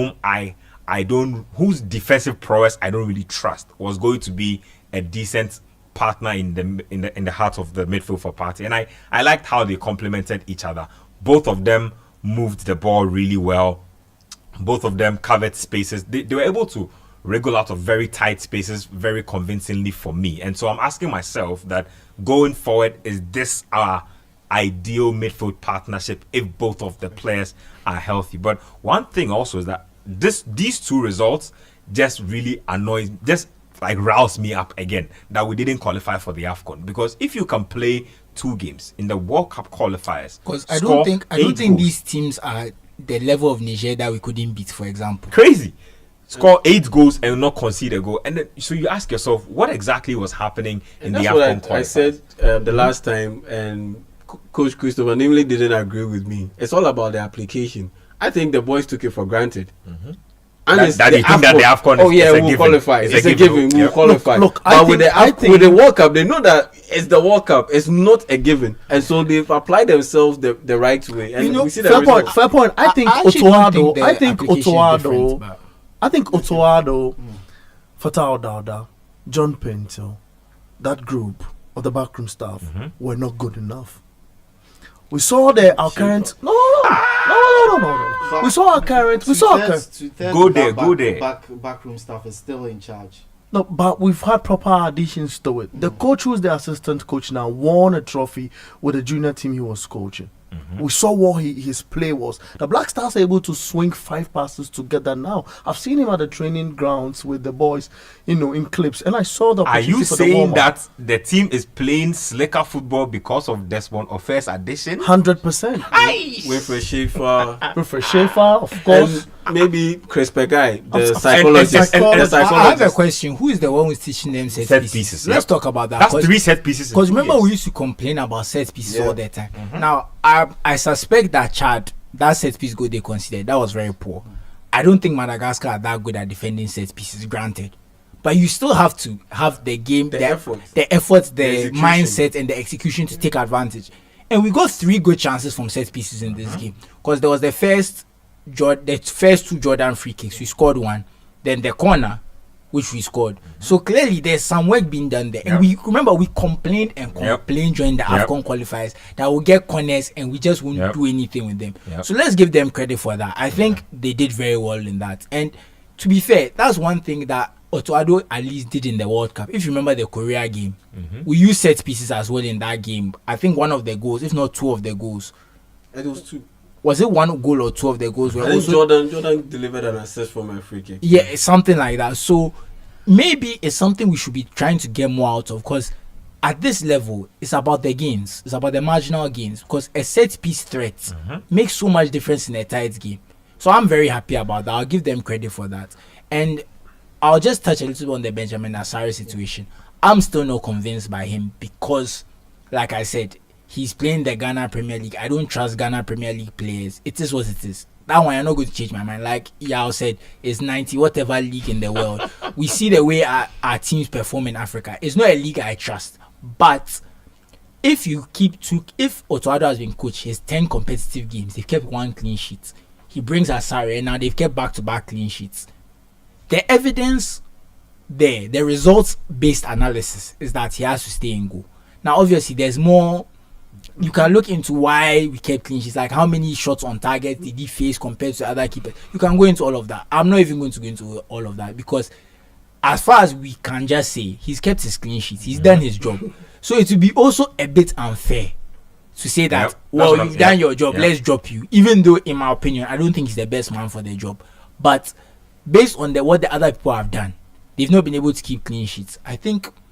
whose defensive prowess I don't really trust, was going to be a decent partner in the heart of the midfield for Partey, and I liked how they complemented each other. Both of them moved the ball really well. Both of them covered spaces. They were able to wriggle out of very tight spaces very convincingly for me. And so I'm asking myself that going forward, is this our ideal midfield partnership if both of the players are healthy? But one thing also is that these 2 results just really rouse me up again that we didn't qualify for the AFCON. Because if you can play 2 games in the World Cup qualifiers, because I don't think these teams are the level of Niger that we couldn't beat, for example. Crazy. Score 8 goals and not concede a goal, and then so you ask yourself what exactly was happening in the AFCON qualifiers. I said the last time, and Coach Christopher namely didn't agree with me. It's all about the application. I think the boys took it for granted. And you think that the AFCON we'll qualify. It's a given. We'll qualify. Look, but with the World Cup, they know that it's the World Cup. It's not a given, and so they've applied themselves the right way. And we see fair point. I think Otoado, Fatah Dada, John Pinto, that group of the backroom staff were not good enough. We saw our current. No. We saw our current. Go there. Backroom staff is still in charge. No, but we've had proper additions to it. The coach who's the assistant coach now won a trophy with the junior team he was coaching. We saw what his play was. The Black Stars are able to swing 5 passes together now. I've seen him at the training grounds with the boys, in clips, and I saw the. Are you saying that the team is playing slicker football because of Desmond Ofe's addition? 100%. With Schaefer, of course. And maybe Chris Pegai, the psychologist. I have a question. Who is the one who's teaching them set pieces? Let's talk about that. That's 3 set pieces. Because remember, we used to complain about set pieces all the time. Now, I suspect that Chad, that set piece goal they considered, that was very poor. I don't think Madagascar are that good at defending set pieces, granted. But you still have to have the game, the effort, the mindset, and the execution to take advantage. And we got 3 good chances from set pieces in this game. Because there was the first 2 Jordan free kicks. We scored 1. Then the corner, which we scored. So clearly there's some work being done there. And we complained during the AFCON qualifiers that we'll get corners and we just won't do anything with them. So let's give them credit for that. I think they did very well in that. And to be fair, that's one thing that Otoado at least did in the World Cup. If you remember the Korea game, we used set pieces as well in that game. I think one of the goals, if not 2 of the goals. It was 2. Was it 1 goal or 2 of the goals? I think Jordan delivered an assist from a free kick. Yeah, something like that. So maybe it's something we should be trying to get more out of, because at this level, it's about the gains. It's about the marginal gains, because a set-piece threat makes so much difference in a tight game. So I'm very happy about that. I'll give them credit for that. And I'll just touch a little bit on the Benjamin Asare situation. I'm still not convinced by him because, like I said, he's playing the Ghana Premier League. I don't trust Ghana Premier League players. It is what it is. That one, I'm not going to change my mind. Like Yao said, it's 90 whatever league in the world. We see the way our teams perform in Africa. It's not a league I trust. But if Otoado has been coached his 10 competitive games, they've kept 1 clean sheet. He brings Asare, and now they've kept back-to-back clean sheets. The evidence there, the results-based analysis, is that he has to stay in goal. Now, obviously, there's more. You can look into why we kept clean sheets, like how many shots on target did he face compared to other keepers. You can go into all of that. I'm not even going to go into all of that because, as far as we can just say, he's kept his clean sheets. He's done his job. So it would be also a bit unfair to say that, you've done your job, let's drop you. Even though, in my opinion, I don't think he's the best man for the job. But based on what the other people have done, they've not been able to keep clean sheets. I think